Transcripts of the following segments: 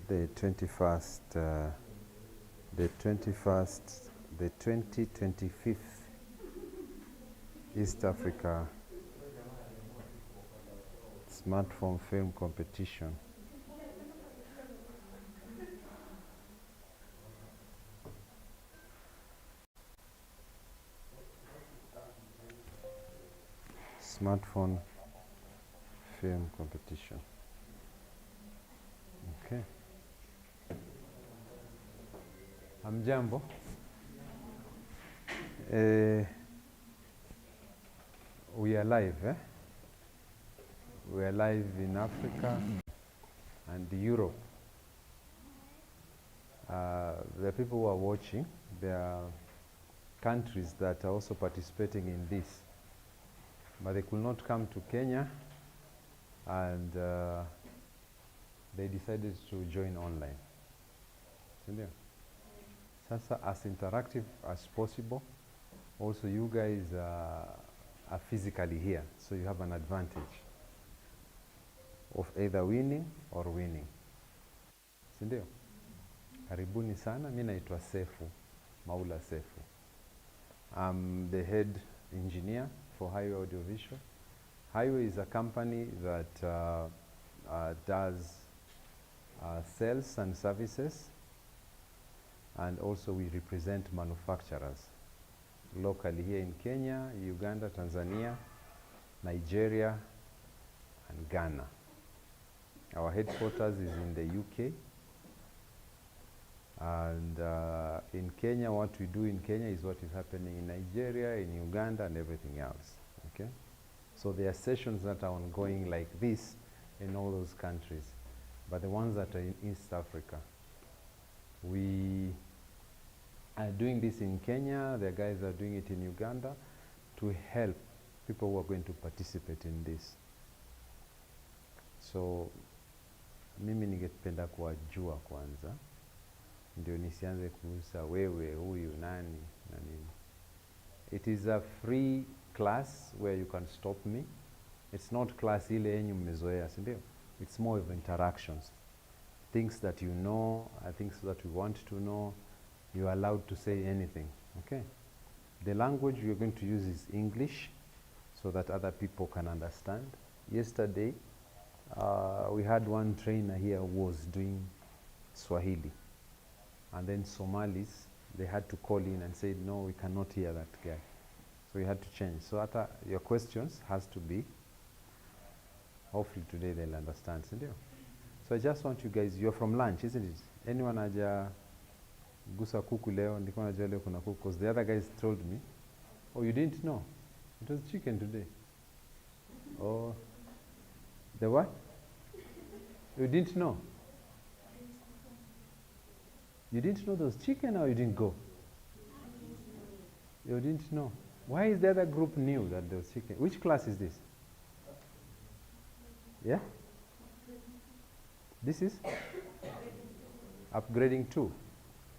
the 21st, the 2025th East Africa Smartphone Film Competition. Smartphone Film Competition. Okay. Hamjambo. We are live, eh? We are live in Africa and Europe. The people who are watching, there are countries that are also participating in this, but they could not come to Kenya, and they decided to join online. Sindio? Sasa as interactive as possible. Also, you guys are physically here, so you have an advantage of either winning or winning. Sindio? Karibuni sana, mimi naitwa Sefu, Maula Sefu. I'm the head engineer for Highway Audiovisual. Highway is a company that does sales and services, and also we represent manufacturers locally here in Kenya, Uganda, Tanzania, Nigeria, and Ghana. Our headquarters is in the UK. And in Kenya, what we do in Kenya is what is happening in Nigeria, in Uganda, and everything else. Okay? So there are sessions that are ongoing like this in all those countries. But the ones that are in East Africa, we are doing this in Kenya, the guys are doing it in Uganda to help people who are going to participate in this. So, mimi ningependa kuwajua kwanza, ndio nisianze kuusa wewe, huyu, nani, na nini. It is a free class where you can stop me. It's not class ile yenye mmezoea, si ndio? It's more of interactions. Things that you know, things that we want to know. You are allowed to say anything, okay? The language we are going to use is English so that other people can understand. Yesterday, we had one trainer here who was doing Swahili. And then Somalis, they had to call in and say, no, we cannot hear that guy. So we had to change. So your questions has to be, hopefully today they'll understand. So I just want you guys, you're from lunch, isn't it? Anyone aja gusa kuku leo, ndiko najua leo kuna kuku, because the other guys told me, oh, you didn't know? It was chicken today. Oh, the what? You didn't know? You didn't know there was chicken, or you didn't go? You didn't know. Why is the other group new that there was chicken? Which class is this? Yeah? This is? Upgrading 2.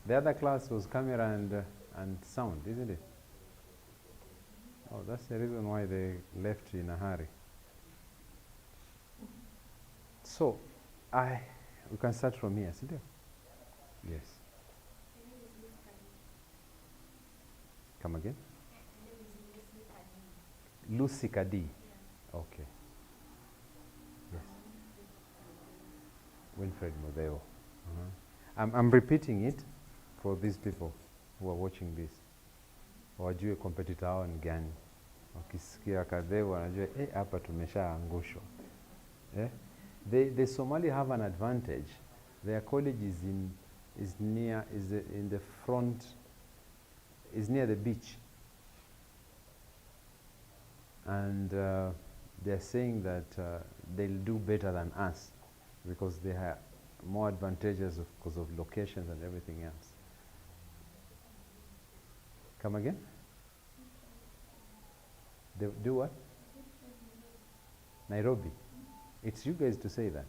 The other class was camera and sound, isn't it? Oh, that's the reason why they left in a hurry. So, we can start from here, isn't it? Yes. Come again? Lucy Kadi. Okay. Yes. Wilfred Modeo. I'm repeating it for these people who are watching this. Wajue competitor hao ni gani. Wakisikia Kadheu wanajua hapa tumeshaangushwa. The Somali have an advantage. Their college is near the beach. And they're saying that they'll do better than us because they have more advantages because of locations and everything else. Come again? They do what? Nairobi. It's you guys to say that.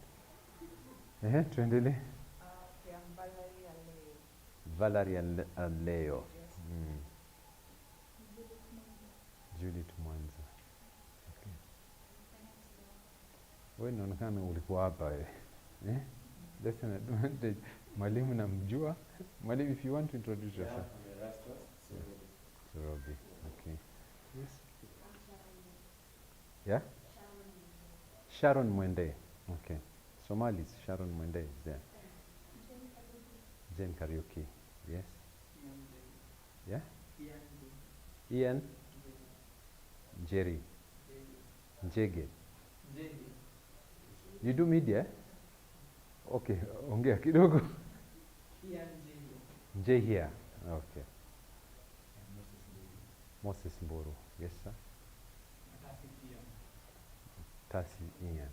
Tuendele? Valerie Aleo. Judith Mwanza. Okay. Wewe unaonekana ulikuwa hapa. That's an advantage. Mwalimu namjua. Mwalimu, if you want to introduce yourself. I'm Erastus. Sorobi. Okay. Yes. Yeah? Sharon Mwende. Okay. Somalis, Sharon Mwende is there. Jane Karaoke. Yes. Yeah? Ian? Jerry. Njege. You do media? Okay, ongea kidogo. Nje here. Okay. Moses Mburu. Yes, sir. Tasi Ian.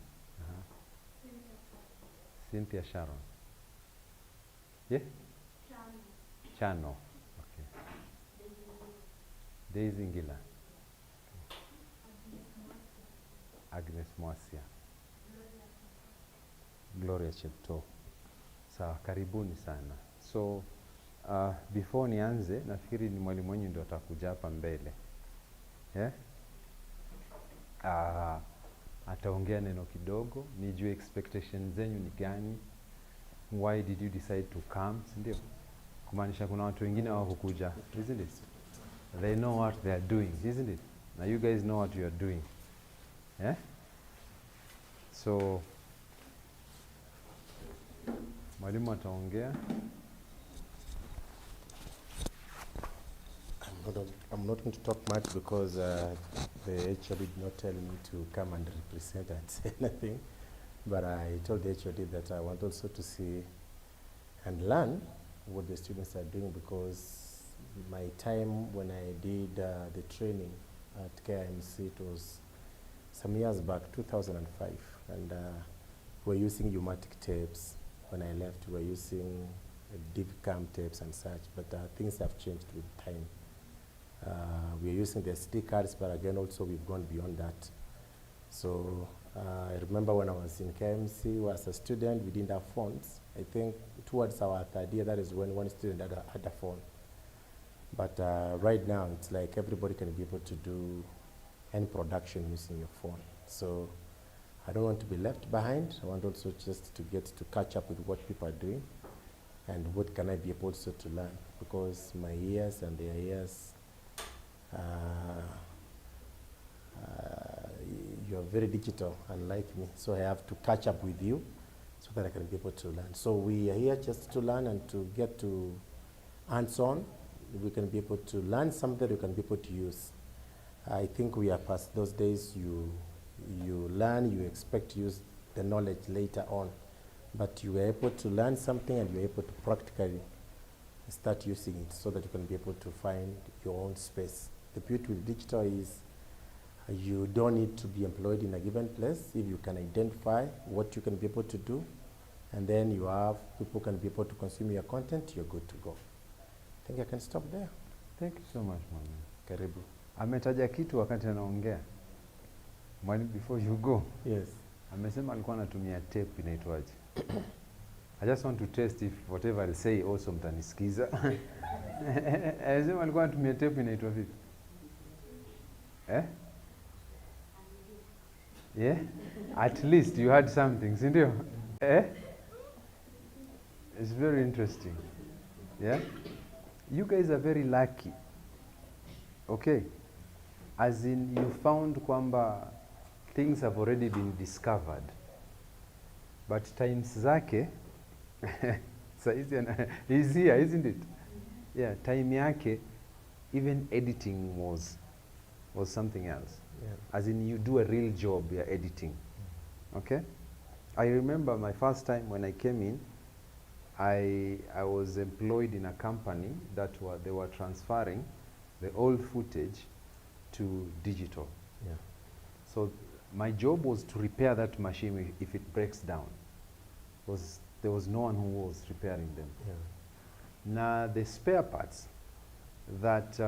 Cynthia Sharon. Yeah? Chano. Okay. Daisy Ngila. Agnes Mwasia. Gloria Chepto. Sawa, karibuni sana. So, before nianze, nafikiri ni mwalimu wenyu ndio atakuja hapa mbele. Yeah? Ataongea neno kidogo, nijue expectations zenyu ni gani. Why did you decide to come? Ndio. Kumaanisha kuna watu wengine hawakukuja, isn't it? They know what they are doing, isn't it? Now you guys know what you are doing. Yeah? So, mwalimu ataongea. I'm not going to talk much because the HOD did not tell me to come and represent and say anything. But I told the HOD that I want also to see and learn what the students are doing, because my time when I did the training at KIMC, it was some years back, 2005, and we're using pneumatic tapes. When I left, we were using DivCam tapes and such, but things have changed with time. We're using the SD cards, but again, also we've gone beyond that. So I remember when I was in KMC, as a student, we didn't have phones. I think towards our third year, that is when one student had a phone. But right now, it's like everybody can be able to do any production using your phone. So I don't want to be left behind. I want also just to get to catch up with what people are doing and what can I be able also to learn, because my years and their years, you're very digital, unlike me, so I have to catch up with you so that I can be able to learn. So we are here just to learn and to get to hands-on. We can be able to learn something we can be able to use. I think we are past those days. You learn, you expect to use the knowledge later on, but you are able to learn something and you're able to practically start using it so that you can be able to find your own space. The beauty with digital is you don't need to be employed in a given place. If you can identify what you can be able to do, and then you have people can be able to consume your content, you're good to go. I think I can stop there. Thank you so much, mwalimu. Karibu. Ametaja kitu wakati anaongea. Mwalimu, before you go. Yes. Amesema alikuwa anatumia tape inaitwaje? I just want to test if whatever I say also mtanisikiza. Amesema alikuwa anatumia tape inaitwa vipi? Yeah? At least you had something, si ndio? It's very interesting. Yeah? You guys are very lucky. Okay? As in, you found kwamba things have already been discovered. But times zake, he's here, isn't it? Yeah, time yake, even editing was something else. Yeah. As in, you do a real job, you're editing. Okay? I remember my first time when I came in, I was employed in a company that they were transferring the old footage to digital. Yeah. So my job was to repair that machine if it breaks down. There was no one who was repairing them. Yeah. Now the spare parts that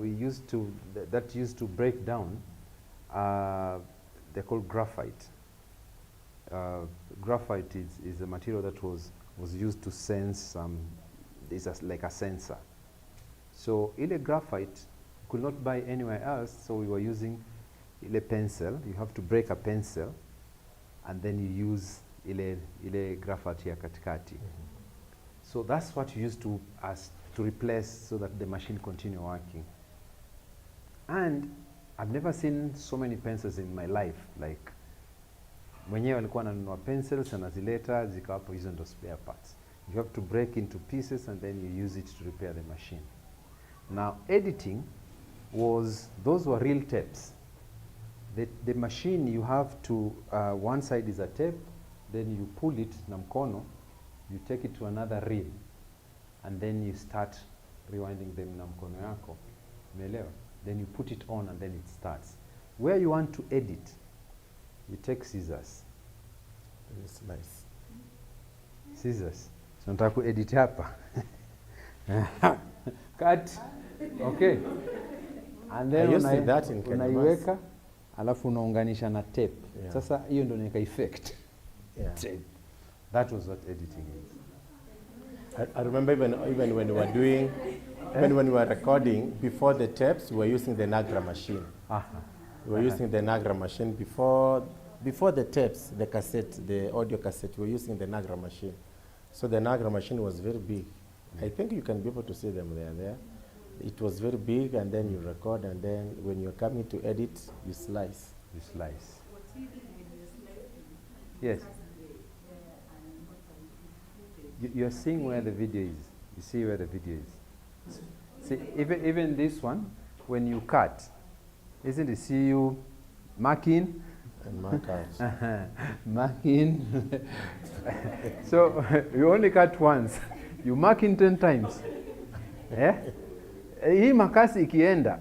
used to break down, they're called graphite. Graphite is a material that was used to sense like a sensor. So ile graphite could not buy anywhere else, so we were using ile pencil. You have to break a pencil, and then you use ile graphite ya katikati. So that's what you used to replace so that the machine continue working. And I've never seen so many pencils in my life. Like mwenyewe alikuwa ananunua pencils anazileta zikawapo, hizo ndo spare parts. You have to break into pieces and then you use it to repair the machine. Now editing those were real tapes. The machine, you have to, one side is a tape, then you pull it na mkono, you take it to another reel, and then you start rewinding them na mkono yako. Umeelewa? Then you put it on and then it starts. Where you want to edit, you take scissors. It's nice. Scissors. So nataka kuedit hapa. Cut. Okay. And then unaiweka alafu unaunganisha na tape. Yeah. Sasa hiyo ndio nika effect. Yeah. Tape. That was what editing is. I remember even when we were doing, when we were recording, before the tapes, we were using the Nagra machine. We were using the Nagra machine before the tapes, the cassette, the audio cassette, we were using the Nagra machine. So the Nagra machine was very big. I think you can be able to see them there. It was very big, and then you record, and then when you're coming to edit, you slice. You slice. Yes. You're seeing where the video is. You see where the video is. See, even this one, when you cut, isn't it? See you mark in and mark out. Mark in. So you only cut once. You mark in 10 times. Yeah? Hii makasi ikienda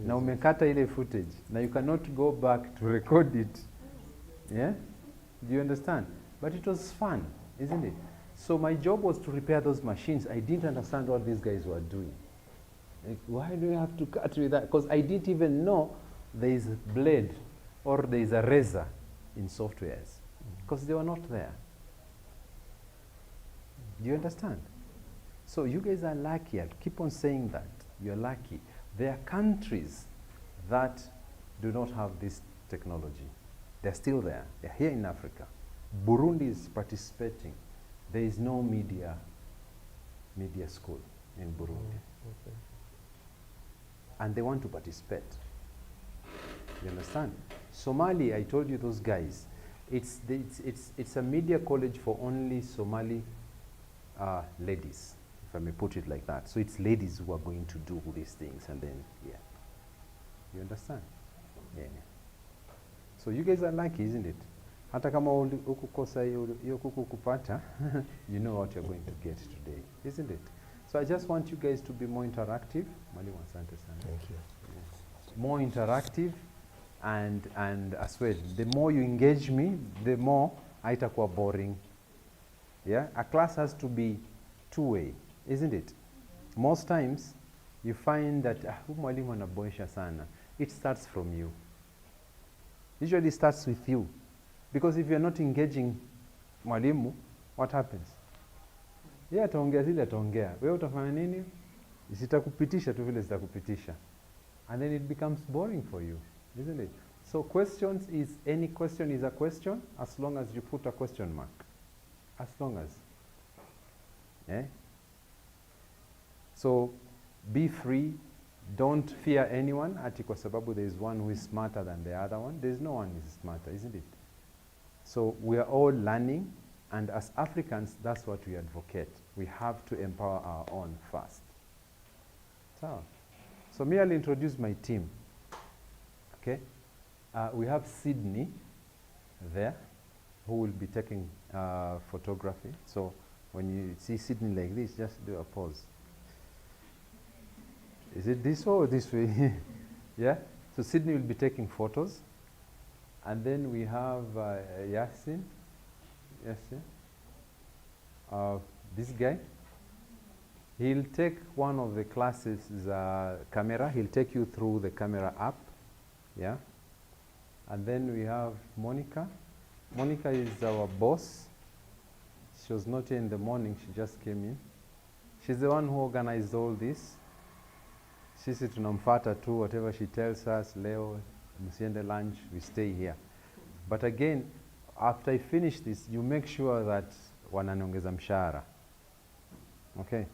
na umekata ile footage, na you cannot go back to record it. Yeah? Do you understand? But it was fun, isn't it? So my job was to repair those machines. I didn't understand what these guys were doing. Like, why do you have to cut with that? Because I didn't even know there is a blade or there is a razor in softwares, because they were not there. Do you understand? So you guys are lucky. I'll keep on saying that. You're lucky. There are countries that do not have this technology. They're still there. They're here in Africa. Burundi is participating. There is no media school in Burundi. Okay. And they want to participate. You understand? Somali, I told you those guys, it's a media college for only Somali ladies, if I may put it like that. So it's ladies who are going to do these things, and then, yeah. You understand? Yeah. So you guys are lucky, isn't it? Hata kama ukukosa hiyo kuku kupata, you know what you're going to get today, isn't it? So I just want you guys to be more interactive. Mwalimu, asante sana. Thank you. Yes. More interactive, and as well, the more you engage me, the more haitakuwa boring. Yeah, a class has to be two-way, isn't it? Most times, you find that mwalimu anaboesha sana. It starts from you. Usually starts with you. Because if you're not engaging mwalimu, what happens? Yeye ataongea zile ataongea. Wewe utafanya nini? Zitakupitisha tu vile zitakupitisha. And then it becomes boring for you, isn't it? So questions is, any question is a question as long as you put a question mark. As long as. Yeah? So be free. Don't fear anyone. Ati kwa sababu there is one who is smarter than the other one. There is no one who is smarter, isn't it? So we are all learning, and as Africans, that's what we advocate. We have to empower our own first. So me, I'll introduce my team. Okay? We have Sydney there, who will be taking photography. So when you see Sydney like this, just do a pause. Is it this way or this way? Yeah? So Sydney will be taking photos. And then we have Yasin. This guy. He'll take one of the classes' camera. He'll take you through the camera app. Yeah. And then we have Monica. Monica is our boss. She was not here in the morning. She just came in. She's the one who organized all this. Sisi tunamfuata tu, whatever she tells us, leo msiende lunch, we stay here. But again, after I finish this, you make sure that wananiongeza mshahara. Okay?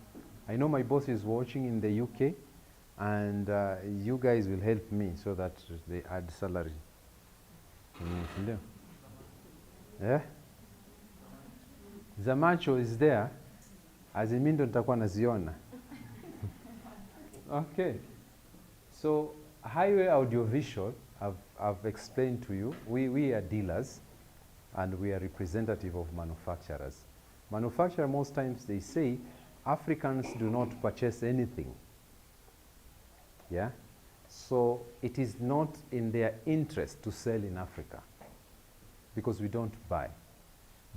I know my boss is watching in the UK, and you guys will help me so that they add salary. Ndio? Yeah? Zamacho is there, azimindo nitakuwa naziona. Okay. So, Highway Audiovisual, I've explained to you, we are dealers, and we are representative of manufacturers. Manufacturers, most times they say, Africans do not purchase anything. Yeah? So it is not in their interest to sell in Africa because we don't buy.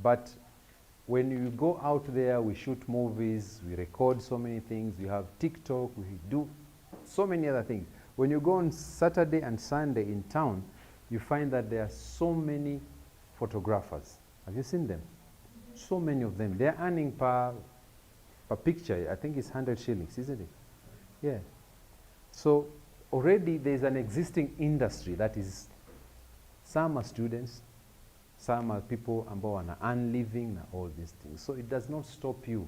But when you go out there, we shoot movies, we record so many things, we have TikTok, we do so many other things. When you go on Saturday and Sunday in town, you find that there are so many photographers. Have you seen them? So many of them. They're earning per picture. I think it's 100 shillings, isn't it? Yeah. So already there's an existing industry that is, some are students, some are people ambao wana earn living, all these things. So it does not stop you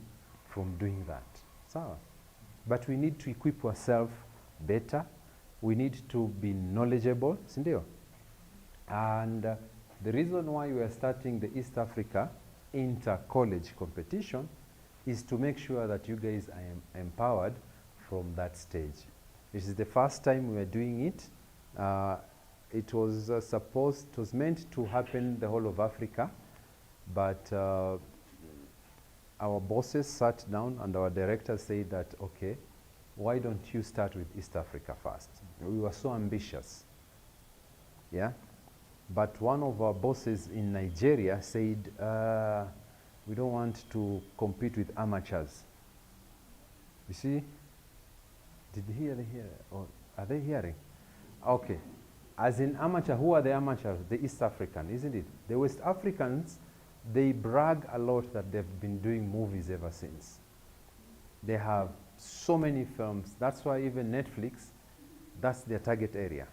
from doing that. So, but we need to equip ourselves better. We need to be knowledgeable, sindio? And the reason why we are starting the East Africa inter-college competition is to make sure that you guys are empowered from that stage. This is the first time we are doing it. It was it was meant to happen the whole of Africa, but our bosses sat down and our director said that, okay, why don't you start with East Africa first? We were so ambitious, yeah? But one of our bosses in Nigeria said, we don't want to compete with amateurs. You see? Did you hear? Or are they hearing? Okay. As in amateur, who are the amateurs? The East African, isn't it? The West Africans, they brag a lot that they've been doing movies ever since. They have so many films. That's why even Netflix, that's their target area,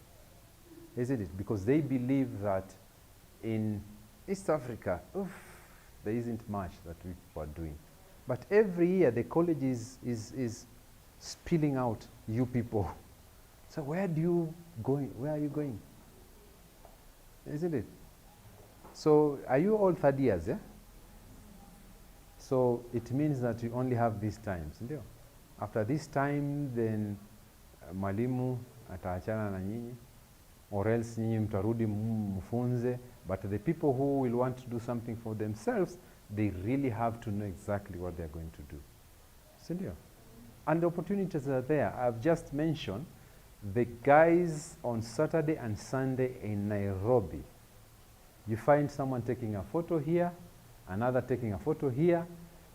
isn't it? Because they believe that in East Africa, there isn't much that we are doing. But every year, the college is spilling out you people. So where are you going? Isn't it? So are you all third years, yeah? So it means that you only have these times, ndio? After this time, then mwalimu ataachana na nyinyi, or else nyinyi mtarudi mfunze. But the people who will want to do something for themselves, they really have to know exactly what they're going to do. Sindio? And the opportunities are there. I've just mentioned the guys on Saturday and Sunday in Nairobi. You find someone taking a photo here, another taking a photo here.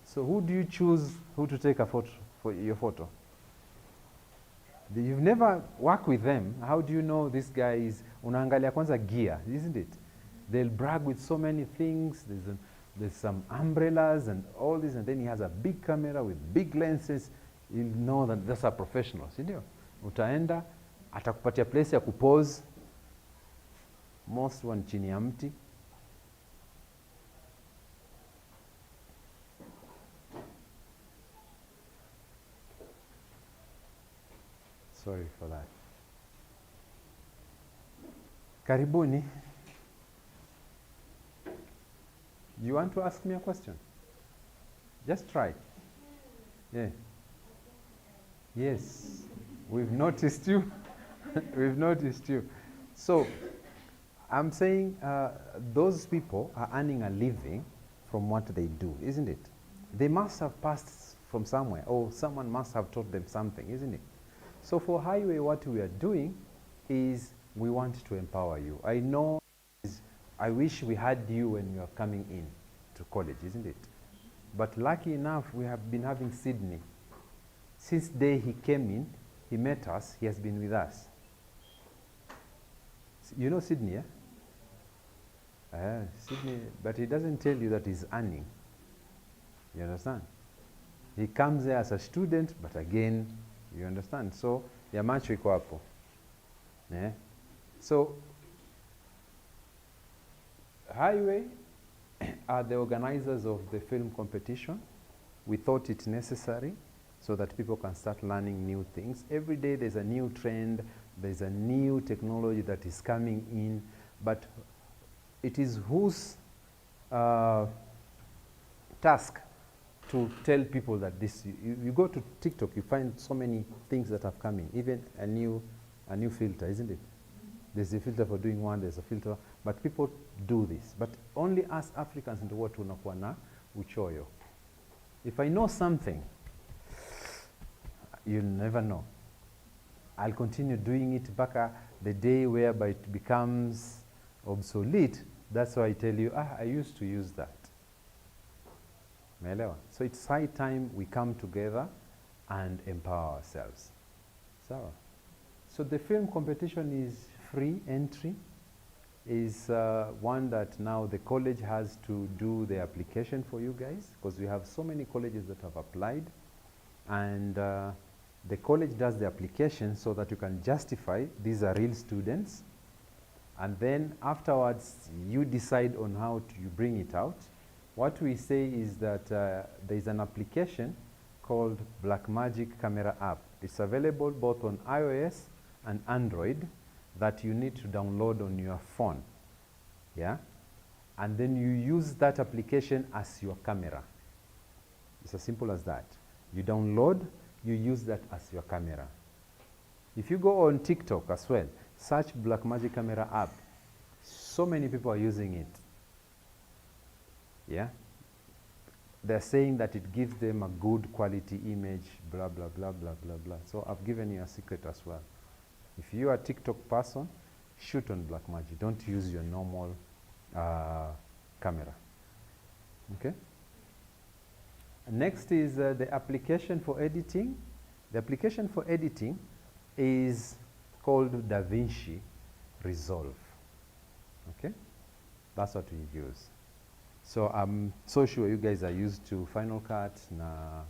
So who do you choose who to take a photo for your photo? You've never worked with them. How do you know this guy is unaangalia kwanza gear, isn't it? They'll brag with so many things. There's some umbrellas and all this, and then he has a big camera with big lenses. You'll know that that's a professional, sindio? Utaenda, atakupatia place ya kupose. Most one chini ya mti. Sorry for that. Karibuni. You want to ask me a question? Just try. Yeah. Yes. We've noticed you. We've noticed you. So, I'm saying those people are earning a living from what they do, isn't it? They must have passed from somewhere, or someone must have taught them something, isn't it? So for Highway, what we are doing is we want to empower you. I know, I wish we had you when you are coming in to college, isn't it? But lucky enough, we have been having Sydney. Since the day he came in, he met us, he has been with us. You know Sydney, yeah? Sydney, but he doesn't tell you that he's earning. You understand? He comes there as a student, but again, you understand? So, ya macho iko hapo. Yeah? So, Highway are the organizers of the film competition. We thought it necessary so that people can start learning new things. Every day there's a new trend, there's a new technology that is coming in, but it is whose task to tell people that this, you go to TikTok, you find so many things that have come in, even a new filter, isn't it? There's a filter for doing one, there's a filter, but people do this. But only us Africans ndio watu tunakuwa na uchoyo. If I know something, you'll never know. I'll continue doing it mpaka the day whereby it becomes obsolete. That's why I tell you, I used to use that. Umeelewa? So it's high time we come together and empower ourselves. So the film competition is free entry, is one that now the college has to do the application for you guys, because we have so many colleges that have applied, and the college does the application so that you can justify these are real students, and then afterwards you decide on how you bring it out. What we say is that there is an application called Blackmagic Camera app. It's available both on iOS and Android that you need to download on your phone, yeah? And then you use that application as your camera. It's as simple as that. You download, you use that as your camera. If you go on TikTok as well, search Blackmagic Camera app. So many people are using it. Yeah? They're saying that it gives them a good quality image, blah, blah, blah, blah, blah, blah. So I've given you a secret as well. If you are a TikTok person, shoot on Blackmagic. Don't use your normal camera. Okay? Next is the application for editing. The application for editing is called DaVinci Resolve. Okay? That's what we use. So I'm so sure you guys are used to Final Cut, na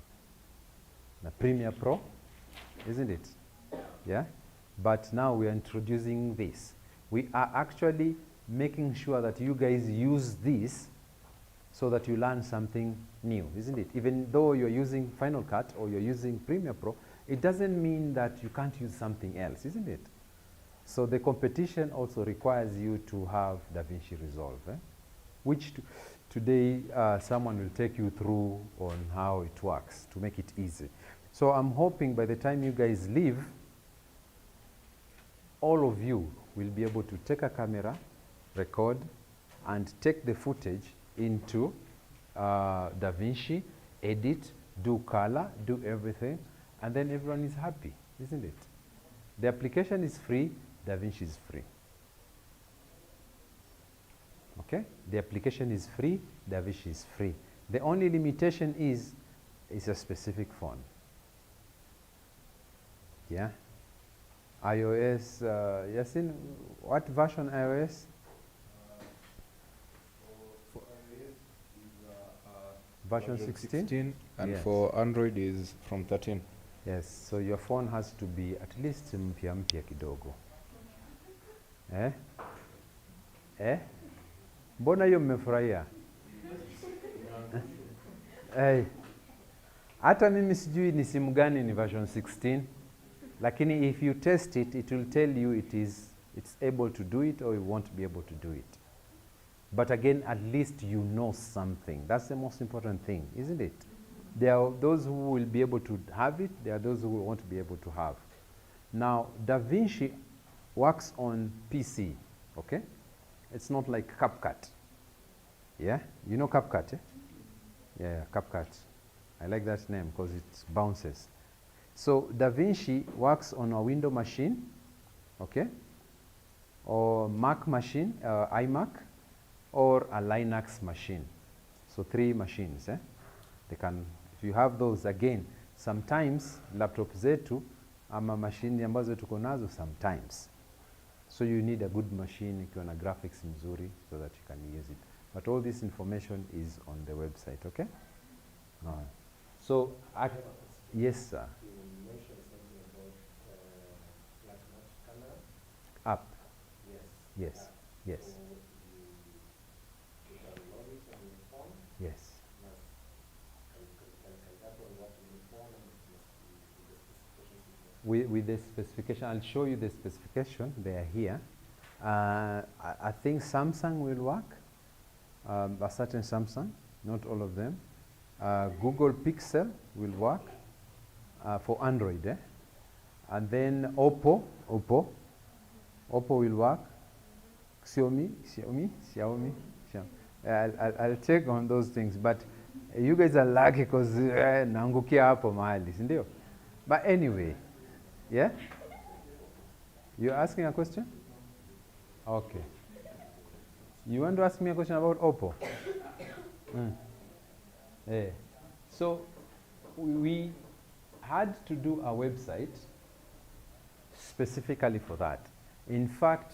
Premiere Pro, isn't it? Yeah? But now we are introducing this. We are actually making sure that you guys use this so that you learn something new, isn't it? Even though you're using Final Cut or you're using Premiere Pro, it doesn't mean that you can't use something else, isn't it? So the competition also requires you to have DaVinci Resolve, which today someone will take you through on how it works to make it easy. So I'm hoping by the time you guys leave, all of you will be able to take a camera, record, and take the footage into DaVinci, edit, do color, do everything, and then everyone is happy, isn't it? The application is free, DaVinci is free. Okay? The application is free, DaVinci is free. The only limitation is a specific phone. Yeah? iOS, Yasin, what version iOS? For iOS is Version 16? and Yes. for Android is from 13. Yes, so your phone has to be at least mpya kidogo. Mbona hiyo mmefurahia? Hata mimi sijui ni simu gani ni version 16, lakini if you test it, it will tell you it's able to do it or you won't be able to do it. But again, at least you know something. That's the most important thing, isn't it? There are those who will be able to have it, there are those who won't be able to have. Now, DaVinci works on PC, okay? It's not like CapCut. Yeah? You know CapCut, eh? Yeah, CapCut. I like that name because it bounces. So DaVinci works on a Windows machine, okay? Or Mac machine, iMac, or a Linux machine. So 3 machines, eh? They can, if you have those, again, sometimes laptop zetu ama machine ambazo tuko nazo sometimes. So you need a good machine ikiwa na graphics mzuri so that you can use it. But all this information is on the website, okay? All right. So, yes, sir. You mentioned something about Blackmagic camera. App. Yes. Yes. Yes. So Yes. With the specification, I'll show you the specification. They are here. I think Samsung will work. A certain Samsung, not all of them. Google Pixel will work for Android. And then Oppo will work. Xiaomi. I'll check on those things, but you guys are lucky because naangukia hapo mahali, si ndio? But anyway, yeah? You're asking a question? Okay. You want to ask me a question about Oppo? Yeah. So we had to do a website specifically for that. In fact,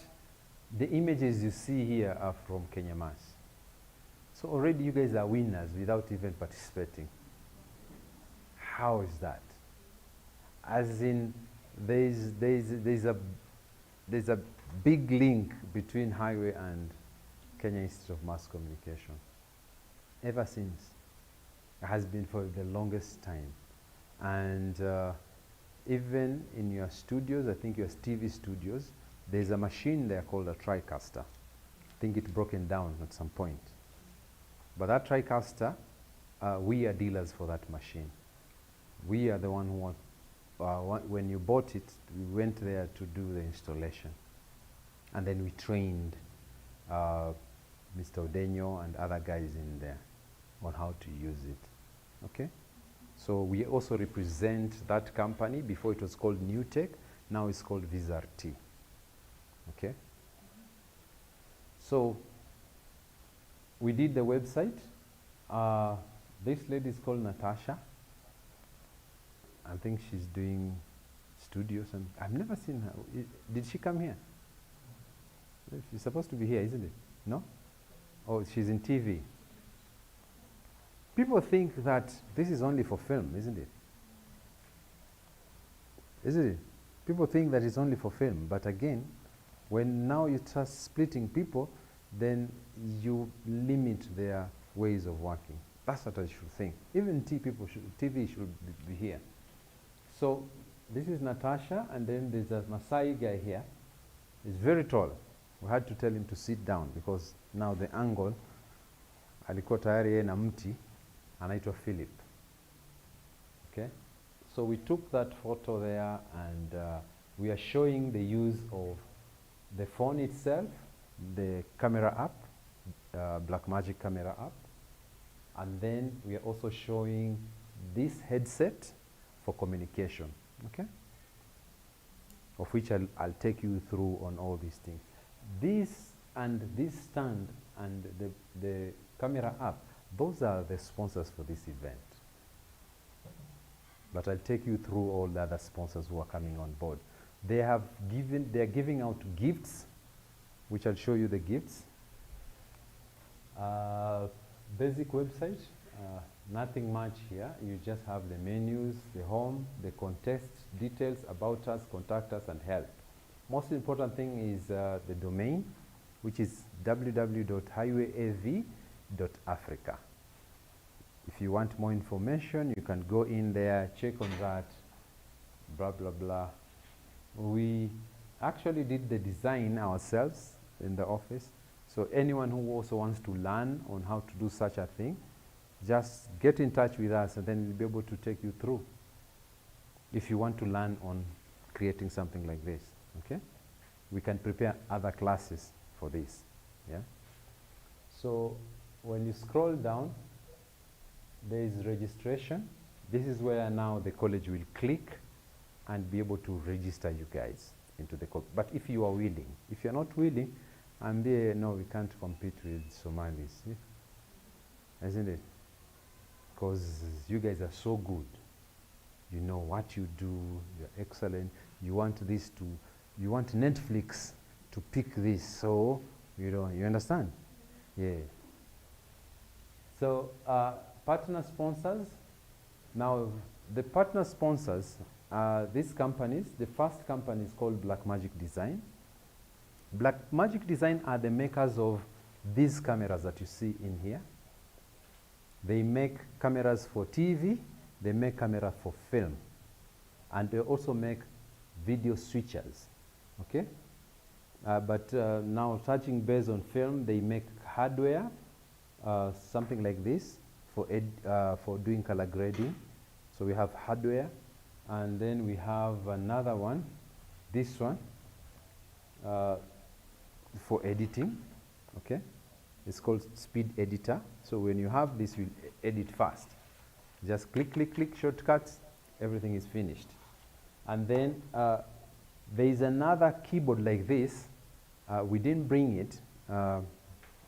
the images you see here are from Kenya Mass. So already you guys are winners without even participating. How is that? As in, there's a big link between Highway and Kenya Institute of Mass Communication. Ever since, it has been for the longest time. And even in your studios, I think your TV studios, there's a machine there called a TriCaster. I think it's broken down at some point. But that TriCaster, we are dealers for that machine. We are the one who want, when you bought it, we went there to do the installation. And then we trained Mr. Odenyo and other guys in there on how to use it. Okay? So we also represent that company. Before it was called NewTek, now it's called VizRT. Okay? So we did the website. This lady is called Natasha. I think she's doing studios, and I've never seen her. Did she come here? She's supposed to be here, isn't it? No? Oh, she's in TV. People think that this is only for film, isn't it? Isn't it? People think that it's only for film, but again, when now you start splitting people, then you limit their ways of working. That's what I should think. Even TV should be here. So this is Natasha, and then there's a Masai guy here. He's very tall. We had to tell him to sit down because now the angle, alikuwa tayari yeye na mti, anaitwa Philip. Okay? So we took that photo there, and we are showing the use of the phone itself, the camera app, Blackmagic camera app, and then we are also showing this headset for communication, okay? Of which I'll take you through on all these things. This and this stand and the camera app, those are the sponsors for this event. But I'll take you through all the other sponsors who are coming on board. They're giving out gifts, which I'll show you the gifts. Basic website, nothing much here. You just have the menus, the home, the contest details, about us, contact us, and help. Most important thing is the domain, which is www.highwayav.africa. If you want more information, you can go in there, check on that, blah, blah, blah. We actually did the design ourselves in the office. So anyone who also wants to learn on how to do such a thing, just get in touch with us, and then we'll be able to take you through if you want to learn on creating something like this, okay? We can prepare other classes for this, yeah? So when you scroll down, there is registration. This is where now the college will click and be able to register you guys into the college. But if you are willing, if you're not willing, no, we can't compete with Somalis, isn't it? Because you guys are so good. You know what you do, you're excellent. You want you want Netflix to pick this, so you understand? Yeah. So partner sponsors. Now the partner sponsors are these companies. The first company is called Blackmagic Design. Blackmagic Design are the makers of these cameras that you see in here. They make cameras for TV, they make camera for film, and they also make video switchers, okay? But now touching based on film, they make hardware, something like this for doing color grading. So we have hardware, and then we have another one, this one, for editing, okay? It's called Speed Editor. So when you have this, you edit fast. Just click, click, click, shortcuts, everything is finished. And then there is another keyboard like this. We didn't bring it.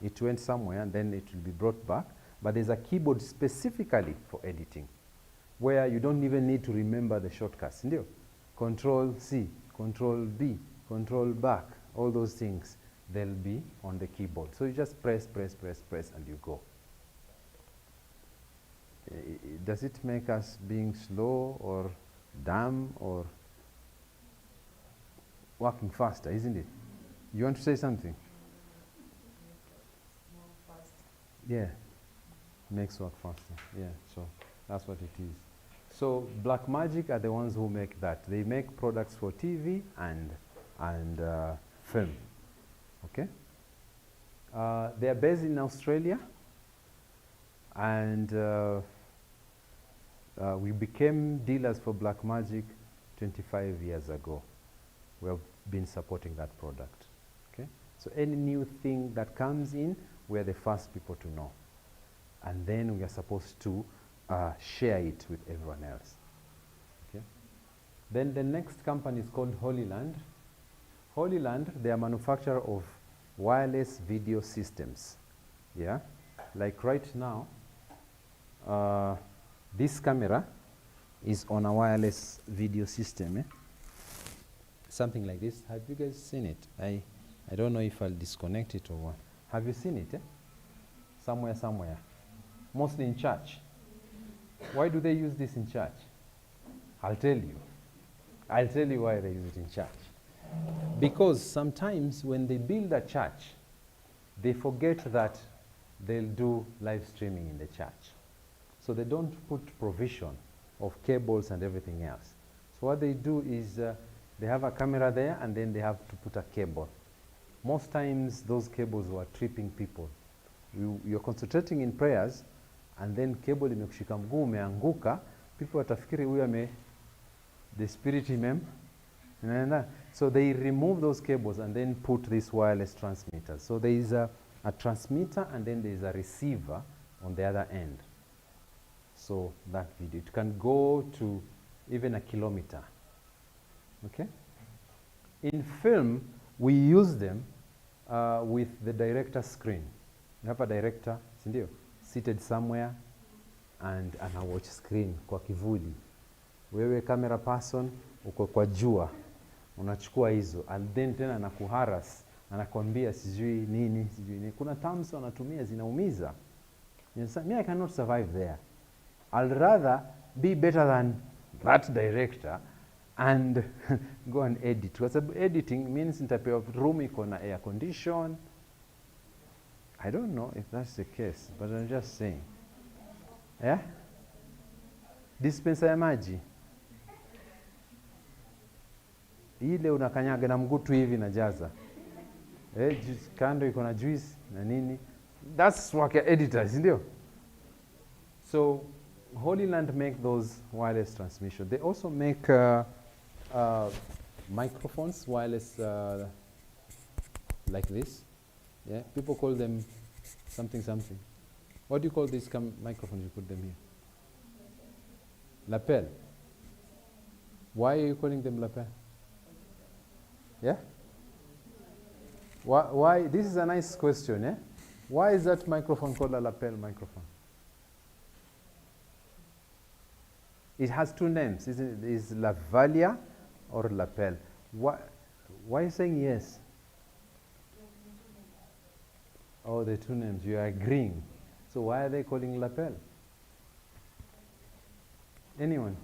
It went somewhere, and then it will be brought back. But there's a keyboard specifically for editing, where you don't even need to remember the shortcuts. Control C, Control B, Control back, all those things, they'll be on the keyboard. So you just press, press, press, press, and you go. Does it make us being slow or dumb or working faster, isn't it? You want to say something? Yeah, makes work faster. Yeah, so that's what it is. So Blackmagic are the ones who make that. They make products for TV and film. Okay. They are based in Australia, and we became dealers for Blackmagic 25 years ago. We have been supporting that product. Okay. So any new thing that comes in, we're the first people to know, and then we are supposed to share it with everyone else. Okay. Then the next company is called Holyland. Holyland, they are a manufacturer of wireless video systems. Yeah, like right now, this camera is on a wireless video system. Something like this. Have you guys seen it? I don't know if I'll disconnect it or what. Have you seen it? Somewhere. Mostly in church. Why do they use this in church? I'll tell you. I'll tell you why they use it in church. Because sometimes when they build a church, they forget that they'll do live streaming in the church. So they don't put provision of cables and everything else. So what they do is they have a camera there, and then they have to put a cable. Most times those cables were tripping people. You're concentrating in prayers, and then cable imekushika mguu umeanguka, people watafikiri huyu the spirit so they remove those cables and then put these wireless transmitters. So there is a transmitter, and then there is a receiver on the other end. So that video, it can go to even a kilometer. Okay? In film, we use them with the director's screen. You have a director, seated somewhere, and ana watch screen kwa kivuli. Wewe camera person, uko kwa jua, unachukua hizo, and then tena anakuharas, anakuambia sijui nini. Kuna terms wanatumia zinaumiza. Me, I cannot survive there. I'll rather be better than that director and go and edit. Because editing means nitapewa room iko na air condition. I don't know if that's the case, but I'm just saying. Yeah? Dispenser ya maji. Ile unakanyaga na mguu tu hivi na jaza. Kando iko na juice na nini. That's work ya editors, ndio? So Holyland make those wireless transmission. They also make microphones, wireless, like this. Yeah, people call them something. What do you call these microphones? You put them here. Lapel. Why are you calling them lapel? Yeah. Why? This is a nice question. Yeah. Why is that microphone called a lapel microphone? It has two names. Is Lavalier or lapel? Why are you saying yes? Oh, the two names. You are agreeing. So why are they calling lapel? Anyone?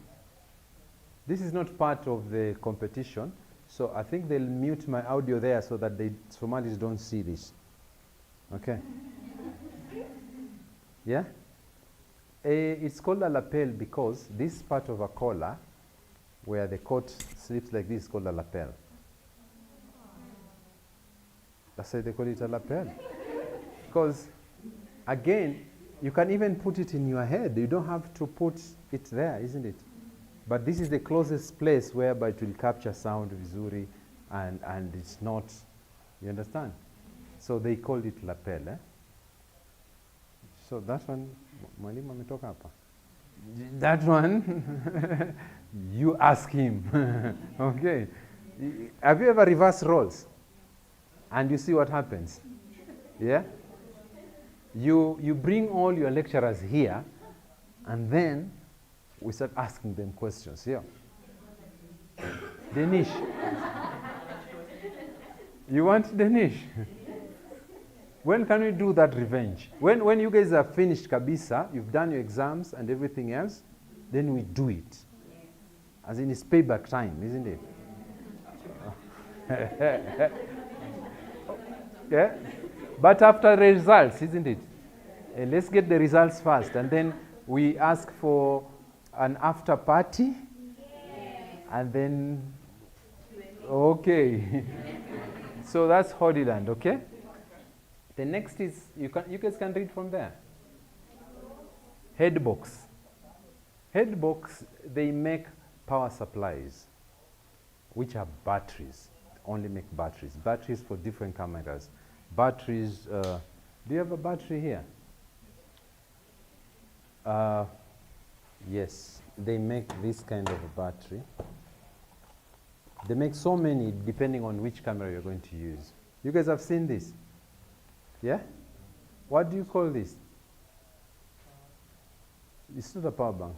This is not part of the competition, so I think they'll mute my audio there so that Somalis don't see this. Okay? Yeah? It's called a lapel because this part of a collar, where the coat slips like this, is called a lapel. That's why they call it a lapel. Because, again, you can even put it in your head. You don't have to put it there, isn't it? But this is the closest place whereby it will capture sound vizuri, and it's not, you understand? So they called it lapel. So that one, mwalimu ametoka hapa. That one, you ask him. Okay. Have you ever reversed roles? And you see what happens? Yeah? You bring all your lecturers here, and then we start asking them questions. Yeah. Danish. You want Danish? When can we do that revenge? When you guys are finished kabisa, you've done your exams and everything else, then we do it. As in, it's payback time, isn't it? Yeah? But after the results, isn't it? Let's get the results first, and then we ask for an after party, and then, okay. So that's Holyland, okay? The next is, you guys can read from there. Headbox. Headbox, they make power supplies, which are batteries. Only make batteries. Batteries for different cameras. Batteries, do you have a battery here? Yes, they make this kind of a battery. They make so many depending on which camera you're going to use. You guys have seen this? Yeah? What do you call this? It's not a power bank.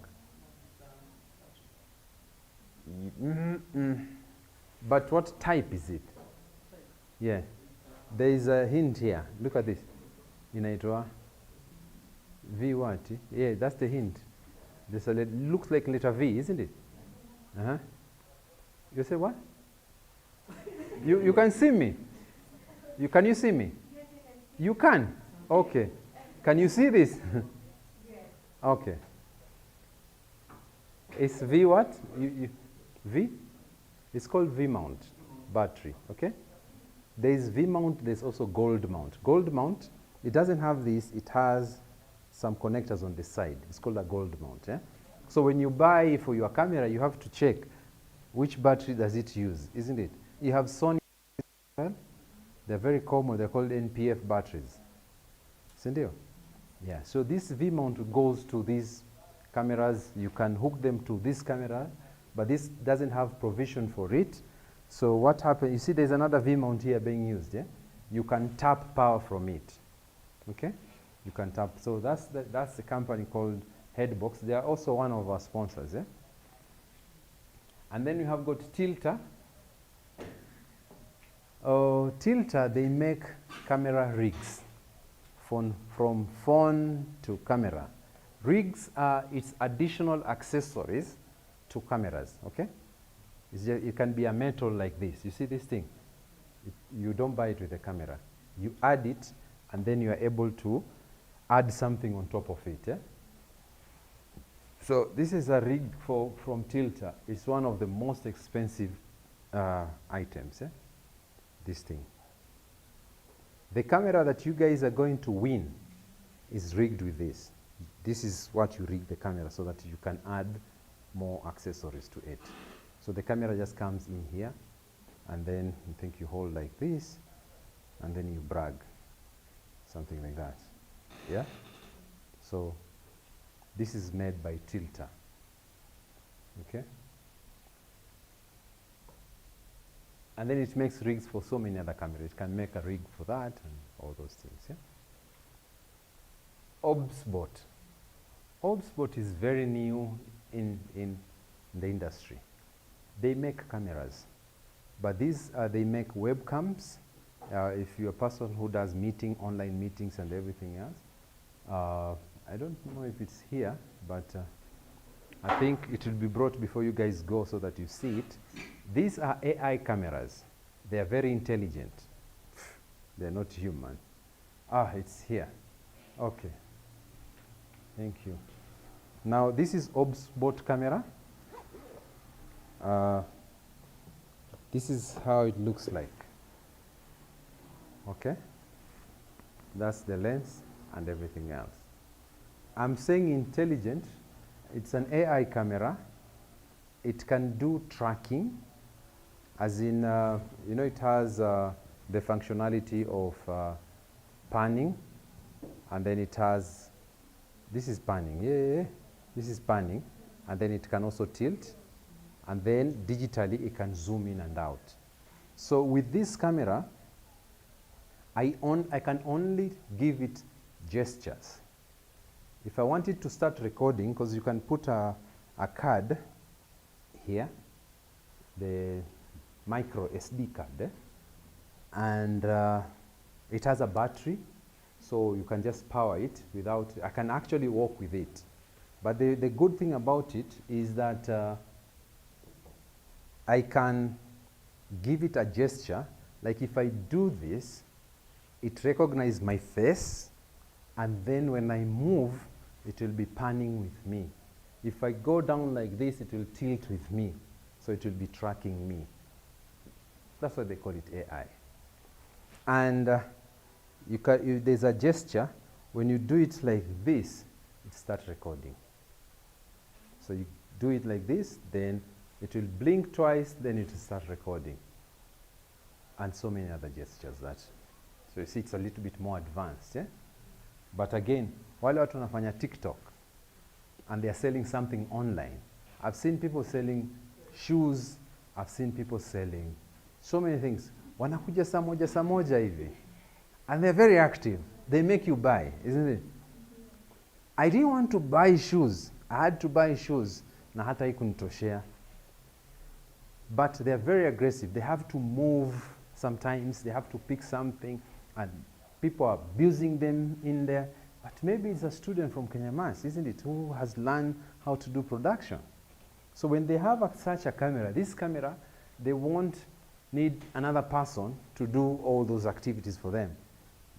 But what type is it? Yeah. There is a hint here. Look at this. Inaitwa V what? Yeah, that's the hint. This looks like letter V, isn't it? Uh-huh. You say what? You can see me? Can you see me? You can? Okay. Can you see this? Okay. It's V what? V? It's called V mount battery, okay? There is V mount, there's also gold mount. Gold mount, it doesn't have this, it has some connectors on the side. It's called a gold mount, yeah? So when you buy for your camera, you have to check which battery does it use, isn't it? You have Sony, they're very common, they're called NPF batteries. Sindio? Yeah, so this V mount goes to these cameras. You can hook them to this camera, but this doesn't have provision for it. So what happens, you see there's another V mount here being used, yeah? You can tap power from it, okay? You can tap, so that's the company called Headbox. They are also one of our sponsors, yeah? And then you have got Tilta. Tilta, they make camera rigs, from phone to camera. Rigs are its additional accessories to cameras, okay? It can be a metal like this. You see this thing? You don't buy it with a camera. You add it, and then you are able to add something on top of it, yeah? So this is a rig from Tilta. It's one of the most expensive items, yeah? This thing. The camera that you guys are going to win is rigged with this. This is what you rig the camera so that you can add more accessories to it. So the camera just comes in here, and then you think you hold like this, and then you brag, something like that. Yeah? So this is made by Tilta. Okay? And then it makes rigs for so many other cameras. It can make a rig for that and all those things. Yeah? Obsbot. Obsbot is very new in the industry. They make cameras, but these they make webcams. If you're a person who does online meetings and everything else, I don't know if it's here, but I think it will be brought before you guys go so that you see it. These are AI cameras. They are very intelligent. They're not human. It's here. Okay. Thank you. Now this is OBSBot camera. This is how it looks like. Okay, that's the lens and everything else. I'm saying intelligent. It's an AI camera. It can do tracking, as in, you know, it has the functionality of panning, and then it has, this is panning, this is panning, and then it can also tilt, and then digitally it can zoom in and out. So with this camera, I can only give it gestures. If I wanted to start recording, because you can put a card here, the micro SD card, and it has a battery, so you can just power it without, I can actually walk with it. But the good thing about it is that I can give it a gesture, like if I do this, it recognizes my face, and then when I move, it will be panning with me. If I go down like this, it will tilt with me, so it will be tracking me. That's why they call it AI. And there's a gesture. When you do it like this, it starts recording. So you do it like this, then it will blink twice, then it will start recording. And so many other gestures that. So you see it's a little bit more advanced. Yeah? But again, wale watu wanafanya TikTok and they are selling something online. I've seen people selling shoes, I've seen people selling so many things. Wanakuja saa moja hivi. And they're very active. They make you buy, isn't it? I didn't want to buy shoes. I had to buy shoes. Na hata ikunitoshea. But they're very aggressive. They have to move sometimes. They have to pick something. And people are abusing them in there. But maybe it's a student from Kenya Mass, isn't it, who has learned how to do production. So when they have such a camera, this camera, they won't need another person to do all those activities for them.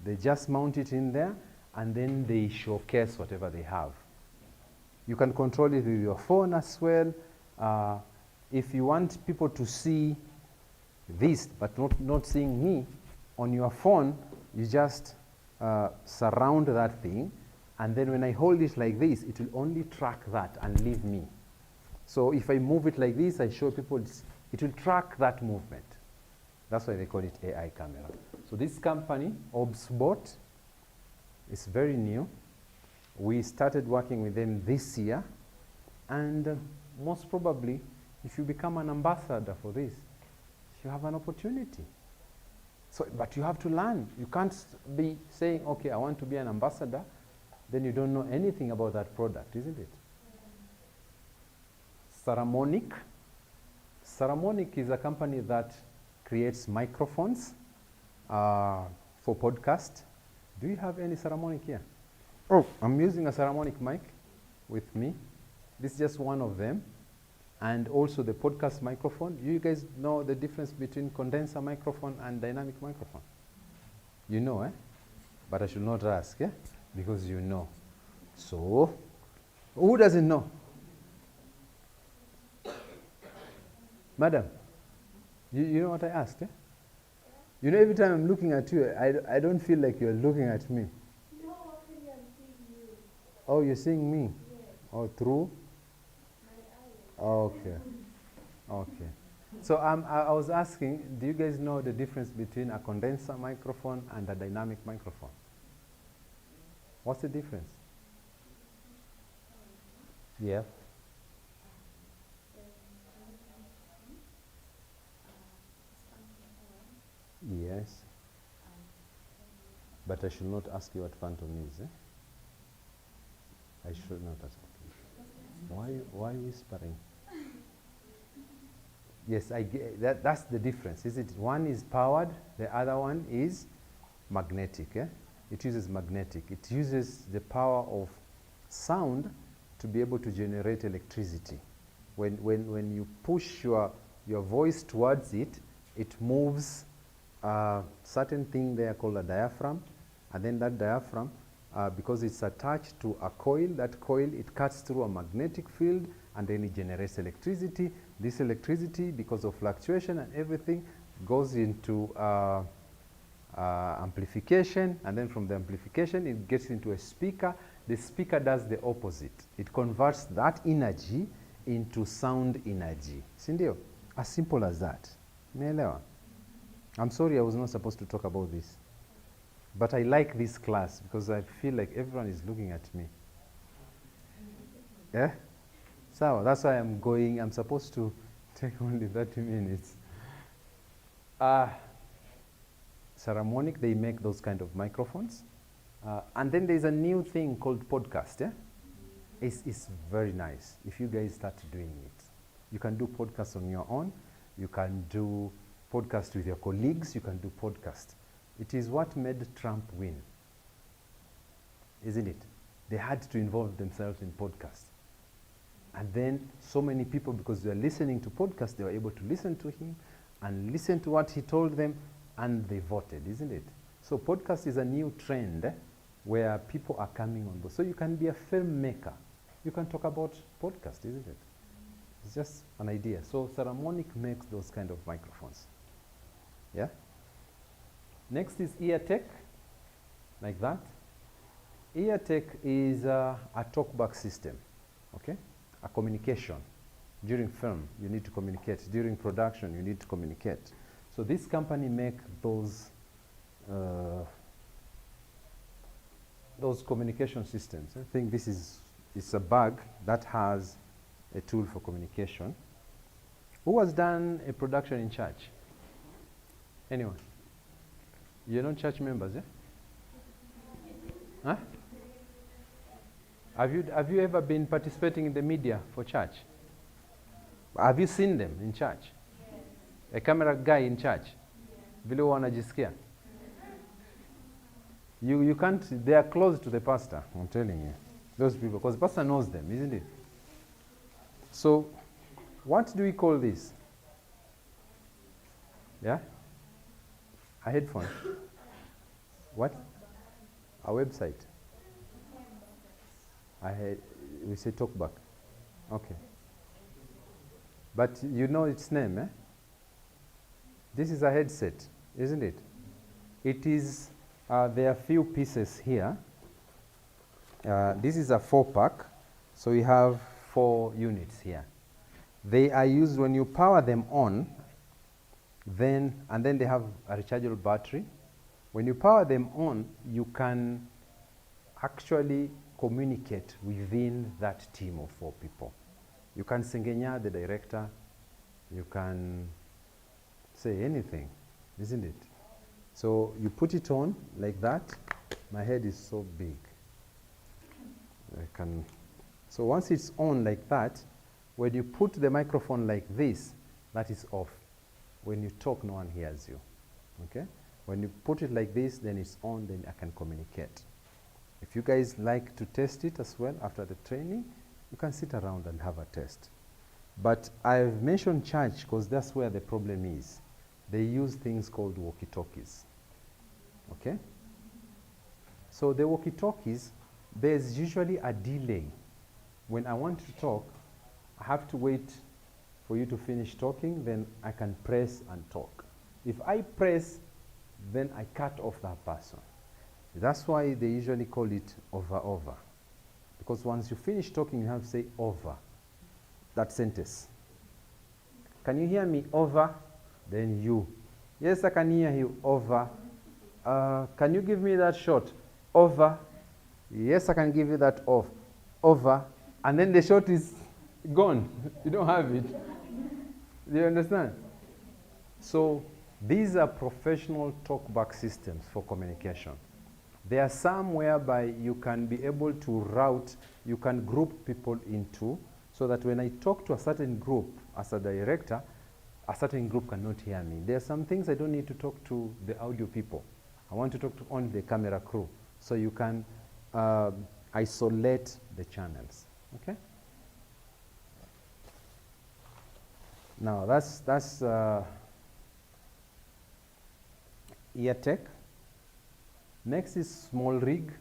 They just mount it in there, and then they showcase whatever they have. You can control it with your phone as well. If you want people to see this, but not seeing me, on your phone, you just surround that thing, and then when I hold it like this, it will only track that and leave me. So if I move it like this, I show people, it will track that movement. That's why they call it AI camera. So this company, OBSBot, is very new. We started working with them this year, and most probably, if you become an ambassador for this, you have an opportunity. So, but you have to learn. You can't be saying, okay, I want to be an ambassador, then you don't know anything about that product, isn't it? Saramonic. Saramonic is a company that creates microphones for podcast. Do you have any Saramonic here? Oh, I'm using a Saramonic mic with me. This is just one of them. And also the podcast microphone. You guys know the difference between condenser microphone and dynamic microphone? You know, eh? But I should not ask, eh? Because you know. So, who doesn't know? Madam, you know what I asked, eh? You know, every time I'm looking at you, I don't feel like you're looking at me. No, actually I'm seeing you. Oh, you're seeing me? Yes. Oh, through? My eyes. Okay. Okay. So I was asking, do you guys know the difference between a condenser microphone and a dynamic microphone? What's the difference? Yeah. Yes. But I should not ask you what phantom is, eh? I should not ask you. Why whispering? Yes, that's the difference, is it? One is powered, the other one is magnetic. Eh? It uses magnetic. It uses the power of sound to be able to generate electricity. When you push your voice towards it, it moves a certain thing there called a diaphragm, and then that diaphragm because it's attached to a coil. That coil, it cuts through a magnetic field and then it generates electricity. This electricity, because of fluctuation and everything, goes into amplification, and then from the amplification it gets into a speaker. The speaker does the opposite. It converts that energy into sound energy. Sindio? As simple as that. Umeelewa? I'm sorry I was not supposed to talk about this. But I like this class because I feel like everyone is looking at me. Yeah? So that's why I'm supposed to take only 30 minutes. Saramonic, they make those kind of microphones. And then there's a new thing called podcast. Yeah? It's very nice if you guys start doing it. You can do podcasts on your own. You can do podcasts with your colleagues. You can do podcasts. It is what made Trump win, isn't it? They had to involve themselves in podcasts. And then so many people, because they are listening to podcasts, they were able to listen to him and listen to what he told them, and they voted, isn't it? So podcast is a new trend where people are coming on board. So you can be a filmmaker. You can talk about podcast, isn't it? It's just an idea. So Saramonic makes those kind of microphones. Yeah? Next is EarTech, like that. EarTech is a talkback system, okay? A communication. During film, you need to communicate. During production, you need to communicate. So this company make those communication systems. I think it's a bag that has a tool for communication. Who has done a production in church? Anyone? You're not church members, yeah? Huh? Have you ever been participating in the media for church? Have you seen them in church? Yes. A camera guy in church? Vile wanajisikia? You can't, they are close to the pastor, I'm telling you. Those people, because the pastor knows them, isn't it? So, what do we call this? Yeah? A headphone. What? A website. We say talkback. Okay. But you know its name, eh? This is a headset, isn't it? It is, there are few pieces here. This is a 4-pack. So we have 4 units here. They are used when you power them on, and then they have a rechargeable battery. When you power them on, you can actually communicate within that team of 4 people. You can sengenya the director, you can say anything, isn't it? So you put it on like that. My head is so big. So once it's on like that, when you put the microphone like this, that is off. When you talk, no one hears you, okay? When you put it like this, then it's on, then I can communicate. If you guys like to test it as well after the training, you can sit around and have a test. But I've mentioned church because that's where the problem is. They use things called walkie-talkies, okay? So the walkie-talkies, there's usually a delay. When I want to talk, I have to wait for you to finish talking, then I can press and talk. If I press, then I cut off that person. That's why they usually call it over. Because once you finish talking, you have to say over. That sentence. Can you hear me? Over. Then you. Yes, I can hear you. Over. Can you give me that shot? Over. Yes, I can give you that off. Over. And then the shot is gone. You don't have it. Do you understand? So these are professional talkback systems for communication. There are some whereby you can be able to route, you can group people into, so that when I talk to a certain group as a director, a certain group cannot hear me. There are some things I don't need to talk to the audio people. I want to talk to only the camera crew. So you can isolate the channels, okay? Now that's EarTech. Next is small rig.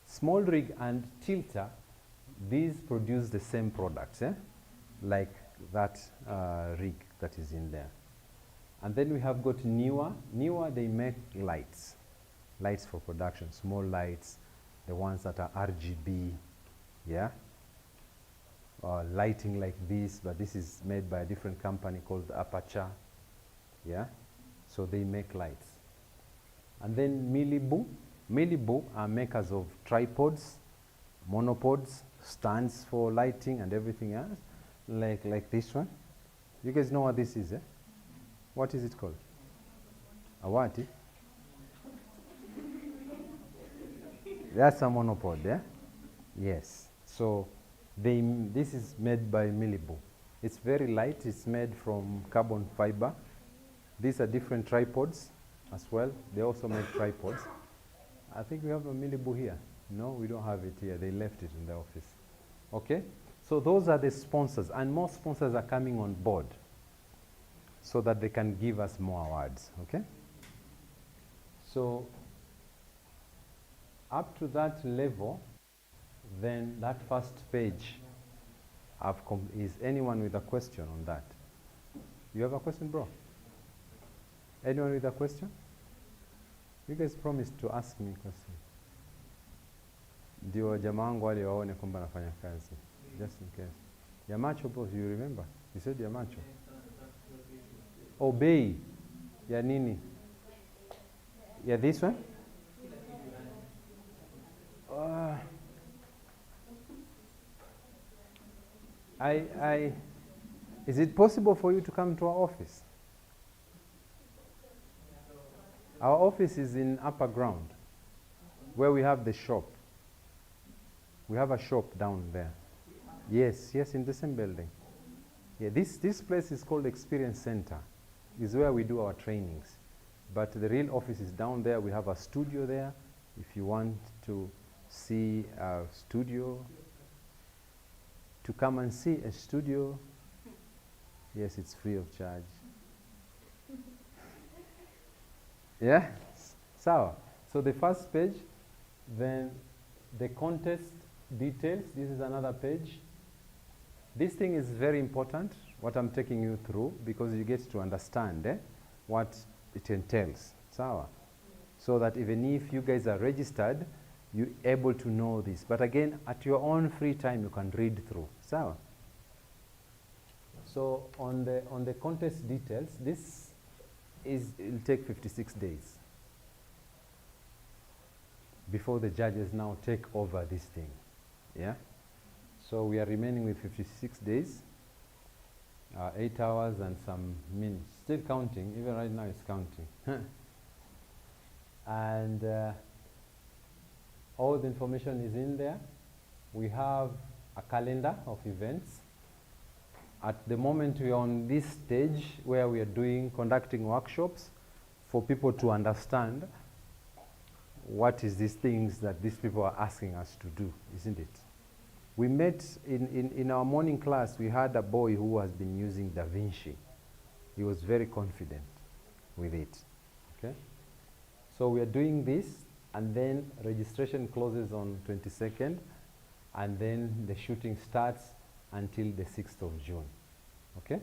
Small rig and tilter, these produce the same products, like that rig that is in there. And then we have got newer. Newer, they make lights for production, small lights, the ones that are RGB, yeah? Lighting like this, but this is made by a different company called Aperture, yeah? So they make lights. And then Milibu. Milibu are makers of tripods, monopods, stands for lighting and everything else, like this one. You guys know what this is, eh? What is it called? A what? That's a monopod, yeah? Yes. So this is made by Milibu. It's very light. It's made from carbon fiber. These are different tripods as well. They also make tripods. I think we have a Milibu here. No, we don't have it here. They left it in the office. Okay? So those are the sponsors, and more sponsors are coming on board so that they can give us more awards. Okay? So up to that level, then that first page is anyone with a question on that? You have a question, bro? Anyone with a question? You guys promised to ask me question. Ndio jamaa wangu wale waone kwamba nafanya kazi. Just in case. Yamacho, boss, you remember? You said Yamacho. Obey. Ya nini? Yeah, this one? Is it possible for you to come to our office? Our office is in upper ground, where we have the shop. We have a shop down there. Yes, in the same building. Yeah, this place is called Experience Center. Is where we do our trainings. But the real office is down there. We have a studio there. If you want to see our studio, to come and see a studio, yes, it's free of charge. Yeah? So the first page, then the contest details. This is another page. This thing is very important, what I'm taking you through, because you get to understand what it entails. So that even if you guys are registered, you're able to know this. But again, at your own free time, you can read through. So on the contest details, it'll take 56 days before the judges now take over this thing. Yeah? So we are remaining with 56 days, 8 hours and some minutes. Still counting, even right now it's counting. And all the information is in there. We have a calendar of events. At the moment we are on this stage where we are conducting workshops for people to understand what is these things that these people are asking us to do, isn't it? We met in our morning class, we had a boy who has been using DaVinci. He was very confident with it, okay? So we are doing this, and then registration closes on 22nd, and then the shooting starts until the 6th of June, okay?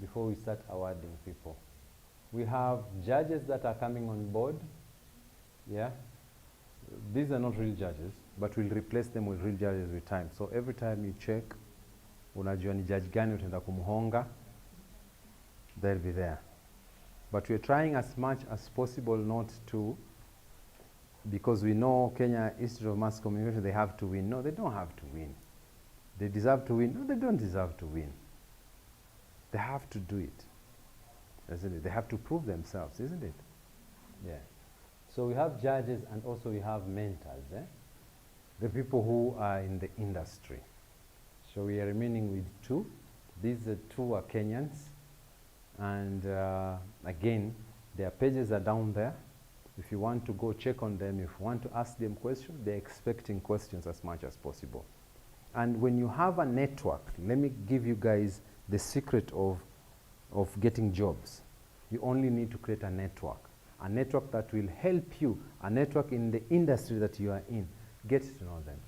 Before we start awarding people. We have judges that are coming on board, yeah? These are not real judges, but we'll replace them with real judges with time. So every time you check, unajua ni judge gani utaenda kumhonga, they'll be there. But we're trying as much as possible not to, because we know Kenya Institute of Mass Communication, they have to win. No, they don't have to win. They deserve to win. No, they don't deserve to win. They have to do it, isn't it? They have to prove themselves, isn't it? Yeah. So we have judges, and also we have mentors, the people who are in the industry. So we are remaining with 2. These 2 are Kenyans, and again, their pages are down there. If you want to go check on them, if you want to ask them questions, they're expecting questions as much as possible. And when you have a network, let me give you guys the secret of getting jobs. You only need to create a network. a network that will help you, a network in the industry that you are in. Get to know them.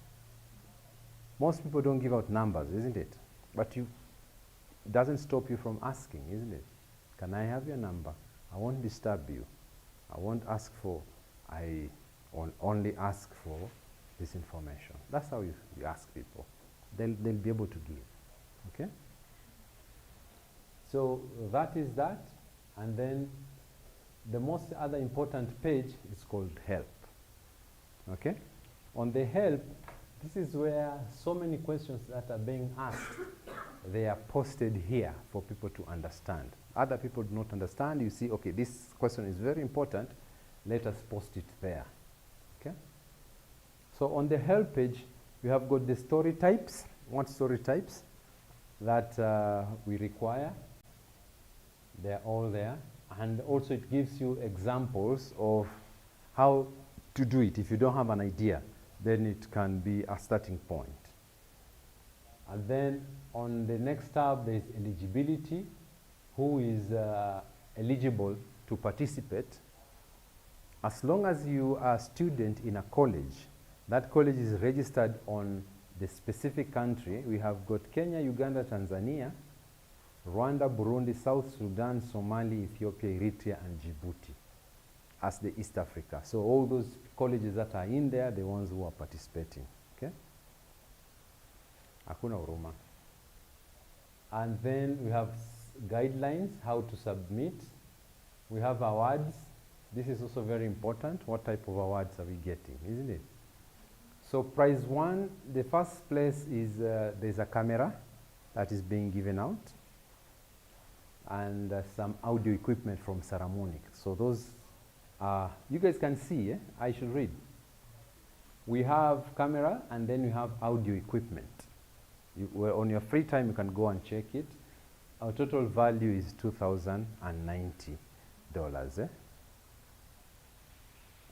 Most people don't give out numbers, isn't it? But it doesn't stop you from asking, isn't it? Can I have your number? I won't disturb you. I won't ask for, I only ask for this information. That's how you ask people. They'll be able to give, okay? So that is that, and then the most other important page is called help, okay? On the help, this is where so many questions that are being asked, they are posted here for people to understand. Other people do not understand. You see, okay, this question is very important. Let us post it there, okay? So on the help page, we have got the story types, what story types that we require. They're all there. And also it gives you examples of how to do it. If you don't have an idea, then it can be a starting point. And then on the next tab, there's eligibility. Who is eligible to participate? As long as you are a student in a college, that college is registered on the specific country. We have got Kenya, Uganda, Tanzania, Rwanda, Burundi, South Sudan, Somalia, Ethiopia, Eritrea, and Djibouti as the East Africa. So all those colleges that are in there, the ones who are participating, okay? Hakuna huruma. And then we have guidelines, how to submit. We have awards. This is also very important. What type of awards are we getting, isn't it? So prize one, the first place is, there's a camera that is being given out, and some audio equipment from Saramonic. So those are, you guys can see, eh? I should read. We have camera, and then we have audio equipment. Well, on your free time, you can go and check it. Our total value is $2,090, eh?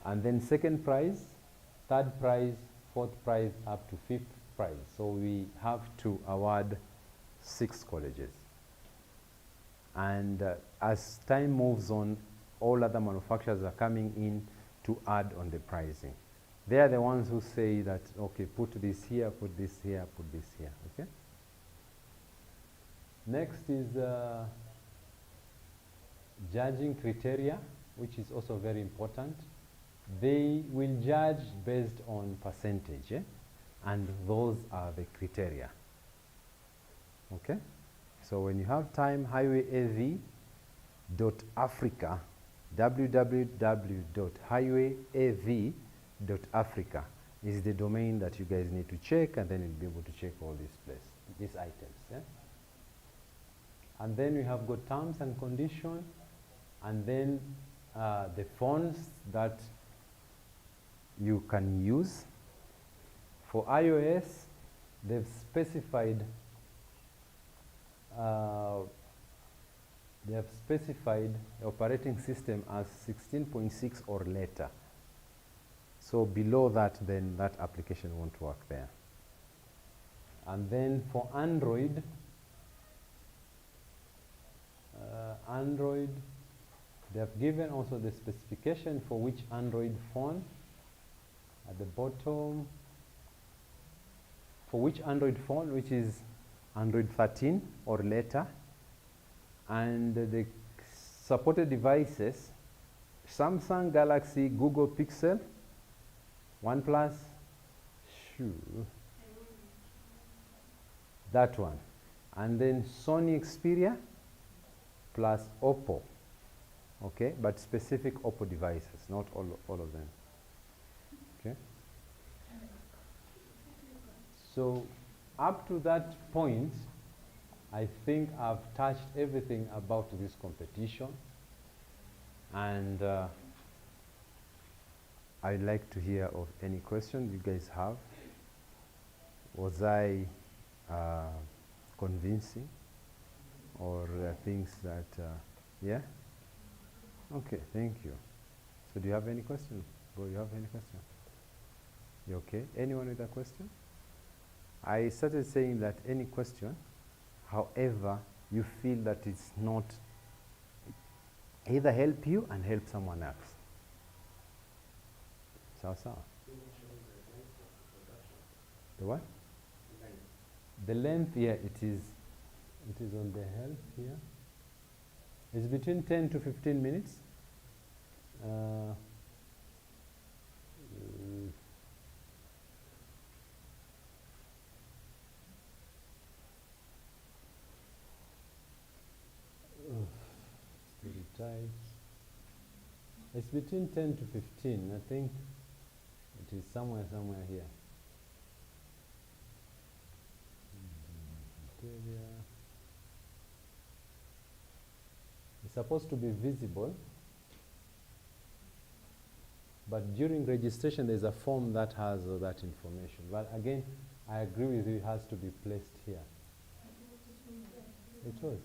And then second prize, third prize, fourth prize, up to fifth prize. So we have to award 6 colleges. And as time moves on, all other manufacturers are coming in to add on the pricing. They are the ones who say that, okay, put this here, put this here, put this here, okay? Next is judging criteria, which is also very important. They will judge based on percentage, eh? And those are the criteria, okay? So when you have time, highwayav.africa, www.highwayav.africa is the domain that you guys need to check, and then you'll be able to check all these items. Yeah? And then we have got terms and conditions, and then the fonts that you can use. For iOS, they've specified operating system as 16.6 or later. So below that, then that application won't work there. And then for Android, they have given also the specification for which Android phone at the bottom. For which Android phone, which is Android 13 or later, and the supported devices, Samsung Galaxy, Google Pixel, OnePlus, that one, and then Sony Xperia plus Oppo, okay, but specific Oppo devices, not all of them, okay. So up to that point, I think I've touched everything about this competition, and I'd like to hear of any questions you guys have. Was I convincing, or things that, yeah? Okay, thank you. So do you have any questions? Bro, you have any question? You okay? Anyone with a question? I started saying that any question, however you feel that it's not, either help you and help someone else. Sawa sawa. The what? The length, yeah, it is on the help here. It's between 10 to 15 minutes. Very tight. It's between 10 to 15. I think it is somewhere here. It's supposed to be visible, but during registration there's a form that has that information. But again, I agree with you, it has to be placed here. It was.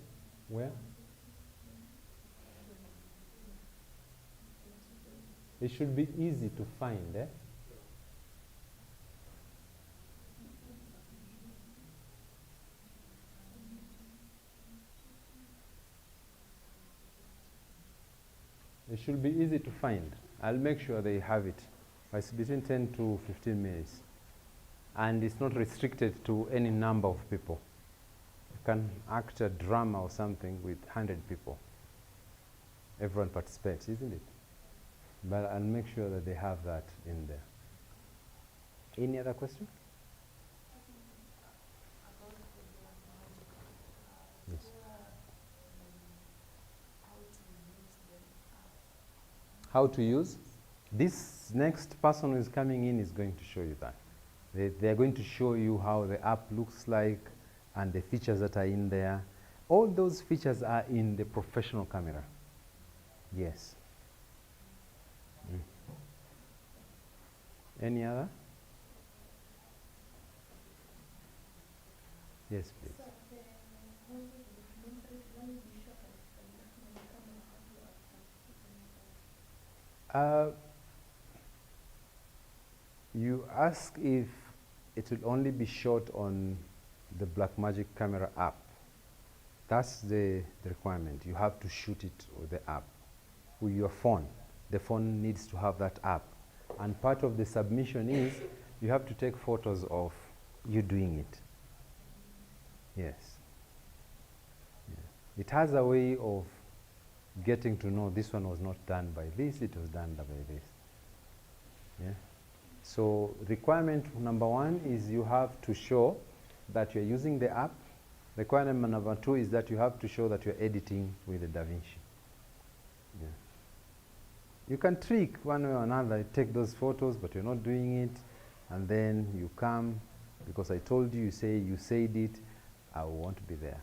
Where? It should be easy to find, eh? It should be easy to find. I'll make sure they have it. It's between 10 to 15 minutes. And it's not restricted to any number of people. You can act a drama or something with 100 people. Everyone participates, isn't it? But I'll make sure that they have that in there. Any other question? Yes. How to use? This next person who is coming in is going to show you that. They are going to show you how the app looks like and the features that are in there. All those features are in the professional camera. Yes. Any other? Yes, please. So the one with the documentary, when you be shot at the camera, how do you You ask if it will only be shot on the Blackmagic camera app. That's the requirement. You have to shoot it with the app. With your phone, the phone needs to have that app. And part of the submission is you have to take photos of you doing it. Yes. Yeah. It has a way of getting to know this one was not done by this, it was done by this. Yeah. So requirement number one is you have to show that you're using the app. Requirement number two is that you have to show that you're editing with the DaVinci. Yeah. You can trick one way or another, take those photos, but you're not doing it, and then you come, because I told you, you said it, I won't be there.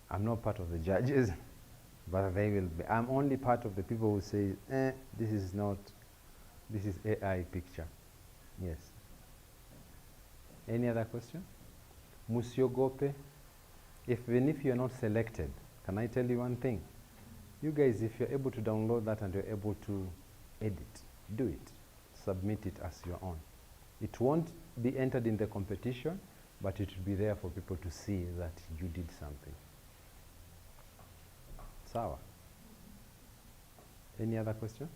I'm not part of the judges, but they will be. I'm only part of the people who say, this is AI picture. Yes. Any other question? Musiogope, even if you're not selected, can I tell you one thing? You guys, if you're able to download that and you're able to edit, do it. Submit it as your own. It won't be entered in the competition, but it will be there for people to see that you did something. Sawa. Any other question?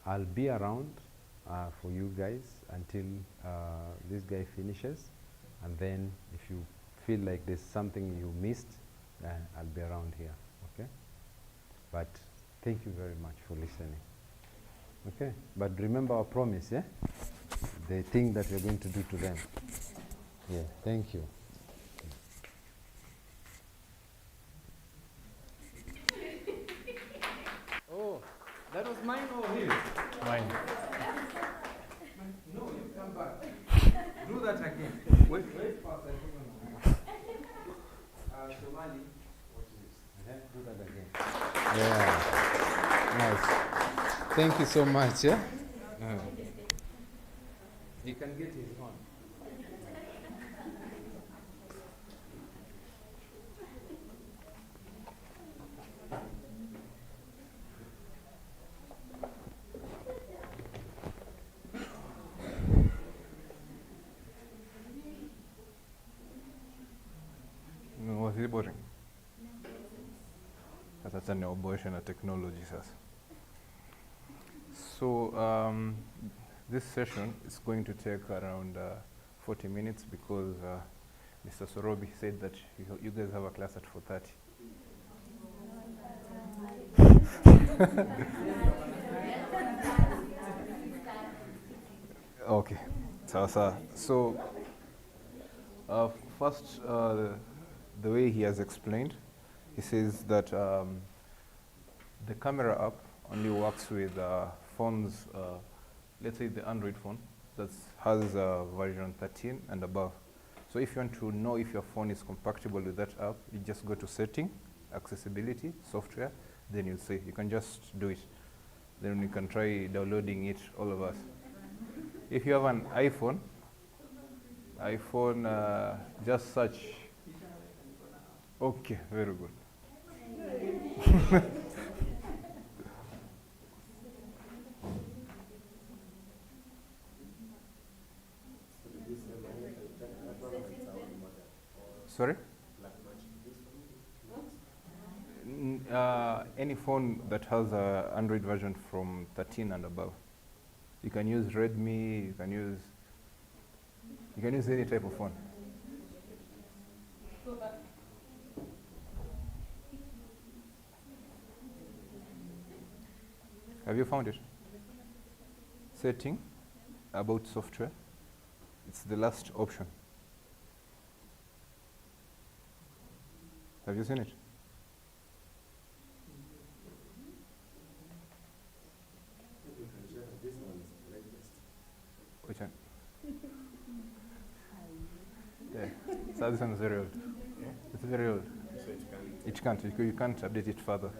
I'll be around for you guys until this guy finishes, and then if you feel like there's something you missed, I'll be around here, okay? But thank you very much for listening. Okay, but remember our promise, yeah? The thing that we're going to do to them. Yeah, thank you. Oh, that was mine or his? Mine. No, you come back. Do that again. Wait first, I put on Somali, watch this. Do that again. Yeah, nice. Thank you so much, yeah? You can get his phone. Was it boring? Sasa Sasa ni oboresha na technology sasa. So this session is going to take around 40 minutes because Mr. Sorobi said that you guys have a class at 4:30. Okay, so first, the way he has explained, he says that the camera app only works with phones, let's say the Android phone that has version 13 and above. So if you want to know if your phone is compatible with that app, you just go to setting, accessibility, software, then you'll see. You can just do it. Then you can try downloading it, all of us. If you have an iPhone, just search. Okay, very good. Sorry? Any phone that has an Android version from 13 and above. You can use Redmi, you can use any type of phone. Have you found it? Setting, about software. It's the last option. Have you seen it? Which one? Yeah. So this one is very old. Yeah? It's very old. So it can't. You can't update it further.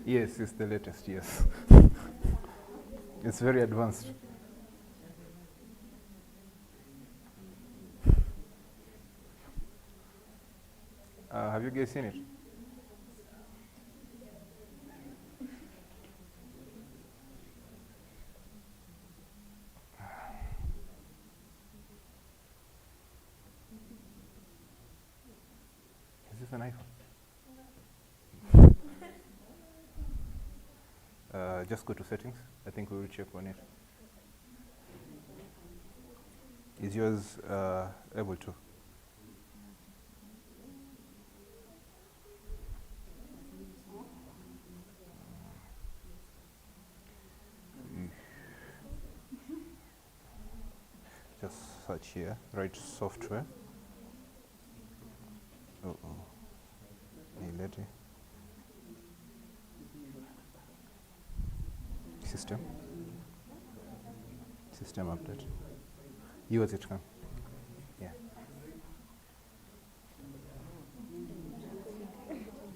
Yes, it's the latest, yes. It's very advanced. Have you guys seen it? Is this an iPhone? Just go to settings. I think we will check on it. Is yours able to? Just search here, write software. System update. Yours it can. Yeah.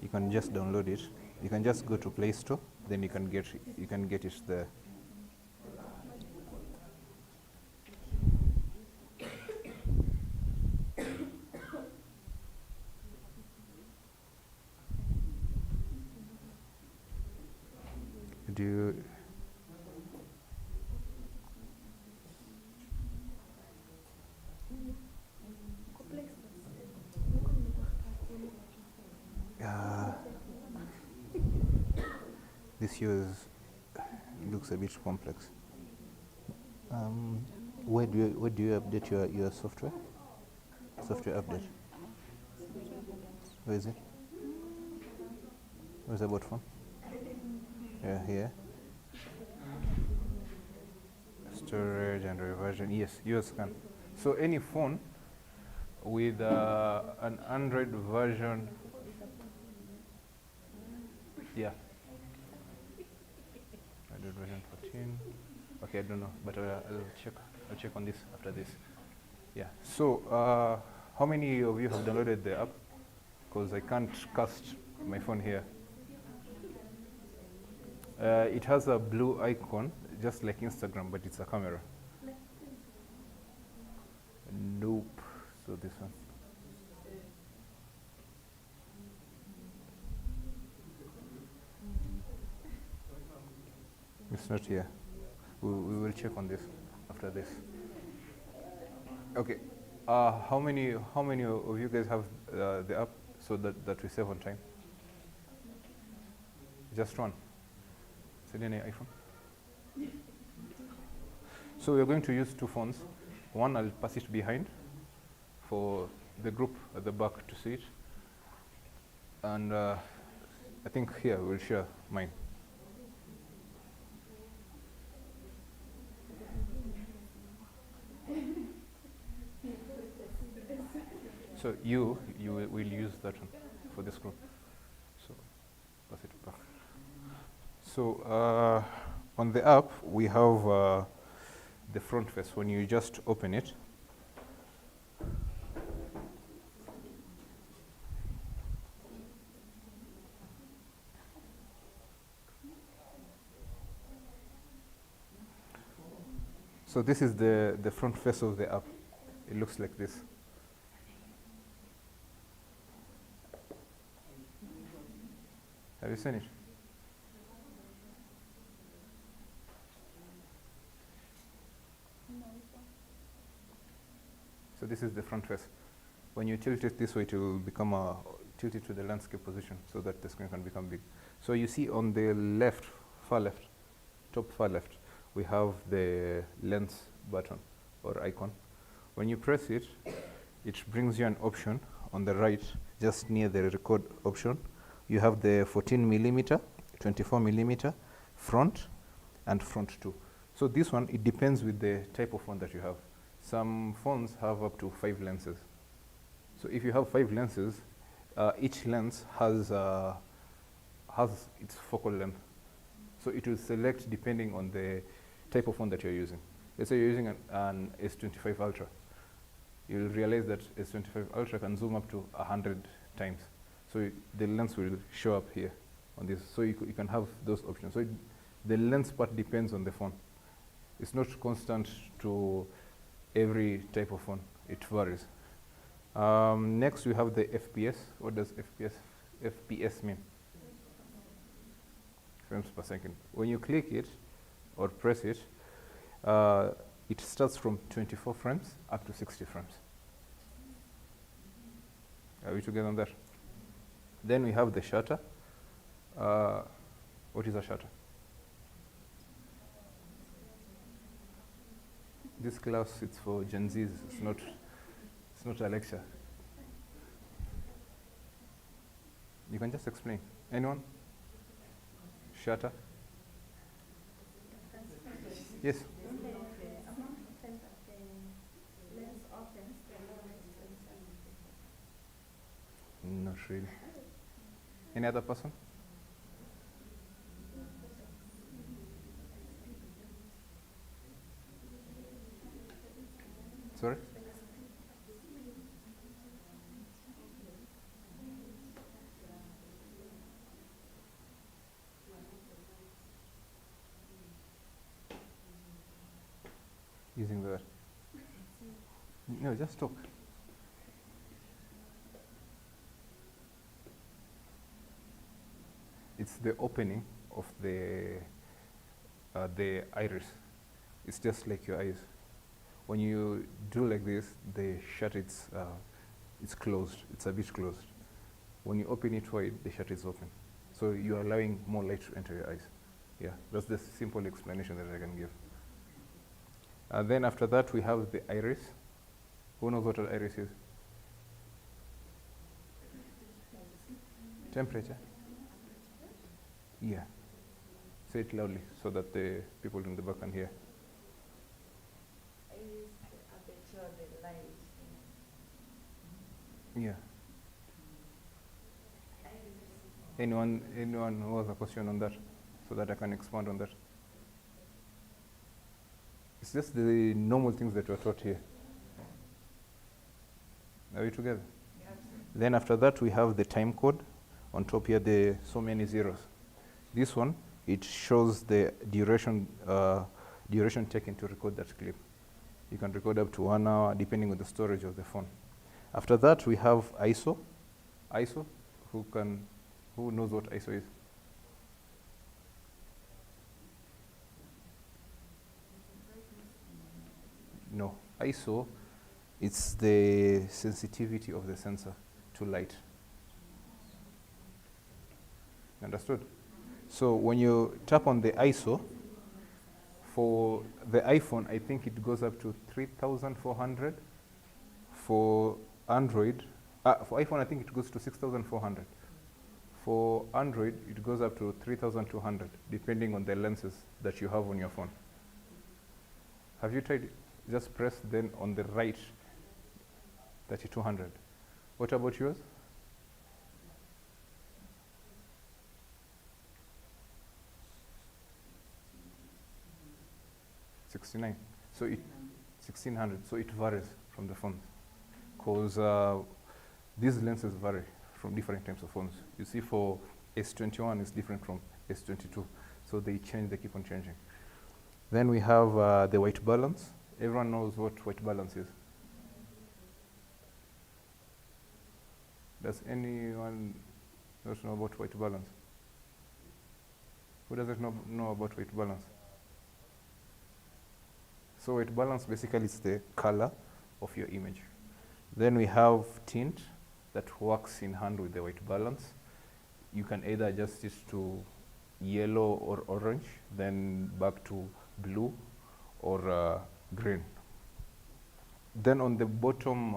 You can just download it. You can just go to Play Store, then you can get it there. Do you this use looks a bit complex. Where do you update your software? Software update. Where is it? Where's the about phone? Yeah, here. Storage and reversion. Yes, yours can. So any phone with an Android version. Yeah. Android version 14. Okay, I don't know, but I'll check on this after this. Yeah. So how many of you have downloaded the app? Because I can't cast my phone here. It has a blue icon, just like Instagram, but it's a camera. Nope. So this one. It's not here. We will check on this after this. Okay. How many of you guys have the app so that we save on time? Just one. Is it any iPhone? So we're going to use two phones. One, I'll pass it behind for the group at the back to see it. And I think here we'll share mine. So you will use that one for this group. So pass it back. So on the app, we have the front face. When you just open it, so this is the front face of the app. It looks like this. Have you seen it? So this is the front face. When you tilt it this way, it will become tilted to the landscape position so that the screen can become big. So you see on the left, far left, top far left, we have the lens button or icon. When you press it, it brings you an option on the right, just near the record option. You have the 14mm, 24mm front and front 2. So this one, it depends with the type of phone that you have. Some phones have up to 5 lenses. So if you have 5 lenses, each lens has its focal length. So it will select depending on the type of phone that you're using. Let's say you're using an S25 Ultra. You'll realize that S25 Ultra can zoom up to 100 times. So the lens will show up here on this. So you can have those options. So the lens part depends on the phone. It's not constant to every type of phone. It varies. Next, we have the FPS. What does FPS mean? Frames per second. When you click it or press it, it starts from 24 frames up to 60 frames. Are we together on that? Then we have the shutter. What is a shutter? This class, it's for Gen Zs. It's not a lecture. You can just explain. Anyone? Shutter? Yes. Not really. Any other person? Sorry? Using the no, just talk. It's the opening of the iris. It's just like your eyes. When you do like this, the shutter it's closed. It's a bit closed. When you open it wide, the shutter is open. So you're allowing more light to enter your eyes. Yeah, that's the simple explanation that I can give. Then after that, we have the iris. Who knows what an iris is? Temperature? Yeah. Say it loudly so that the people in the back can hear. Yeah. Anyone who has a question on that, so that I can expand on that? It's just the normal things that were taught here. Are we together? Yes. Then after that, we have the time code. On top here, the so many zeros. This one, it shows the duration taken to record that clip. You can record up to 1 hour, depending on the storage of the phone. After that, we have ISO. ISO, who knows what ISO is? No, ISO, it's the sensitivity of the sensor to light. Understood? So when you tap on the ISO, for the iPhone, I think it goes up to 3,400. For Android, for iPhone, I think it goes to 6,400. For Android, it goes up to 3,200, depending on the lenses that you have on your phone. Have you tried it? Just press then on the right, 3,200. What about yours? $69. So it 1,600. So it varies from the phones, because these lenses vary from different types of phones. You see, for S21 is different from S22, so they change. They keep on changing. Then we have the white balance. Everyone knows what white balance is. Does anyone not know about white balance? Who doesn't know about white balance? So white balance basically is the color of your image. Then we have tint that works in hand with the white balance. You can either adjust it to yellow or orange, then back to blue or green. Then on the bottom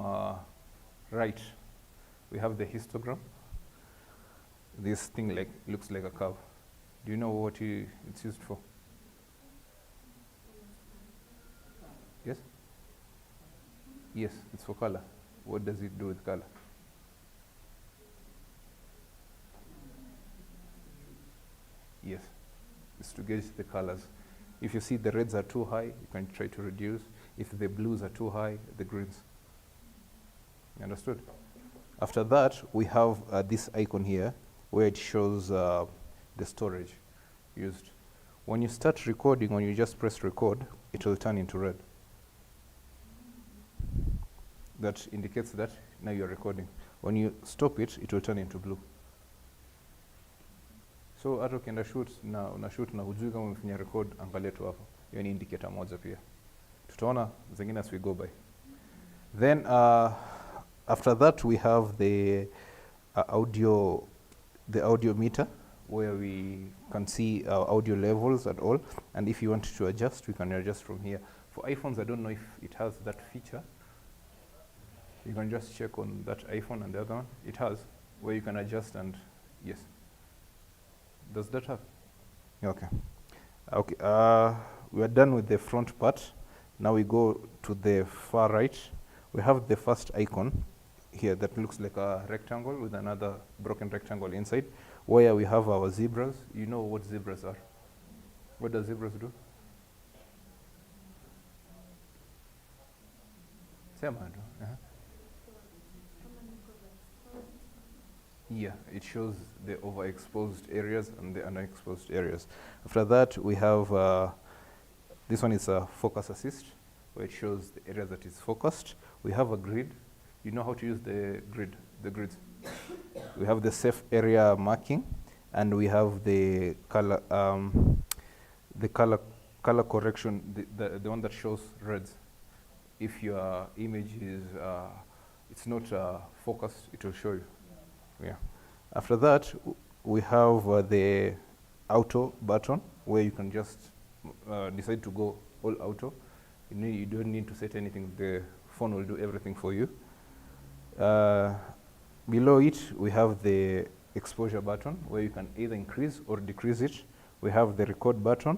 right, we have the histogram. This thing looks like a curve. Do you know what it's used for? Yes? Yes, it's for color. What does it do with color? Yes, it's to gauge the colors. If you see the reds are too high, you can try to reduce. If the blues are too high, the greens. You understood? After that, we have this icon here where it shows the storage used. When you start recording, when you just press record, it will turn into red. That indicates that now you're recording. When you stop it, it will turn into blue. So hata ukienda shoot na hujui kama umefanya record, angalia tu hapo. Hiyo ni indicator moja pia. Tutaona zingine as we go by. Then after that we have the audio meter, where we can see our audio levels and all. And if you want to adjust, we can adjust from here. For iPhones, I don't know if it has that feature. You can just check on that iPhone and the other one. It has, where you can adjust and yes. Does that have? Okay. Okay. We are done with the front part. Now we go to the far right. We have the first icon here that looks like a rectangle with another broken rectangle inside, where we have our zebras. You know what zebras are? What does zebras do? Yeah, it shows the overexposed areas and the underexposed areas. After that, we have this one is a focus assist, where it shows the area that is focused. We have a grid. You know how to use the grids. We have the safe area marking, and we have the color correction, the one that shows reds. If your image is it's not focused, it will show you. Yeah. After that, we have the auto button, where you can just decide to go all auto. You don't need to set anything. The phone will do everything for you. Below it, we have the exposure button, where you can either increase or decrease it. We have the record button.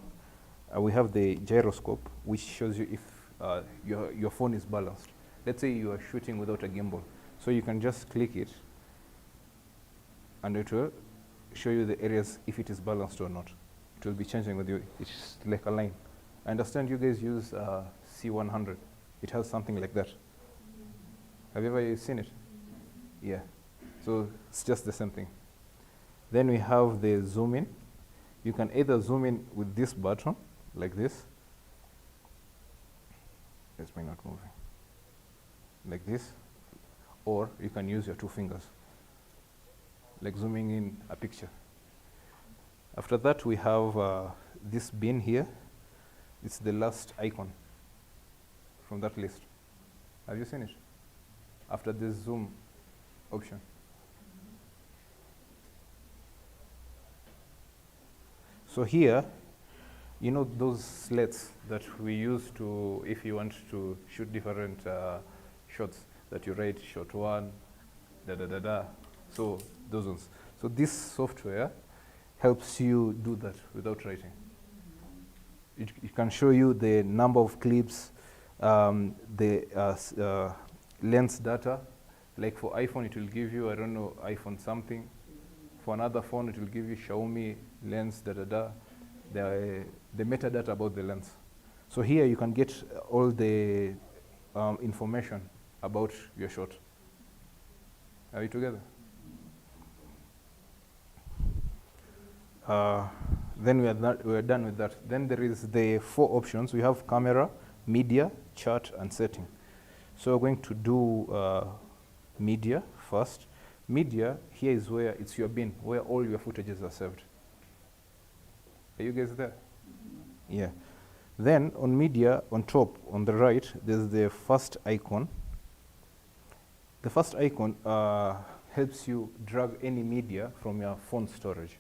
We have the gyroscope, which shows you if your phone is balanced. Let's say you are shooting without a gimbal. So you can just click it, and it will show you the areas if it is balanced or not. It will be changing with you. It's like a line. I understand you guys use C100. It has something like that. Have you ever seen it? Yeah. So it's just the same thing. Then we have the zoom in. You can either zoom in with this button, like this. It's not moving. Like this. Or you can use your two fingers, like zooming in a picture. After that, we have this bin here. It's the last icon from that list. Have you seen it? After this zoom option. So here, you know those slats that we use to, if you want to shoot different shots, that you write shot 1, da da da da. So those ones. So this software helps you do that without writing. It can show you the number of clips, the lens data. Like for iPhone, it will give you, I don't know, iPhone something. For another phone, it will give you Xiaomi lens, da da da. The metadata about the lens. So here you can get all the information about your shot. Are we together? Then we are done with that. Then there is the 4 options. We have camera, media, chart, and setting. So we're going to do media first. Media, here is where it's your bin, where all your footages are saved. Are you guys there? Yeah. Then on media, on top, on the right, there's the first icon. The first icon helps you drag any media from your phone storage.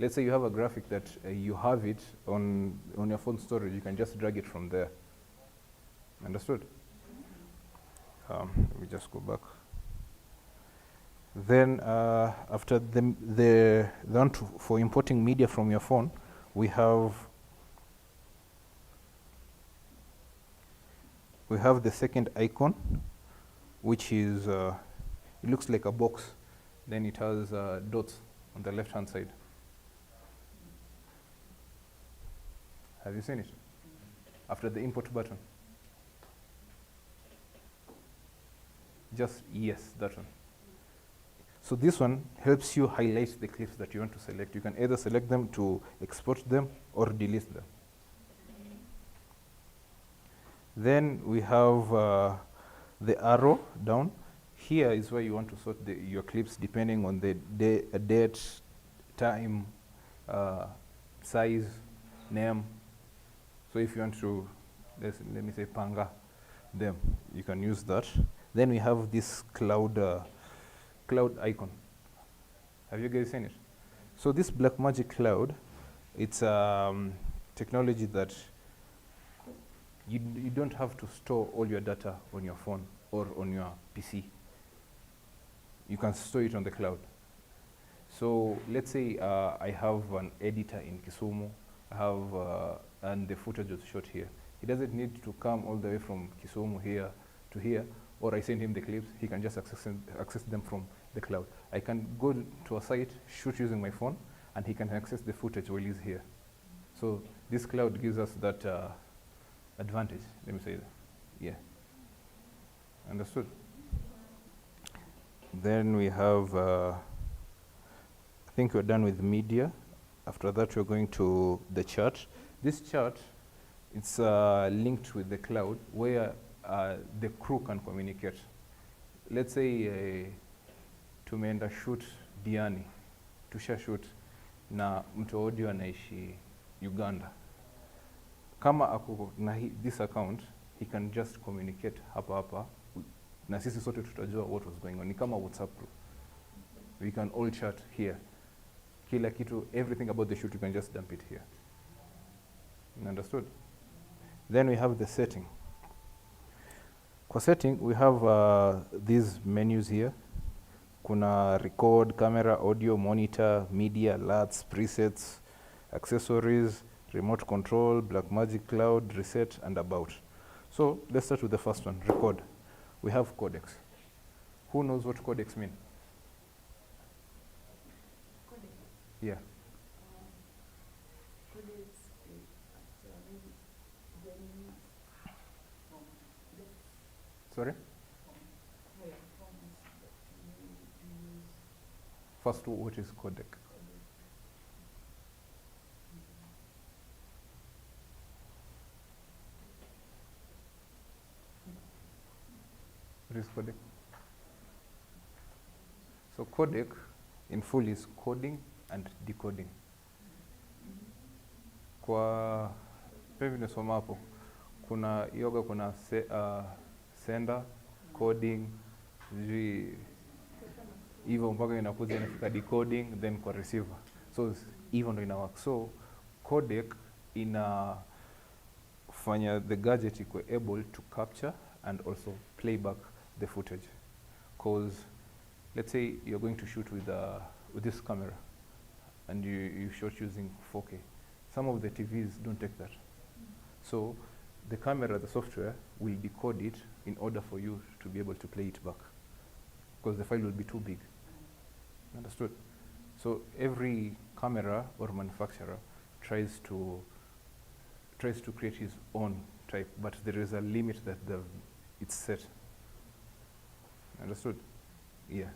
Let's say you have a graphic that you have it on your phone storage, you can just drag it from there. Understood? Let me just go back. Then after the one for importing media from your phone, we have the second icon, which is it looks like a box. Then it has dots on the left-hand side. Have you seen it? After the import button. Just yes, that one. So this one helps you highlight the clips that you want to select. You can either select them to export them or delete them. Then we have the arrow down. Here is where you want to sort your clips depending on the date, time, size, name. So if you want to, let me say panga them, you can use that. Then we have this cloud icon. Have you guys seen it? So this Blackmagic Cloud, it's technology that you don't have to store all your data on your phone or on your PC. You can store it on the cloud. So let's say I have an editor in Kisumu, I have and the footage was shot here. He doesn't need to come all the way from Kisumu here to here, or I send him the clips, he can just access them from the cloud. I can go to a site, shoot using my phone, and he can access the footage while he's here. So this cloud gives us that advantage, let me say that. Yeah. Understood? Then we have, I think we're done with media. After that, we're going to the chart. This chart, it's linked with the cloud where the crew can communicate. Let's say tumeenda shoot Diani, tusha shoot na mtu audio anaishi Uganda. Kama ako na this account, he can just communicate hapa na sisi sote tutajua what was going on. Ni kama WhatsApp group. We can all chat here. Kila kitu, everything about the shoot, you can just dump it here. Understood? Then we have the setting. For setting, we have these menus here. Kuna record, camera, audio, monitor, media, alerts, presets, accessories, remote control, Blackmagic Cloud, reset, and about. So let's start with the first one, record. We have codecs. Who knows what codecs mean? Yeah. Sorry? First, what is codec? What is codec? So codec in full is coding and decoding. Kwa pevi nasoma hapo kuna yoga, kuna sender, coding, hivyo mpaka inakuja inafika decoding, then kwa receiver. So hivyo ndo ina work. So codec inafanya the gadget iko able to capture and also play back the footage. Because let's say you're going to shoot with this camera and you shoot using 4K. Some of the TVs don't take that. So the camera, the software, will decode it in order for you to be able to play it back, because the file will be too big. Understood? So every camera or manufacturer tries to create his own type, but there is a limit that it's set. Understood? Yeah.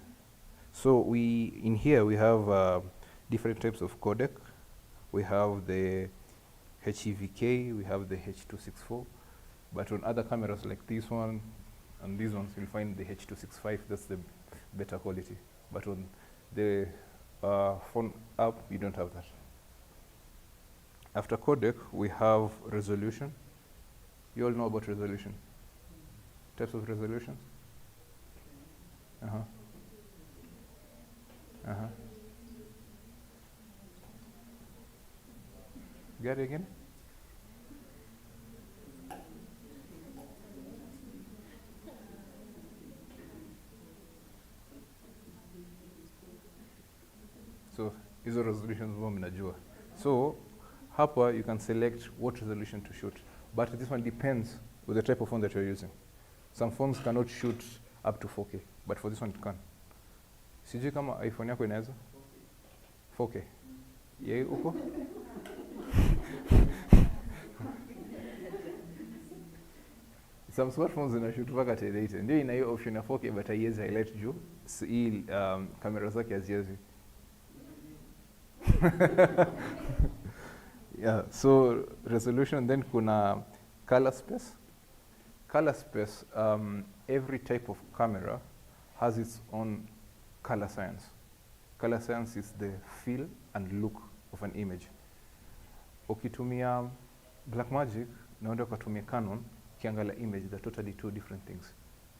So in here we have different types of codec. We have the HEVK, we have the H.264, but on other cameras like this one and these ones, you'll find the H.265, that's the better quality. But on the phone app, you don't have that. After codec, we have resolution. You all know about resolution. Types of resolutions? Get it again? So hizo resolutions huwa mnajua. So hapa you can select what resolution to shoot, but this one depends with the type of phone that you're using. Some phones cannot shoot up to 4K, but for this one it can. Sijui kama iPhone yako inaweza 4K. Yeye uko? Some smartphones zina shoot mpaka 1080. Ndio ina hiyo option ya 4K, but haiwezi highlight juu hii kamera zake haziwezi. Yeah, so resolution, then kuna color space. Color space, every type of camera has its own color science. Color science is the feel and look of an image. Ukitumia Blackmagic na uende ukatumia Canon, ukiangalia image, they're totally two different things.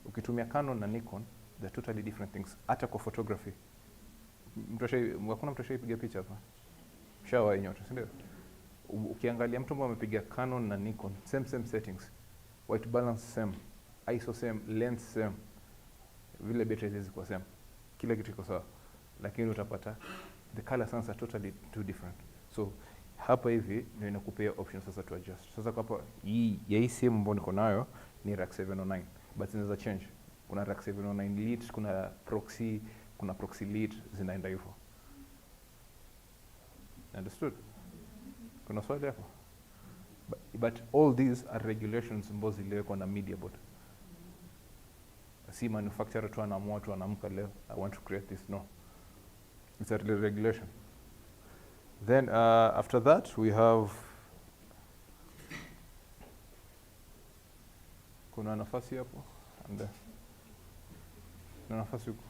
Ukitumia Canon na Nikon, they're totally different things. Hata kwa photography. Hakuna mtu ashaipiga picha hapa? Shawa nyote, si ndio? Ukiangalia mtu ambaye amepiga Canon na Nikon, same settings. White balance same, ISO same, lens same. Vile battery hizi kwa same. Kila kitu kiko sawa. Lakini utapata the color sense are totally two different. So hapa hivi ndio inakupea options sasa to adjust. Sasa kwa hapa hii simu ambayo niko nayo ni Rack 709, but inaweza change. Kuna Rack 709 Lite, kuna proxy Lite, zinaenda hivyo. Understood? Kuna swali hapo? But all these are regulations ambazo ziliwekwa na media board. Si manufacturer tu anaamua tu anaamka leo, I want to create this. No. It's a regulation. Then after that we have kuna nafasi hapo and kuna nafasi huko.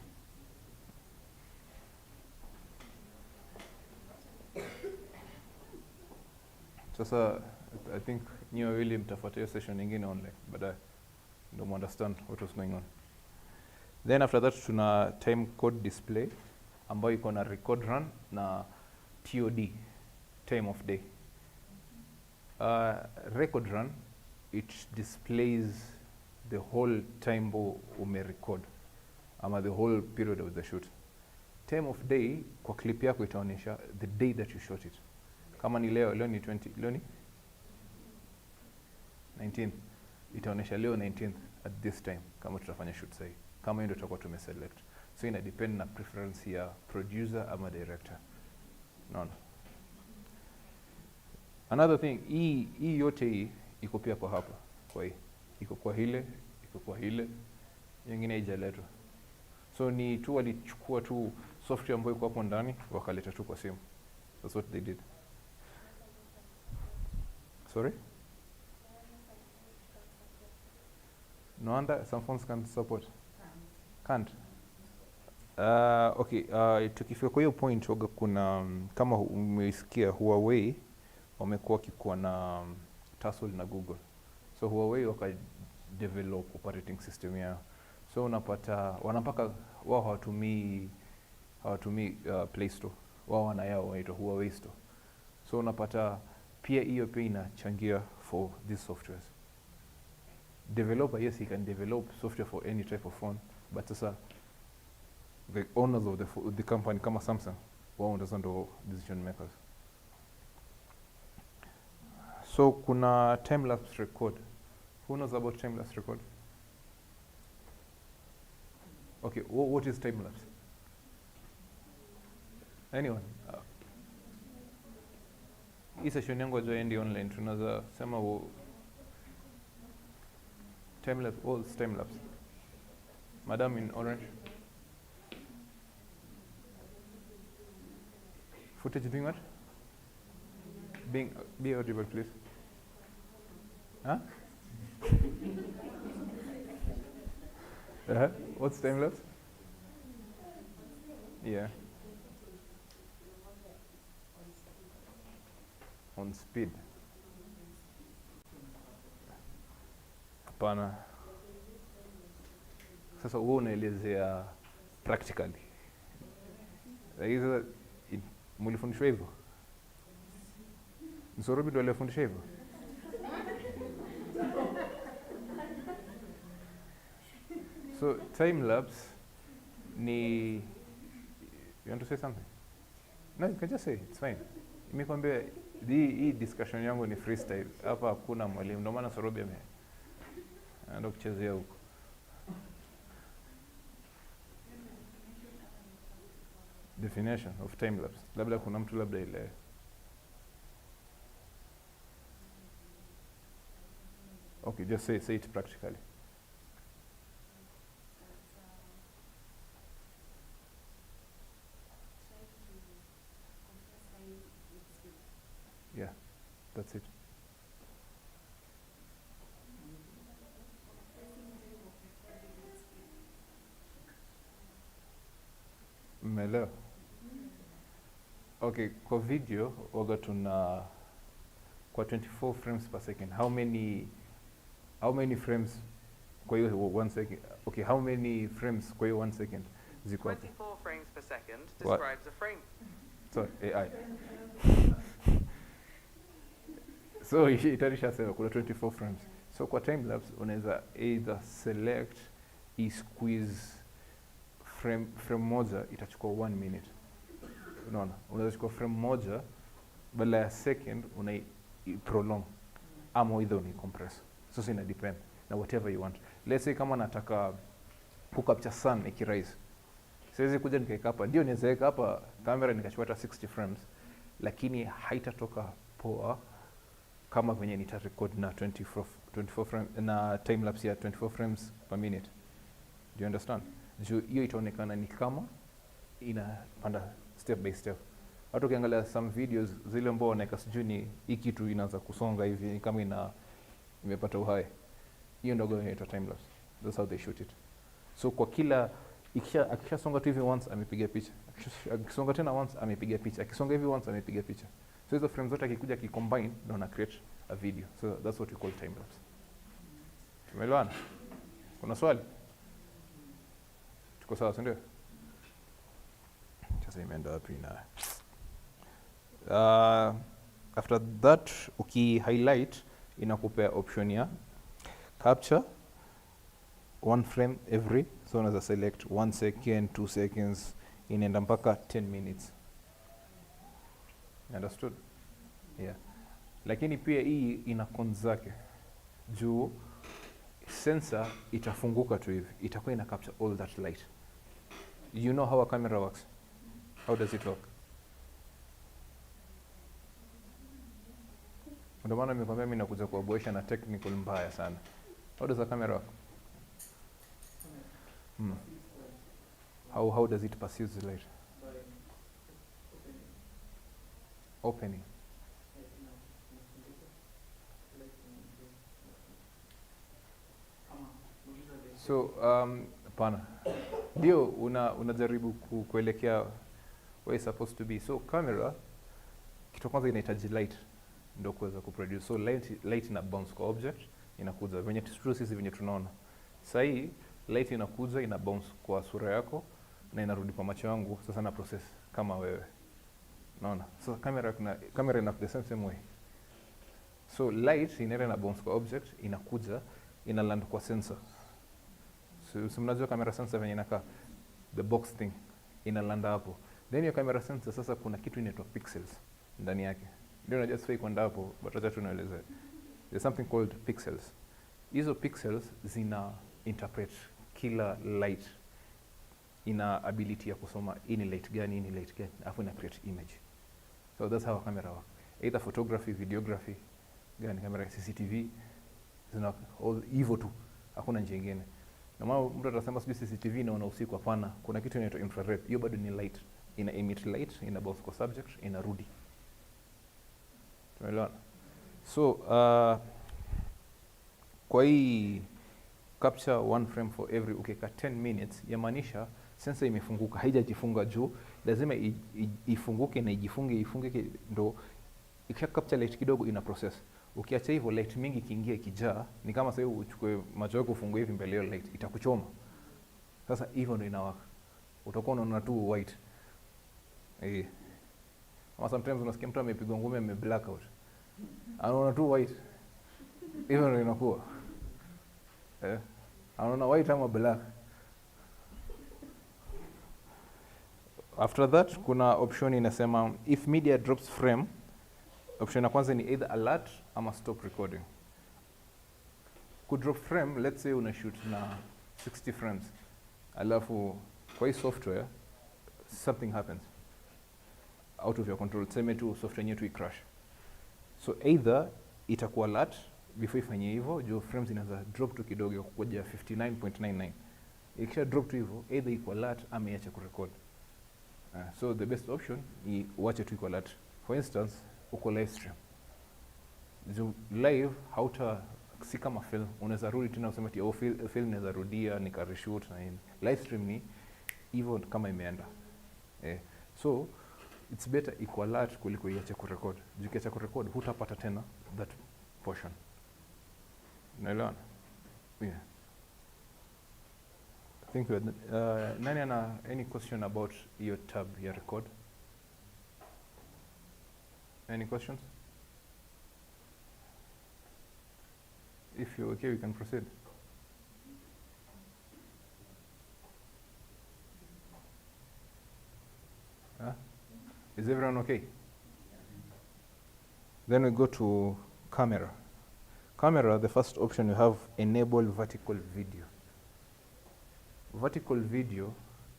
Sasa I think nyiwe wili mtafuatia session nyingine online, but I don't understand what was going on. Then after that tuna time code display ambayo iko na record run na TOD, time of day. Record run, it displays the whole time umerecord ama the whole period of the shoot. Time of day kwa clip yako itaonyesha the day that you shot it. Kama ni leo ni 20, leo ni 19th, itaonyesha leo 19th at this time kama tutafanya shoot sahi. Kama ndio tutakuwa tumeselect. So ina depend na preference ya producer ama director. No. Another thing, hii yote hii iko pia kwa hapa. Kwa hii iko kwa hile, iko kwa hile, nyingine haijaletwa. So ni tu walichukua tu software ambayo iko hapo ndani wakaleta tu kwa simu. That's what they did. Sorry? No wonder some phones can't support. Can't. Okay, tukifika kwa hiyo point waga kuna kama umeisikia Huawei wamekuwa kikuwa na tussle na Google. So Huawei waka develop operating system yao. So unapata wanapaka wao hawatumii Play Store. Wao wana yao inaitwa Huawei Store. So unapata pia hiyo pia inachangia for these softwares. Developer, yes, he can develop software for any type of phone, but sasa the owners of the company kama Samsung, wao ndo decision makers. So kuna time lapse record. Who knows about time lapse record? Okay, what is time lapse? Anyone? Hii session yangu join online, tunaweza sema time lapse, all time lapse. Madam in orange. Footage being what? Be audible, please. Huh? What's time lapse? Yeah. On speed. Hapana. Sasa wewe unaelezea practically. Hizo mlifundishwa hivyo? Msorobi ndo alifundisha hivyo? So time lapse ni, you want to say something? No, you can just say, it's fine. Nimekwambia hii discussion yangu ni freestyle. Hapa hakuna mwalimu. Ndio maana Sorobi anaenda kuchezea huko. Definition of time lapse. Labda kuna mtu labda ile. Okay, just say it practically. Yeah, that's it. Melo. Okay, kwa video waga tuna kwa 24 frames per second. How many frames kwa hiyo 1 second? Okay, how many frames kwa hiyo 1 second ziko hapo? 24 frames per second describes a frame. Sorry, AI. So itarisha sema kuna 24 frames. So kwa time lapse unaweza either select squeeze frame moja itachukua 1 minute. Unaona? Unaweza chukua frame moja badala ya second prolong ama either compress. So ina depend na whatever you want. Let's say kama nataka kucapture sun ikirise. Siwezi kuja nikaeka hapa. Ndio niweza weka hapa kamera nikachukua hata 60 frames, lakini haitatoka poa kama venye nita record na 24 frames na time lapse ya 24 frames per minute. Do you understand? Hiyo itaonekana ni kama inapanda step by step. Hata ukiangalia some videos zile ambao wanaweka sijui ni hii kitu inaanza kusonga hivi kama imepata uhai. Hiyo ndio inaitwa time lapse. That's how they shoot it. So kwa kila akishasonga tu hivi once amepiga picha. Akisonga tena once amepiga picha. Akisonga hivi once amepiga picha. So hizo frames zote akikuja akicombine ndio na create a video. So that's what we call time lapse. Tumeelewana? Kuna swali? Tuko sawa, ndio? Sasa imeenda wapi na after that highlight inakupea option ya capture 1 frame every, so unaweza select 1 second, 2 seconds, inaenda mpaka 10 minutes. Understood? Yeah. Lakini pia hii ina cons zake. Juu sensor itafunguka tu hivi, itakuwa ina capture all that light. You know how a camera works? How does it work? Ndio maana nimekwambia mimi nakuja kuwaboresha na technical mbaya sana. How does a camera work? How does it perceive the light? Opening. So pana ndio unajaribu kuelekea where it's supposed to be. So camera kitu kwanza inahitaji light ndio kuweza kuproduce. So light ina bounce kwa object inakuja venye sisi venye tunaona. Sasa hii light inakuja ina bounce kwa sura yako na inarudi kwa macho yangu, sasa na process kama wewe. Unaona? So camera ina the same way. So light inaenda na bounce kwa object, inakuja ina land kwa sensor. So mnajua camera sensor venye inakaa, the box thing ina land hapo. Then your camera sensor sasa kuna kitu inaitwa pixels ndani yake. Ndio unajua sifai kwenda hapo, but acha tu naeleza. There's something called pixels. Hizo pixels zina interpret kila light, ina ability ya kusoma hii ni light gani, hii ni light gani, alafu ina create image. So that's how a camera works. Either photography, videography, gani camera, CCTV, zina all hivyo tu, hakuna njia nyingine. Na maana mtu atasema sijui CCTV inaona usiku, hapana. Kuna kitu inaitwa infrared, hiyo bado ni light, ina emit light, ina bounce kwa subject, inarudi. Tumeelewana? So kwa hii capture one frame for every ukika 10 minutes, yamaanisha sensor imefunguka, haijajifunga juu, lazima ifunguke na ifunguke ndo ikisha capture light kidogo ina process. Ukiacha hivyo light mingi ikiingia ikijaa, ni kama sasa uchukue macho yako ufungue hivi mbele ya light, itakuchoma. Sasa hivyo ndio inawaka. Utakuwa unaona tu white. Ama sometimes unasikia mtu amepigwa ngumi ame blackout. Anaona tu white. Hivyo ndio inakuwa. Anaona white ama black. After that kuna option inasema if media drops frame. Option ya kwanza ni either alert ama stop recording. Could drop frame, let's say una shoot na 60 frames. Alafu kwa hii software something happens out of your control. Tuseme tu software yetu i-crash. So either itakuwa alert before ifanye hivyo, juu frames inaanza drop tu kidogo kuja 59.99. Ikisha drop tu hivyo, either iko alert ama iache kurecord. So the best option ni uache tu iko alert. For instance, uko live stream. Juu live hauta si kama film, unaweza rudi tena useme ati film naweza rudia nika reshoot na nini. Live stream ni hivyo kama imeenda. So it's better iko alert kuliko iache kurecord. Juu kiacha kurecord hutapata tena that portion. Unaelewana? Yeah. I think nani ana any question about your tab ya record? Any questions? If you're okay, we can proceed. Is everyone okay? Then we go to camera. Camera, the first option you have enable vertical video. Vertical video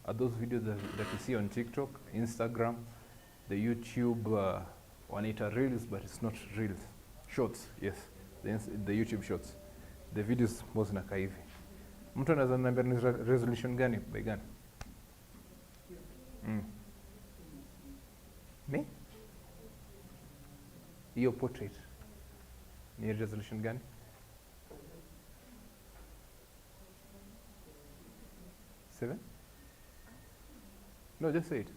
are those videos that you see on TikTok, Instagram, the YouTube, wanaita reels, but it's not reels. Shorts, yes. The YouTube shorts. The videos most zinakaa hivi. Mtu anaweza niambia ni resolution gani by gani? Me? Hiyo portrait ni resolution gani? Seven? No, just say it.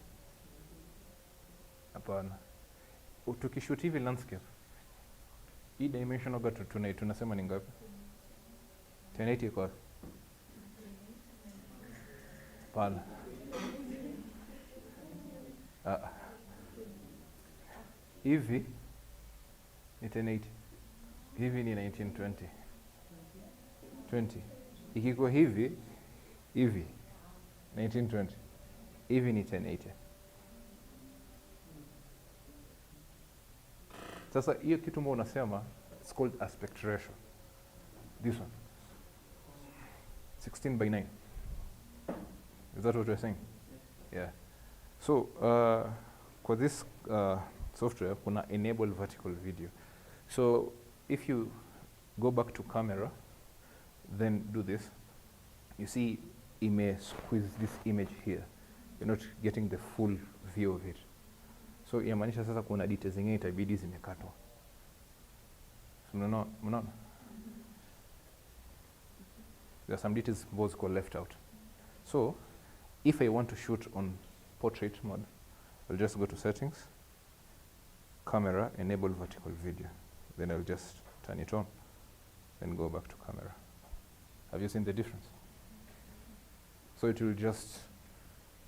Hapana. Tukishoot hivi landscape, hii dimension oga tunasema ni ngapi? 1080 kwa pala. Hivi ni 1080. Hivi ni 1920. 20. Ikiko hivi 1920. Hivi ni 1080. Sasa hiyo kitu mbona unasema it's called aspect ratio. This one. 16:9. Is that what you're saying? Yeah. So for this software kuna enable vertical video. So if you go back to camera, then do this. You see it may squeeze this image here. You're not getting the full view of it. So inamaanisha sasa kuna details zingine itabidi zimekatwa. Unaona? There are some details both got left out. So if I want to shoot on portrait mode, I'll just go to settings, camera, enable vertical video. Then I'll just turn it on, then go back to camera. Have you seen the difference? So it will just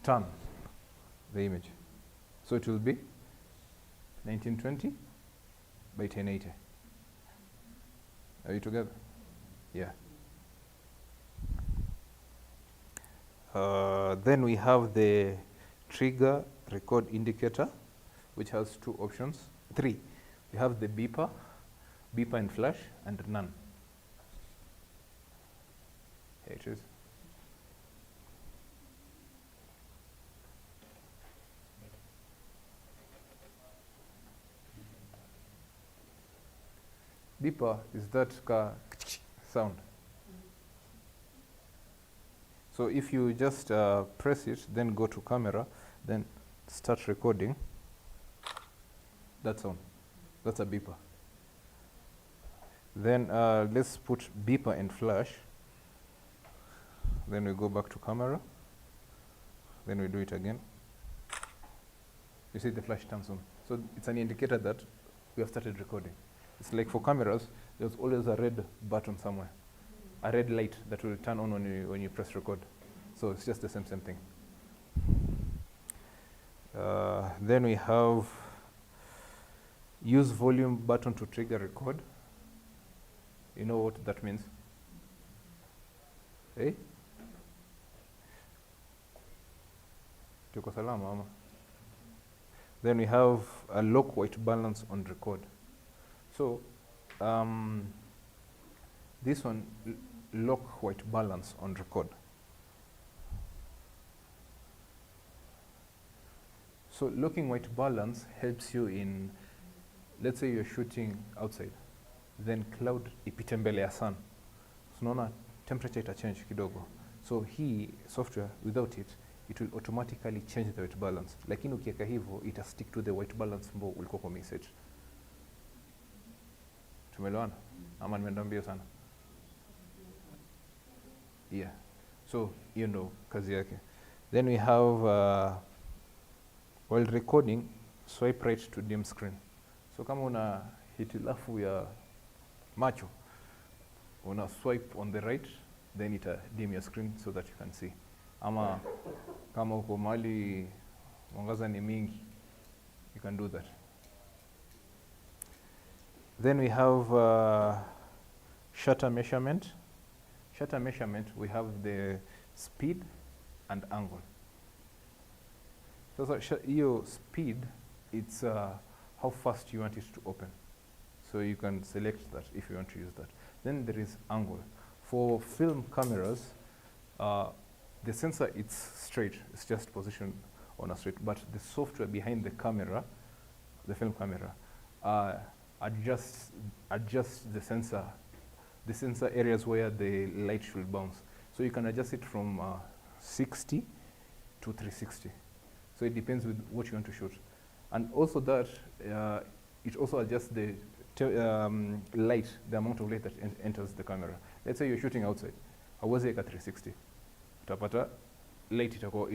turn the image. So it will be 1920 by 1080. Are you together? Yeah. Then we have the trigger record indicator, which has two options, three. We have the beeper, beeper and flash, and none. Here it is. Beeper is that sound. So if you just press it, then go to camera, then start recording, that sound, that's a beeper. Then let's put beeper and flash. Then we go back to camera. Then we do it again. You see the flash turns on. So it's an indicator that we have started recording. It's like for cameras, there's always a red button somewhere, a red light that will turn on when you press record. So it's just the same thing. Then we have use volume button to trigger record. You know what that means? Eh? Tuko salama ama? Then we have a lock white balance on record. So this one, lock white balance on record. So locking white balance helps you in, let's say you're shooting outside, then cloud ipite mbele ya sun. So unaona temperature ita change kidogo. So hii software, without it, it will automatically change the white balance. Lakini ukiweka hivyo, ita stick to the white balance ambao ulikuwa kwa message. Tumeelewana? Ama nimeenda mbio sana? Yeah. So hiyo ndo kazi yake. Then we have while recording, swipe right to dim screen. So kama una hitilafu ya macho, una swipe on the right, then ita dim your screen so that you can see. Ama kama uko mahali mwangaza ni mingi, you can do that. Then we have shutter measurement. Shutter measurement, we have the speed and angle. So your speed, it's how fast you want it to open. So you can select that if you want to use that. Then there is angle. For film cameras, the sensor, it's straight. It's just positioned on a straight. But the software behind the camera, the film camera, adjusts the sensor areas where the light should bounce. So you can adjust it from 60 to 360. So it depends with what you want to shoot. And also that, it also adjusts the light, the amount of light that enters the camera. Let's say you're shooting outside, hauwezi weka 360. Utapata light itakuwa,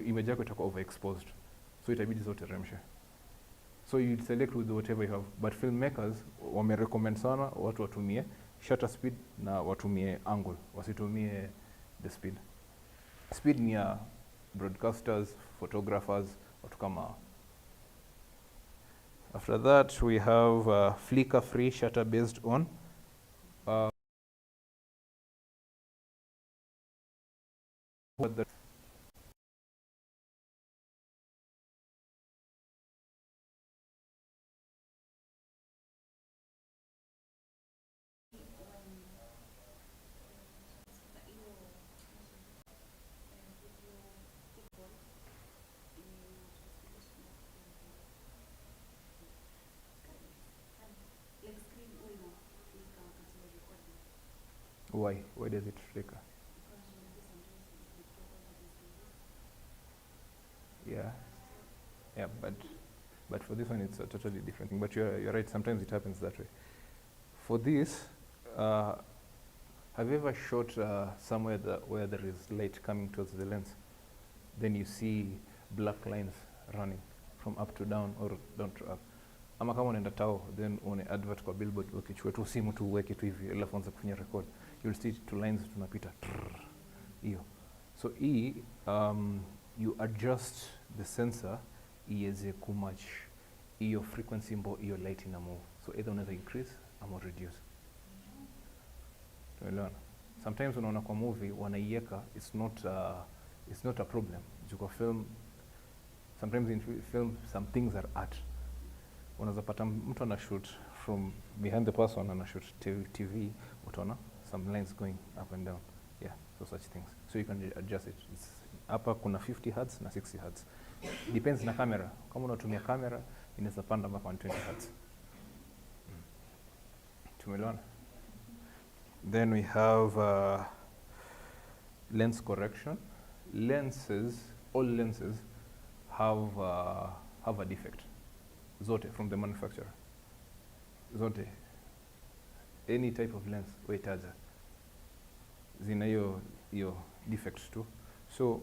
image yako itakuwa overexposed. So itabidi zote remshe. So you select with whatever you have. But filmmakers wamerecommend sana watu watumie shutter speed na watumie angle, wasitumie the speed. Speed ni ya broadcasters, photographers, watu kama. After that, we have flicker-free shutter based on what the Why does it flicker? Yeah, but for this one it's a totally different thing. But you're right. Sometimes it happens that way. For this, have you ever shot somewhere where there is light coming towards the lens, then you see black lines running from up to down or down to up? Ama kama unaenda tao, then une advert kwa billboard, ukichukua tu simu tu uweke tu hivi, alafu anza kufanya record, you'll see two lines tunapita hiyo. So you adjust the sensor iweze kumatch hiyo frequency mbo hiyo light ina move. So either unaweza increase or reduce. Tumeelewana? Sometimes unaona kwa movie wanaiweka, it's not a problem. Juu kwa film, sometimes in film some things are art. Unaweza pata mtu ana shoot from behind the person, ana shoot TV, utaona some lines going up and down. Yeah, so such things. So you can adjust it. Hapa kuna 50 Hz na 60 Hz. Depends na camera. Kama unatumia camera, inaweza panda mpaka 120 Hz. Tumeelewana? Then we have lens correction. All lenses have a defect. Zote from the manufacturer. Zote. Any type of lens waitaja zina hiyo defect too. So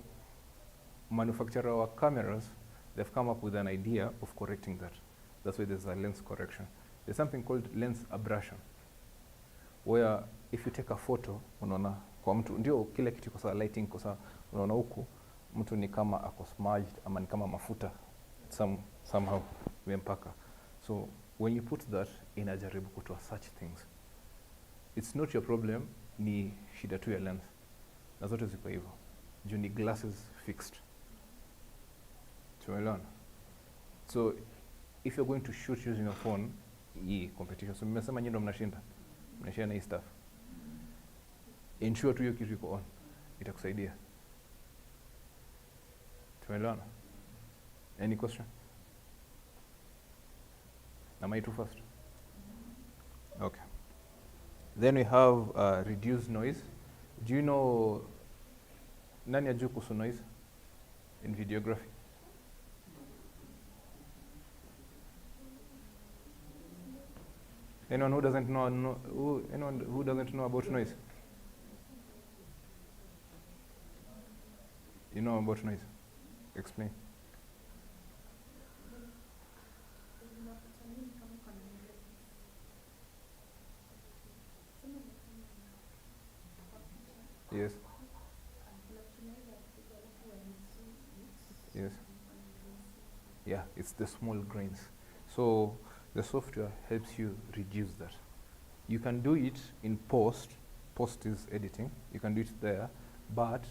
manufacturer wa cameras, they've come up with an idea of correcting that. That's why there's a lens correction. There's something called lens abrasion, where if you take a photo, unaona kwa mtu ndio kile kitu kwa sababu lighting kwa sababu unaona huku mtu ni kama ako smudged ama ni kama mafuta somehow imempaka. So when you put that, inajaribu kutoa such things. It's not your problem, ni shida tu ya lens. Na zote ziko hivyo. Juu ni glasses fixed. Tumeelewana? So if you're going to shoot using a phone, hii competition. So mmesema nyinyi ndo mnashinda. Mnashinda na hii stuff. Ensure tu hiyo kitu iko on. Itakusaidia. Tumeelewana? Any question? Am I too fast? Okay. Then we have reduced noise. Do you know nani ajua kuhusu noise in videography? Anyone who doesn't know, anyone who doesn't know about noise? You know about noise? Explain. Yes. Yes. Yeah, it's the small grains. So the software helps you reduce that. You can do it in post. Post is editing. You can do it there, but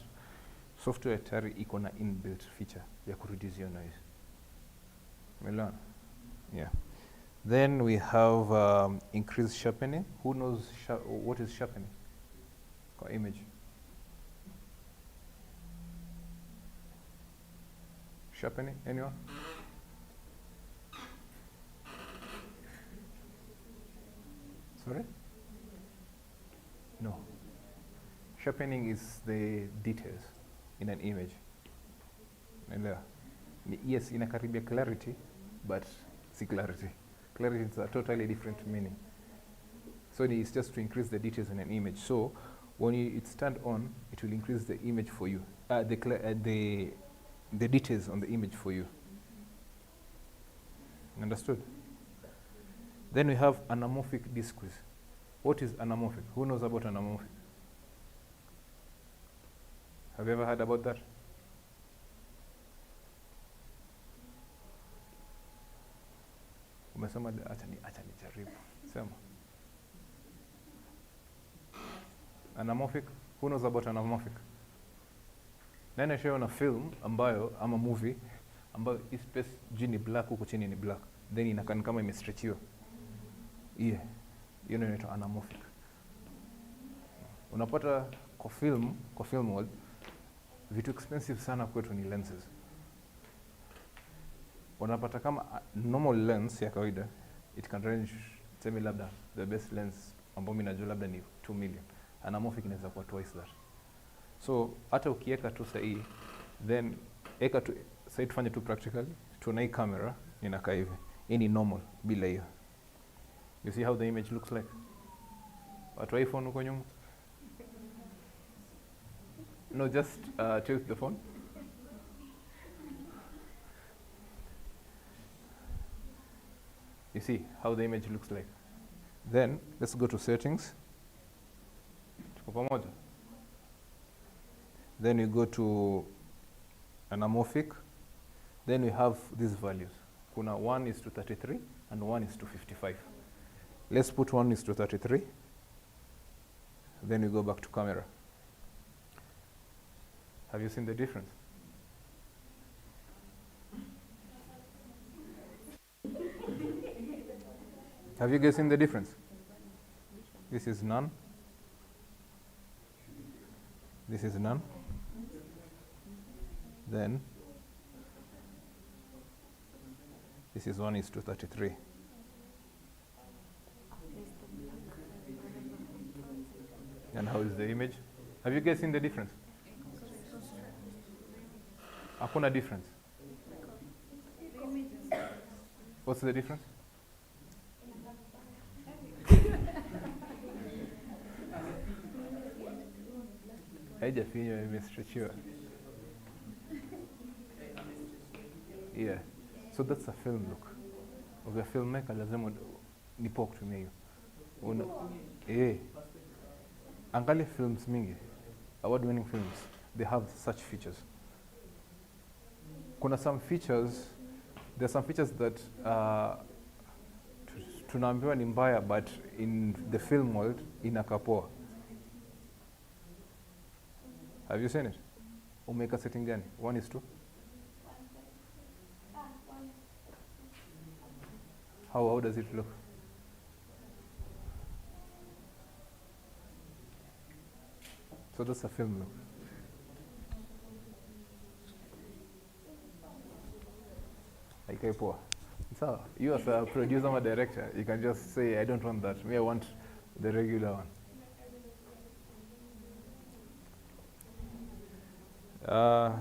software tayari iko na inbuilt feature ya kureduce your noise. Umeelewana? Yeah. Then we have increased sharpening. Who knows what is sharpening? Kwa image. Sharpening, anyone? Sorry? No. Sharpening is the details in an image. Naelewa? Yes, inakaribia clarity, but si clarity. Clarity is a totally different meaning. So it's just to increase the details in an image. So when it's turned on, it will increase the image for you, the details on the image for you. Understood? Then we have anamorphic discrete. What is anamorphic? Who knows about anamorphic? Have you ever heard about that? Umesema acha nijaribu. Sema. Anamorphic? Who knows about anamorphic? Nani ashaona film ambayo ama movie ambayo hii space juu ni black huko chini ni black, then inakaa kama imestretchiwa. Yeah. Hiyo ndio inaitwa anamorphic. Unapata kwa film world vitu expensive sana kwetu ni lenses. Unapata kama normal lens ya kawaida it can range, tuseme labda the best lens ambayo mimi najua labda ni 2 million. Anamorphic inaweza kuwa twice that. So hata ukiweka tu sahihi, then eka tu sahihi, tufanye tu practically, tuna hii camera inakaa hivi. Hii ni normal bila hiyo. You see how the image looks like? Watu wa iPhone huko nyuma? No, just tilt the phone. You see how the image looks like? Then let's go to settings. Tuko pamoja? Then we go to anamorphic. Then we have these values. Kuna 1:33 and 1:55. Let's put 1:33. Then we go back to camera. Have you seen the difference? Have you guys seen the difference? This is none. This is none. Then this is 1:33. And how is the image? Have you guys seen the difference? Hakuna difference. What's the difference? Haijafinywa, imestretchiwa. Yeah. So that's a film look. Of a filmmaker lazima nipo kutumia hiyo. Angalia films mingi, award-winning films, they have such features. There are some features that tunaambiwa ni mbaya, but in the film world inakaa poa. Have you seen it? Umeweka setting gani? 1:2? How does it look? So that's a film look. Haikai poa. So you as a producer or director, you can just say, I don't want that. Me, I want the regular one.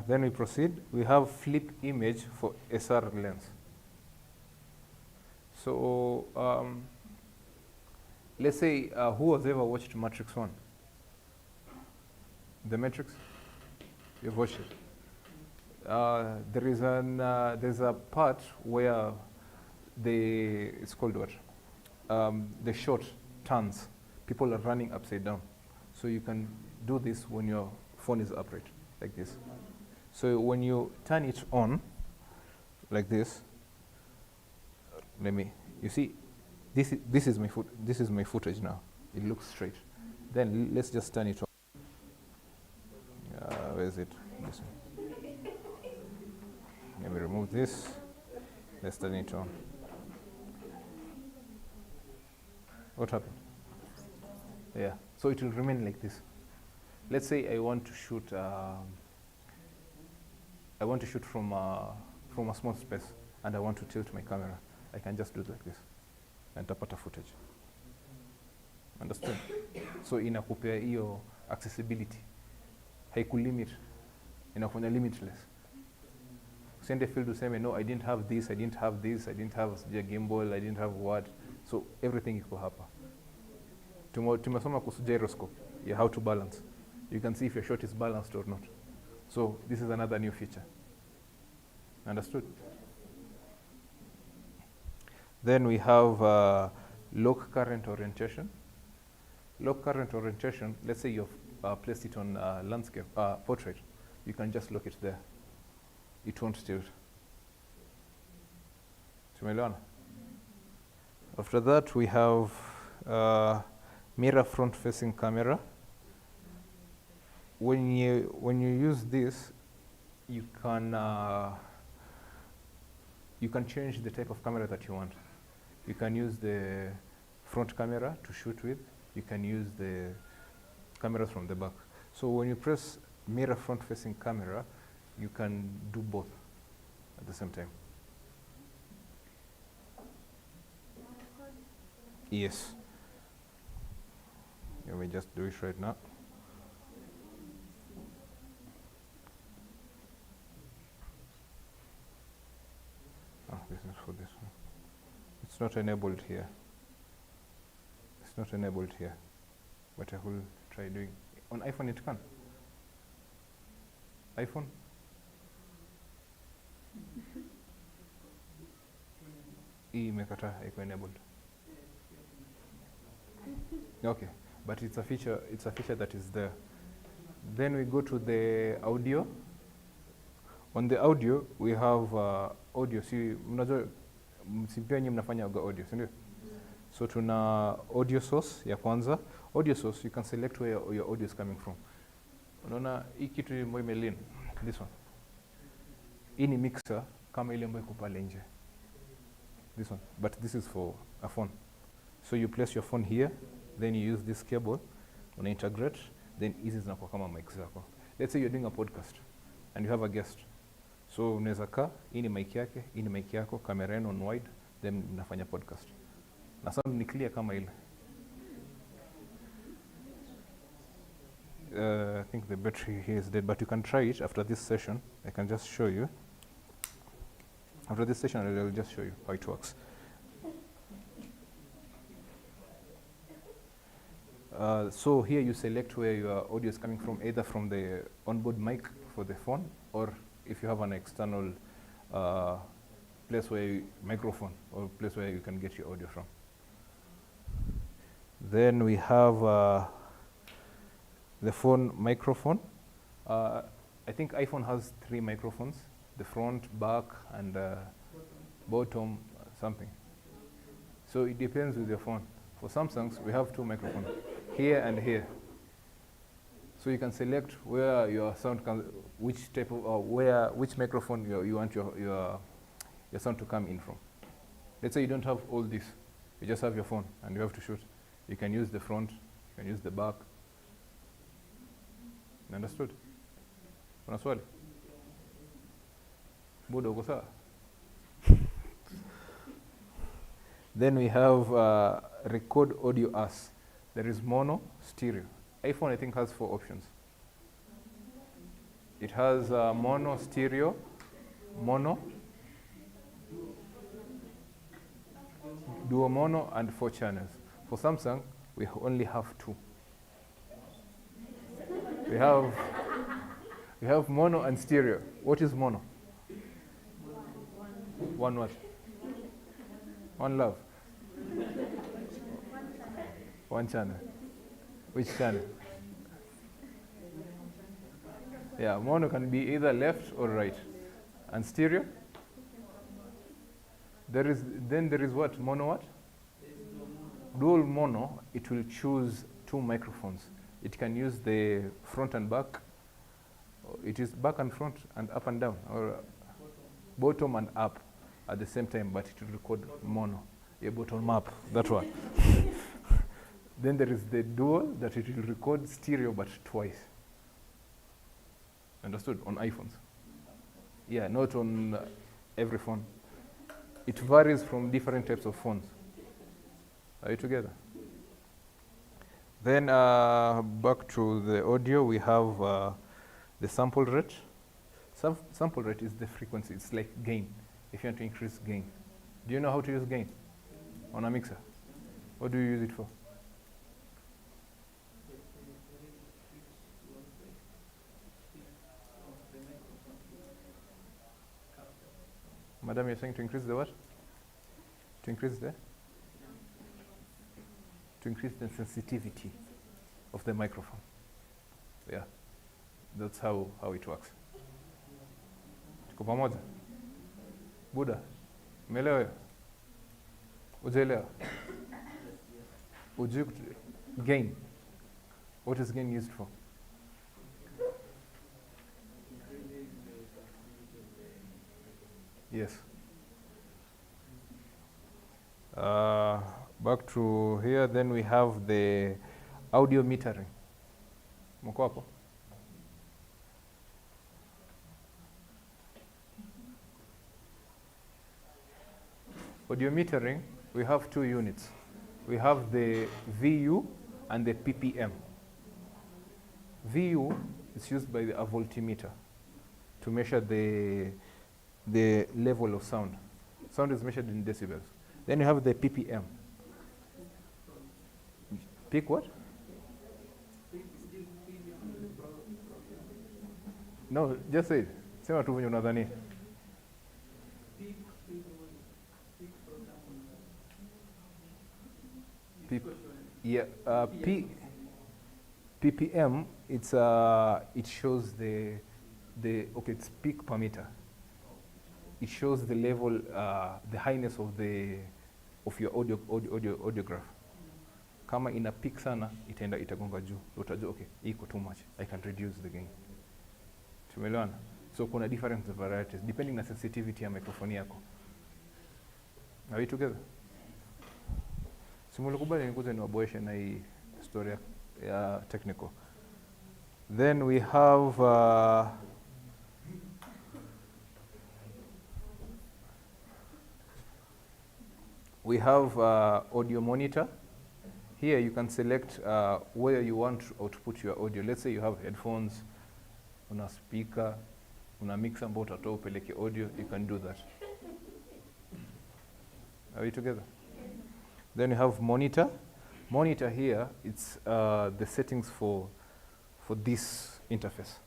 Then we proceed. We have flip image for SR lens. So let's say who has ever watched Matrix 1? The Matrix? You've watched it. There's a part where it's called what? The shot turns. People are running upside down. So you can do this when your phone is upright, like this. So when you turn it on, like this, you see, this is my footage now. It looks straight. Then let's just turn it on. Where is it? This one. Let me remove this. Let's turn it on. What happened? Yeah. So it will remain like this. Let's say I want to shoot. I want to shoot from a small space, and I want to tilt my camera. I can just do it like this, and tapata footage. Understood? So inakupea hiyo accessibility. Haikulimit, inakufanya limitless. Usiende field useme, no, I didn't have this, I didn't have this, I didn't have a gimbal, I didn't have what. So everything iko hapa. Tumesoma kuhusu gyroscope, how to balance. You can see if your shot is balanced or not. So this is another new feature. Understood? Then we have lock current orientation. Lock current orientation, let's say you've placed it on landscape, portrait. You can just lock it there. It won't tilt. Tumeelewana? After that, we have mirror front-facing camera. When you use this, you can change the type of camera that you want. You can use the front camera to shoot with. You can use the cameras from the back. So when you press mirror front-facing camera, you can do both at the same time. Yes. Let me just do it right now. This is for this one. It's not enabled here. It's not enabled here. But I will try doing. On iPhone it can. iPhone? Imekata iko enabled. Okay, but it's a feature that is there. Then we go to the audio. On the audio, we have audio. Si mnajua pia nyinyi mnafanya audio, si ndio? So tuna audio source ya kwanza. Audio source, you can select where your audio is coming from. Unaona hii kitu ambayo imelin, this one. Hii ni mixer kama ile ambayo iko pale nje. This one, but this is for a phone. So you place your phone here, then you use this cable, una integrate, then hizi zinakuwa kama mic zako. Let's say you're doing a podcast and you have a guest. So unaweza kaa, hii ni mic yake, hii ni mic yako, camera yenu on wide, then mnafanya podcast. Na sound ni clear kama ile. I think the battery here is dead, but you can try it after this session. I can just show you. After this session, I'll just show you how it works. So here you select where your audio is coming from, either from the onboard mic for the phone, or if you have an external place where microphone, or place where you can get your audio from. Then we have the phone microphone. I think iPhone has 3 microphones, the front, back, and bottom, something. So it depends with your phone. For Samsungs, we have 2 microphones, here and here. So you can select where your sound comes, which type of, which microphone you want your sound to come in from. Let's say you don't have all this, you just have your phone and you have to shoot. You can use the front, you can use the back. Understood? Kuna swali? Buda uko sawa? Then we have record audio as. There is mono, stereo. iPhone, I think, has 4 options. It has mono, stereo, mono, duo mono, and 4 channels. For Samsung, we only have 2. We have mono and stereo. What is mono? One what? One love. One channel. Which channel? Yeah, mono can be either left or right. And stereo? There is what? Mono what? Dual mono, it will choose 2 microphones. It can use the front and back. It is back and front and up and down, or bottom and up at the same time, but it will record mono. Yeah, bottom up, that one. Then there is the dual, that it will record stereo but twice. Understood? On iPhones. Yeah, not on every phone. It varies from different types of phones. Are you together? Then back to the audio, we have the sample rate. Sample rate is the frequency. It's like gain, if you want to increase gain. Do you know how to use gain on a mixer? What do you use it for? Madam, you're saying to increase the what? To increase the? To increase the sensitivity of the microphone. Yeah, that's how it works. Tuko pamoja? Buda, umeelewa hiyo? Ujaelewa? Gain. What is gain used for? Yes. Back to here, then we have the audio metering. Mko hapo? Audio metering, we have 2 units. We have the VU and the PPM. VU is used by a voltimeter to measure the level of sound. Sound is measured in decibels. Then you have the PPM. Pick what? No, just say it. Sema tu venye unadhani. PPM, it shows the okay, it's peak per meter. It shows the level, the highness of the of your audiograph. Kama ina peak sana itagonga juu, utajua okay, iko too much, I can reduce the gain. Tumeelewana? So kuna different varieties depending na sensitivity ya microphone yako. Are we together? Simulikubali nikuze niwaboeshe na hii story ya technical. Then we have audio monitor. Here you can select where you want to output your audio. Let's say you have headphones, una speaker, una mixer ambao utatoa upeleke audio, you can do that. Are we together? Then you have monitor. Monitor here, it's the settings for this interface.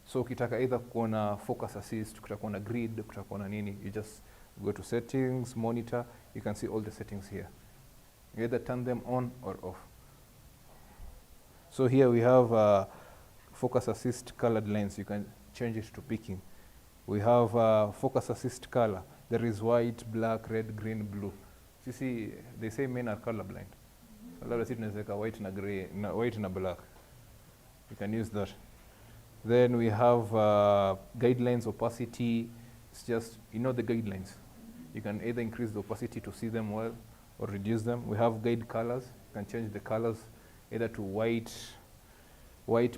So ukitaka either kuona focus assist, ukitaka kuona grid, ukitaka kuona nini, you just go to settings, monitor, you can see all the settings here. You either turn them on or off. So here we have focus assist colored lens. You can change it to picking. We have focus assist color. There is white, black, red, green, blue. You see, they say men are colorblind. So labda sisi tunaweka white na gray, white na black. You can use that. Then we have guidelines, opacity. It's just, you know the guidelines. You can either increase the opacity to see them well or reduce them. We have guide colors. You can change the colors either to white,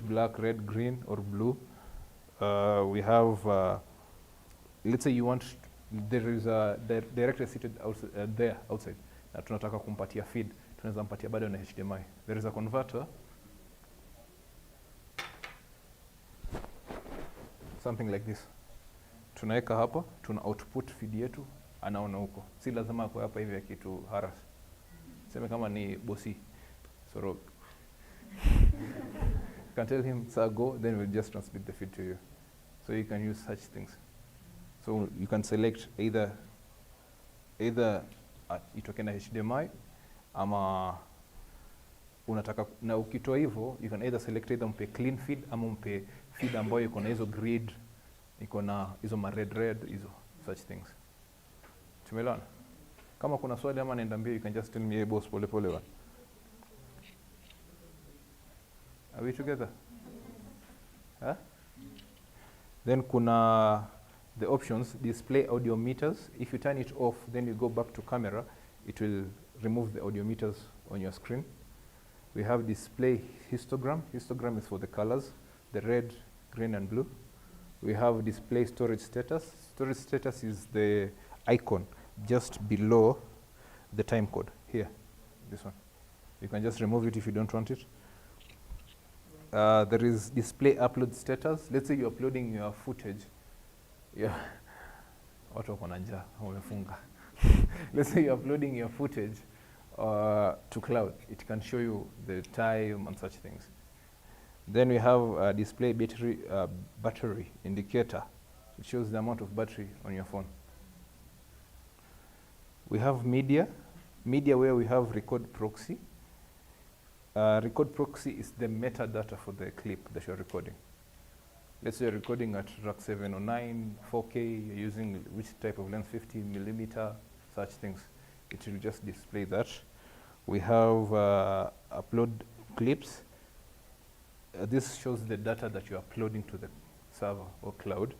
black, red, green, or blue. We have, let's say you want, there is a director seated outside. Na tunataka kumpatia feed, tunaweza mpatia bado na HDMI. There is a converter, something like this. Tunaweka hapa, tuna output feed yetu, anaona huko. Si lazima kwa hapa hivi kitu haras. Sema kama ni bosi. So you can tell him, sir, go, then we'll just transmit the feed to you. So you can use such things. So you can select either itoke na HDMI ama unataka, na ukitoa hivyo you can either select either mpe clean feed ama mpe feed ambayo iko na hizo grid, iko na hizo ma red hizo such things. Tumeelewana? Kama kuna swali ama naenda mbio, you can just tell me, hey boss, pole one. Are we together? Huh? Then kuna the options, display audio meters. If you turn it off, then you go back to camera, it will remove the audio meters on your screen. We have display histogram. Histogram is for the colors, the red, green, and blue. We have display storage status. Storage status is the icon just below the time code here, this one. You can just remove it if you don't want it. There is display upload status. Let's say you're uploading your footage. Yeah. Watu wako na njaa, wamefunga. Let's say you're uploading your footage to cloud. It can show you the time and such things. Then we have a display battery indicator. It shows the amount of battery on your phone. We have media. Media where we have record proxy. Record proxy is the metadata for the clip that you're recording. Let's say you're recording at RAC 709, 4K, you're using which type of lens, 50 millimeter, such things. It will just display that. We have upload clips. This shows the data that you're uploading to the server or cloud.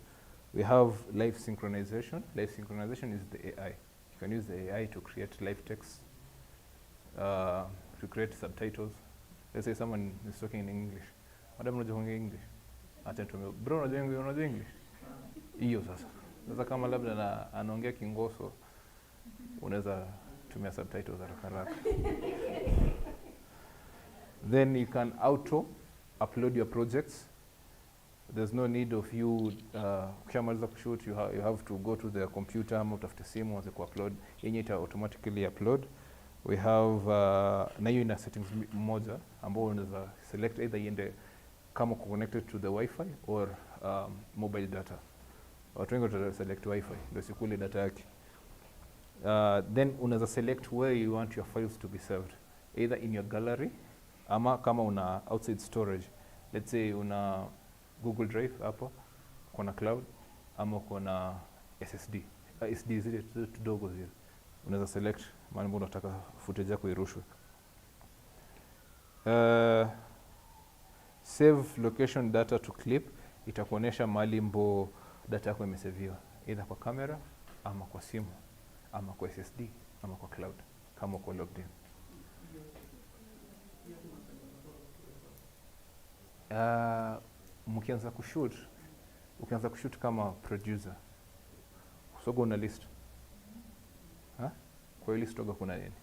We have live synchronization. Live synchronization is the AI. You can use the AI to create live text, to create subtitles. Let's say someone is talking in English. Madam, unajua kuongea English? Acha tume, bro, unajua English? Hiyo sasa. Sasa kama labda anaongea Kingoso, unaweza tumia subtitles haraka. Then you can auto upload your projects. There's no need of you ukishamaliza kushoot, you have to go to the computer ama utafute simu uanze kuupload. Yenye ita automatically upload. We have na hiyo ina settings moja ambao unaweza select either iende kama connected to the Wi-Fi or mobile data. Watu wengi wata select Wi-Fi ndio sikule data yake. Then unaweza select where you want your files to be saved, either in your gallery ama kama una outside storage. Let's say una Google Drive hapo, kuna cloud ama kuna SSD. SD zile tudogo zile. unaweza select mahali ambapo unataka footage yako irushwe. Save location data to clip, itakuonyesha mahali mbo data yako imeseviwa, either kwa kamera ama kwa simu ama kwa SSD ama kwa cloud kama uko logged in. Mkianza kushoot, ukianza kushoot kama producer, usogo una list. Kwa hiyo list toga kuna nini?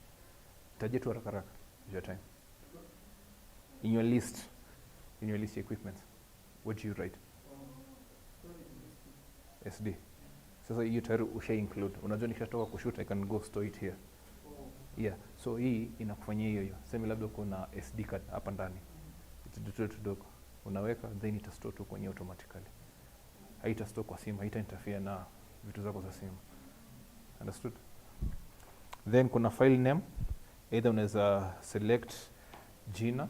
Taje tu haraka haraka, your time. In your list equipment, what do you write? SD. Sasa hiyo tayari usha include. Unajua nikishatoka kushoot I can go store it here. Yeah. So hii inakufanyia hiyo. Sema labda kuna SD card hapa ndani. Tudogo. Unaweka then ita store tu kwenye automatically. Haita store kwa simu, haita interfere na vitu zako za simu. Understood? Then kuna file name. Either unaweza select jina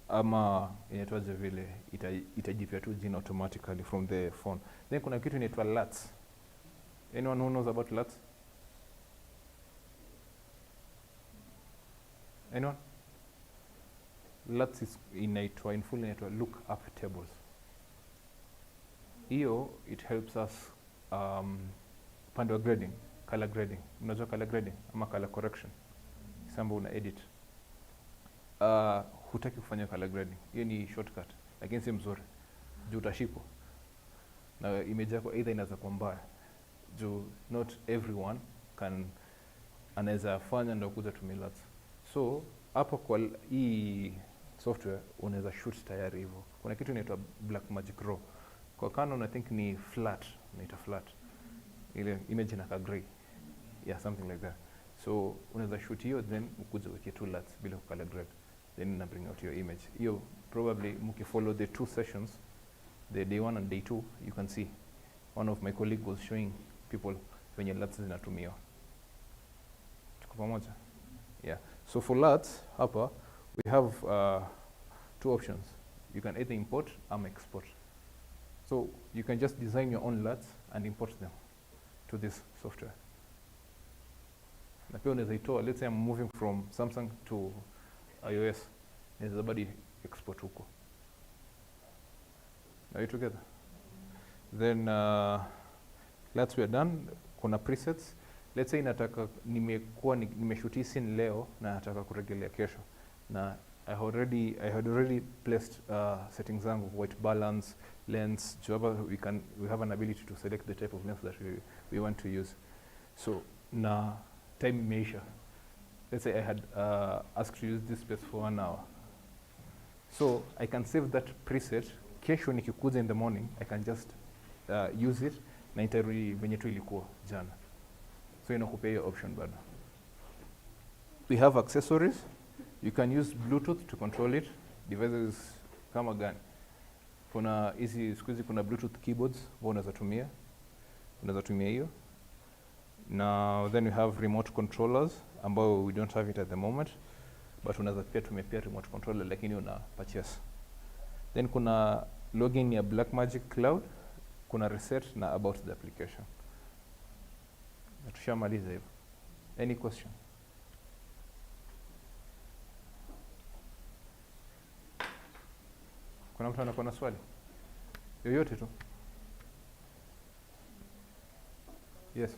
ama inaitwaje vile itajipia tu jina automatically from the phone. Then kuna kitu inaitwa LUTs. Anyone who knows about LUTs? Anyone? LUTs is in full inaitwa look up tables. Hiyo it helps us upande wa grading, color grading. Unajua color grading ama color correction? Samba una edit. Hutaki kufanya color grading. Hiyo ni shortcut, lakini si mzuri. Juu utashikwa. Na image yako either inaweza kuwa mbaya. Juu not everyone anaweza fanya ndio kuja tumia LUTs. So hapo kwa hii software unaweza shoot tayari hivyo. Kuna kitu inaitwa Blackmagic Raw. Kwa Canon I think ni flat, inaitwa flat. Ile image inakaa gray. Yeah, something like that. So unaweza shoot hiyo then ukuje weke two LUTs bila color grade. Then na bring out your image. Hiyo probably mkifollow the two sessions, the day 1 and day 2, you can see one of my colleague was showing people when your LUTs zinatumiwa. Tuko pamoja? Yeah. So for LUTs hapa we have two options. You can either import or export. So you can just design your own LUTs and import them to this software. Na pia unaweza itoa, let's say I'm moving from Samsung to iOS, naweza badi export huko. Are you together? Then LUTs we are done. Kuna presets. Let's say nataka nimeshoot scene leo na nataka kurejelea kesho. Na I had already placed settings zangu, white balance, lens, we have an ability to select the type of lens that we want to use. So na time imeisha. Let's say I had asked to use this space for 1 hour. So I can save that preset. Kesho nikikuja in the morning, I can just use it na itarudi venye tu ilikuwa jana. So inakupea hiyo option bado. We have accessories. You can use Bluetooth to control it. Devices kama gani. Kuna hizi siku hizi kuna Bluetooth keyboards unaweza tumia hiyo. Now then we have remote controllers ambao we don't have it at the moment, but unaweza pia tumia remote controller lakini una purchase. Then kuna login ya Blackmagic Cloud, kuna reset na about the application. Tushamaliza hivyo. Any question? Kuna mtu anakuwa na swali? Yoyote tu. Yes.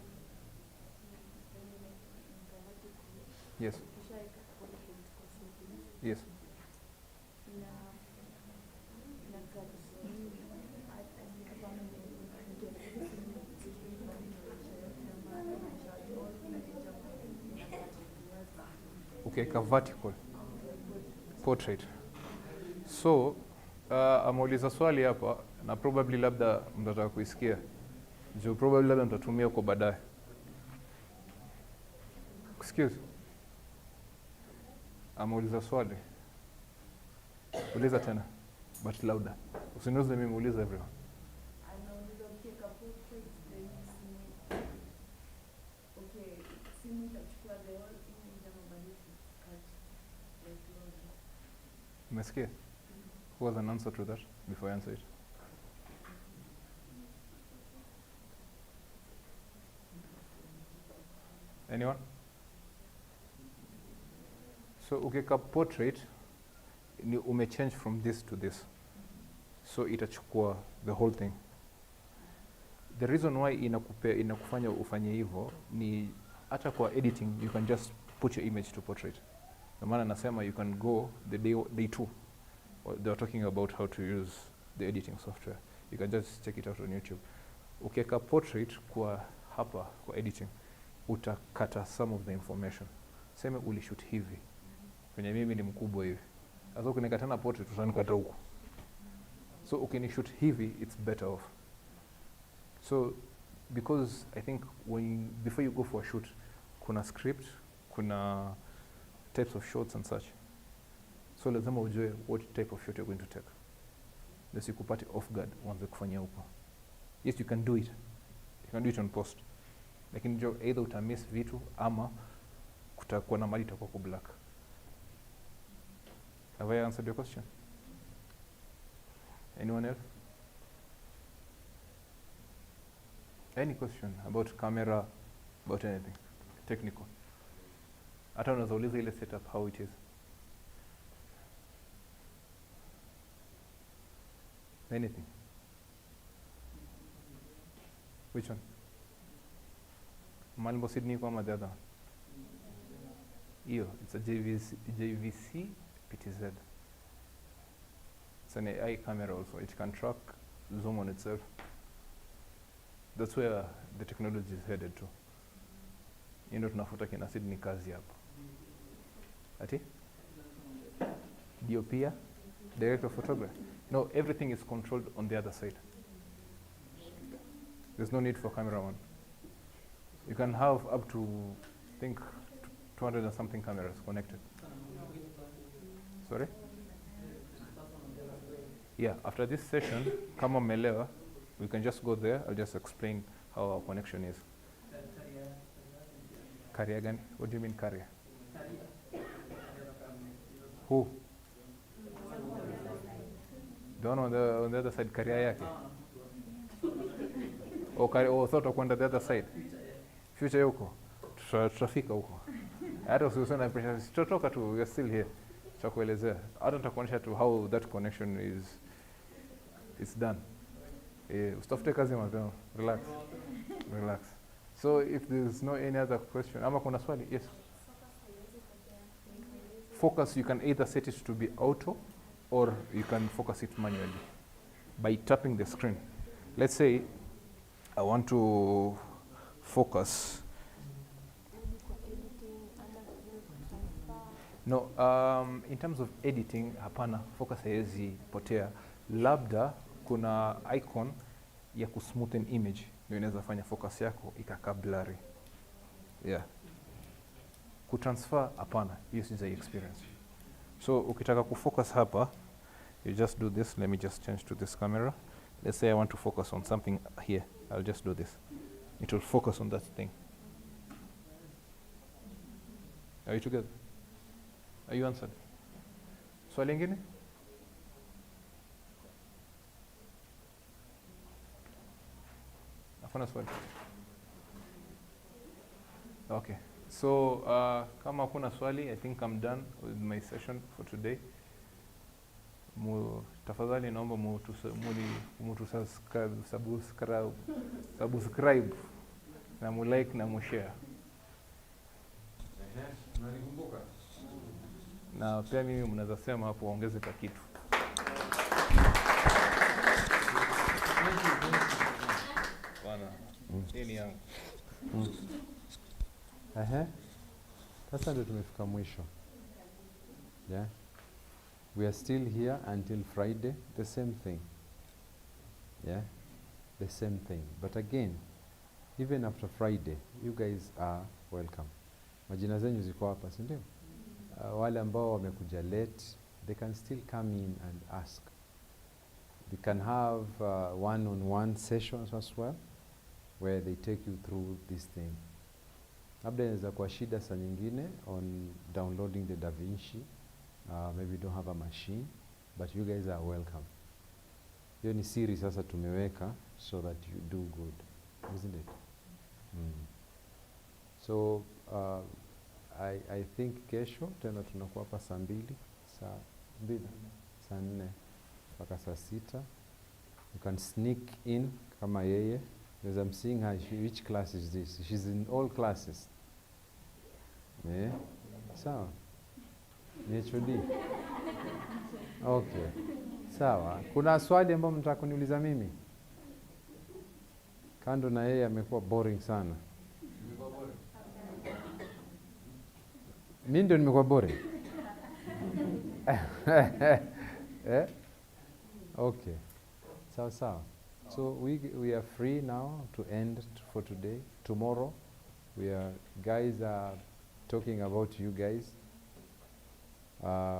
Yes. Yes. Okay, ka vertical portrait. So ameuliza swali hapa na probably labda mtataka kuisikia. Juu probably labda mtatumia huko baadaye. Excuse. Ameuliza swali. Uliza tena, but louder. Usiniulize mimi, uliza everyone. Umesikia? Who has an answer to that before I answer it? Anyone? So ukiweka portrait ni umechange from this to this, so itachukua the whole thing. The reason why inakufanya ufanye hivyo ni hata kwa editing you can just put your image to portrait. Ndio maana nasema you can go the day 2. They are talking about how to use the editing software. You can just check it out on YouTube. Ukiweka portrait kwa hapa kwa editing, utakata some of the information. Sema ulishoot hivi. Kwenye mimi ni mkubwa hivi. Sasa ukinikatana portrait utanikata huko. So ukinishoot hivi it's better off. So because I think before you go for a shoot, kuna script, kuna types of shots and such. So lazima ujue what type of shot you're going to take. Ndio kupati off guard uanze kufanyia huko. Yes, you can do it. You can do it on post. Lakini jo either utamiss vitu ama kutakuwa na mali itakuwa ku black. Have I answered your question? Anyone else? Any question about camera, about anything technical? Hata unaweza uliza ile setup how it is. Anything? Which one? Malmo Sydney kwa the other one? Iyo, it's a JVC PTZ. It's an AI camera also. It can track zoom on itself. That's where the technology is headed to. Ndio tunafuta kina Sydney kazi hapo. Ati? DOP, director of photography. No, everything is controlled on the other side. There's no need for cameraman. You can have up to, I think, 200 and something cameras connected. Sorry? Yeah, after this session, kama mmelewa, we can just go there. I'll just explain how our connection is. Carrier gani? What do you mean carrier? Who? The one on the other side, carrier yake? Oh, thought of the other side. Future yuko. Tutafika huko. Hata usiusiwe na pressure. Tutatoka tu, we are still here. Tutakuelezea. Hata nitakuonyesha tu how that connection is done. Usitafute kazi mapema. Relax. Relax. So if there's no any other question, ama kuna swali? Yes. Focus, you can either set it to be auto or you can focus it manually by tapping the screen. Let's say I want to focus. No, in terms of editing, hapana, focus haiwezi potea. Labda kuna icon ya kusmoothen image ndio inaweza fanya focus yako ikakaa blurry. Yeah. Kutransfer hapana, hiyo sija experience. So ukitaka kufocus hapa, you just do this. Let me just change to this camera. Let's say I want to focus on something here. I'll just do this. It will focus on that thing. Are you together? Are you answered? Swali lingine? Hakuna swali. Okay. So kama hakuna swali, I think I'm done with my session for today. Tafadhali naomba subscribe na like na share. Na pia mimi mnaweza sema hapo ongeze ka kitu. Bwana, nini yangu? Sasa ndio tumefika mwisho. Yeah. We are still here until Friday, the same thing. Yeah, the same thing. But again, even after Friday, you guys are welcome. Majina zenyu ziko hapa, si ndio? Wale ambao wamekuja late, they can still come in and ask. They can have one-on-one sessions as well, where they take you through this thing. Labda inaweza kuwa shida saa nyingine on downloading the DaVinci. Maybe you don't have a machine, but you guys are welcome. Hiyo ni siri sasa tumeweka so that you do good, isn't it? So I think kesho tena tunakuwa hapa saa 2, saa 2, saa 4 mpaka saa 6. You can sneak in kama yeye. Because I'm seeing her, which class is this? She's in all classes. Yeah? Sawa. Ni HOD. Okay. Sawa. Kuna swali ambalo mtaka kuniuliza mimi? Kando na yeye amekuwa boring sana. Mimi ndio nimekuwa boring. Eh? Okay. Sawa sawa. So we are free now to end for today. Tomorrow guys are talking about you guys.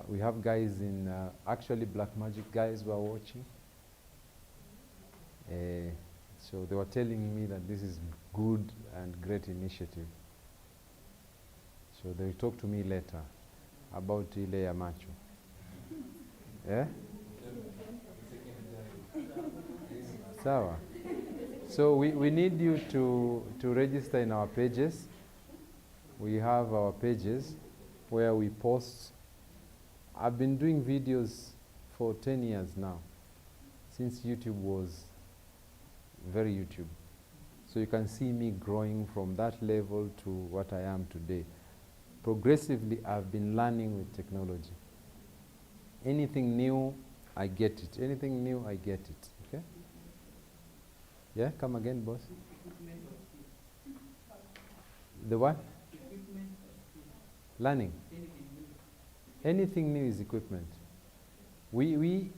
We have guys in actually Black Magic guys who are watching. So they were telling me that this is good and great initiative. So they will talk to me later about ile ya macho. Yeah? Sawa. So we need you to register in our pages. We have our pages where we post. I've been doing videos for 10 years now, since YouTube was very YouTube. So you can see me growing from that level to what I am today. Progressively, I've been learning with technology. Anything new, I get it. Anything new, I get it. Okay? Yeah, come again, boss. The what? Learning. Anything new is equipment. I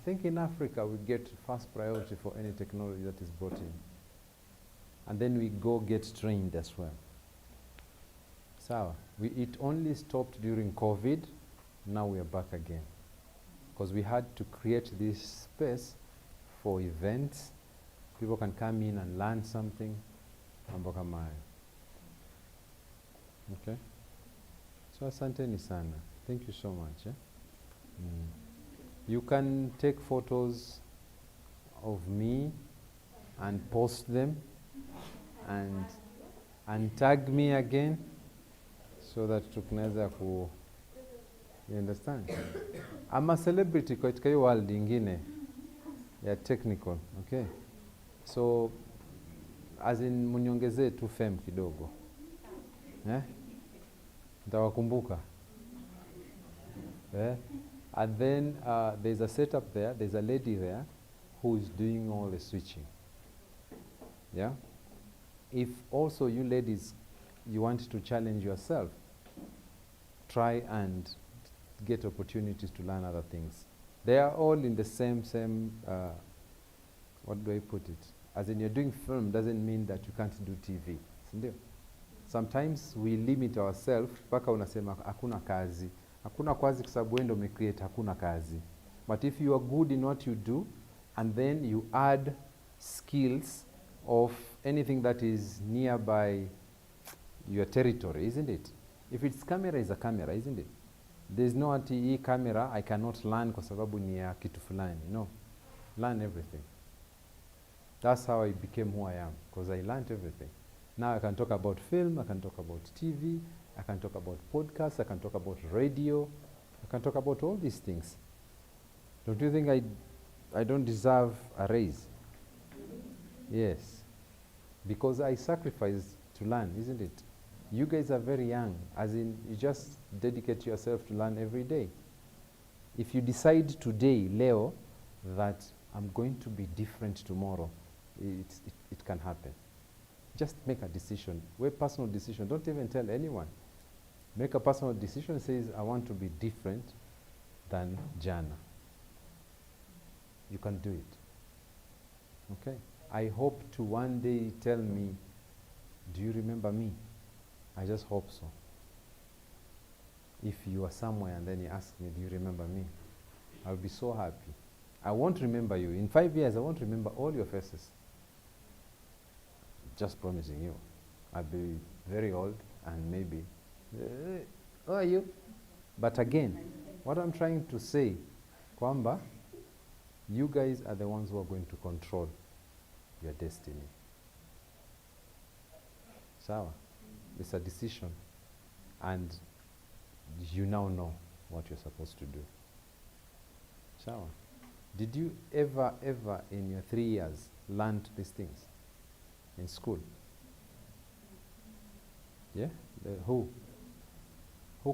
think in Africa we get first priority for any technology that is brought in. And then we go get trained as well. So, it only stopped during COVID. Now we are back again. Because we had to create this space for events. People can come in and learn something. Mambo kama hayo. Okay? So asanteni sana. Thank you so much. You can take photos of me and post them and tag me again so that tukunaweza ku, you understand? I'm a celebrity katika hiyo world ingine ya technical, okay? So as in muniongezee tu fame kidogo. Nitawakumbuka. And then there's a setup there, there's a lady there who is doing all the switching. Yeah? If also you ladies, you want to challenge yourself, try and get opportunities to learn other things. They are all in the same, what do I put it? As in you're doing film doesn't mean that you can't do TV. Sindio? Sometimes we limit ourselves, mpaka unasema hakuna kazi. Hakuna kazi kwa sababu wewe ndio umecreate hakuna kazi. But if you are good in what you do, and then you add skills of anything that is nearby your territory, isn't it? If it's camera, is a camera, isn't it? There's no hii camera I cannot learn kwa sababu ni ya kitu fulani. No. Learn everything. That's how I became who I am, because I learned everything. Now I can talk about film, I can talk about TV, I can talk about podcasts, I can talk about radio, I can talk about all these things. Don't you think I don't deserve a raise? Yes. Because I sacrificed to learn, isn't it? You guys are very young, as in you just dedicate yourself to learn every day. If you decide today, Leo, that I'm going to be different tomorrow, it can happen. Just make a decision, a personal decision. Don't even tell anyone. Make a personal decision, says, I want to be different than Jana. You can do it. Okay? I hope to one day tell me, do you remember me? I just hope so. If you are somewhere and then you ask me, do you remember me? I'll be so happy. I won't remember you. In 5 years, I won't remember all your faces. Just promising you. I'll be very old and maybe, who are you? But again, what I'm trying to say, kwamba, you guys are the ones who are going to control your destiny. Sawa? It's a decision, and you now know what you're supposed to do. Sawa. Did you ever in your 3 years learned these things in school? Yeah? Who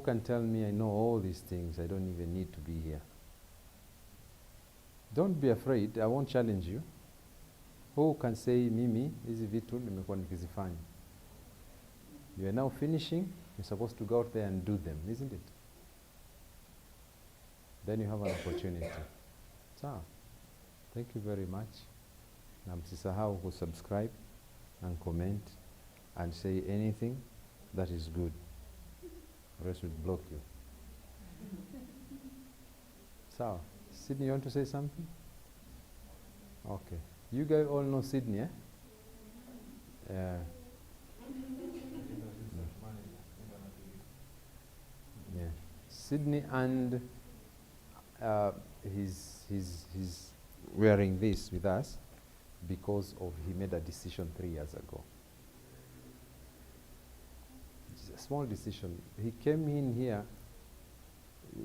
can tell me I know all these things, I don't even need to be here? Don't be afraid, I won't challenge you. Who can say mimi hizi vitu nimekuwa nikizifanya? You are now finishing, you're supposed to go out there and do them, isn't it? Then you have an opportunity. So, thank you very much. Na msisahau kusubscribe and comment and say anything that is good, or else we'll block you. So, Sydney, you want to say something? Okay. You guys all know Sydney, eh? Yeah. Yeah. Sydney, and he's wearing this with us because of he made a decision 3 years ago. It's a small decision. He came in here.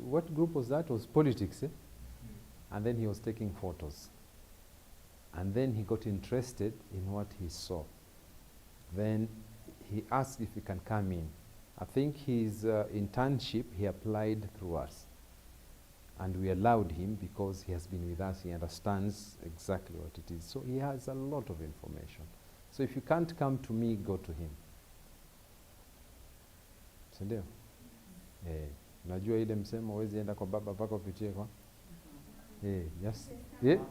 What group was that? It was politics, eh? And then he was taking photos. And then he got interested in what he saw. Then he asked if he can come in. I think his internship, he applied through us. And we allowed him because he has been with us, he understands exactly what it is. So he has a lot of information. So if you can't come to me, go to him. Sindio? Najua ile msemo huwezi enda kwa baba mpaka upitie kwa? Yes. Yeah.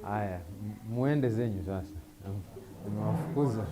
Aya, muende zenyu sasa. Nimewafukuza.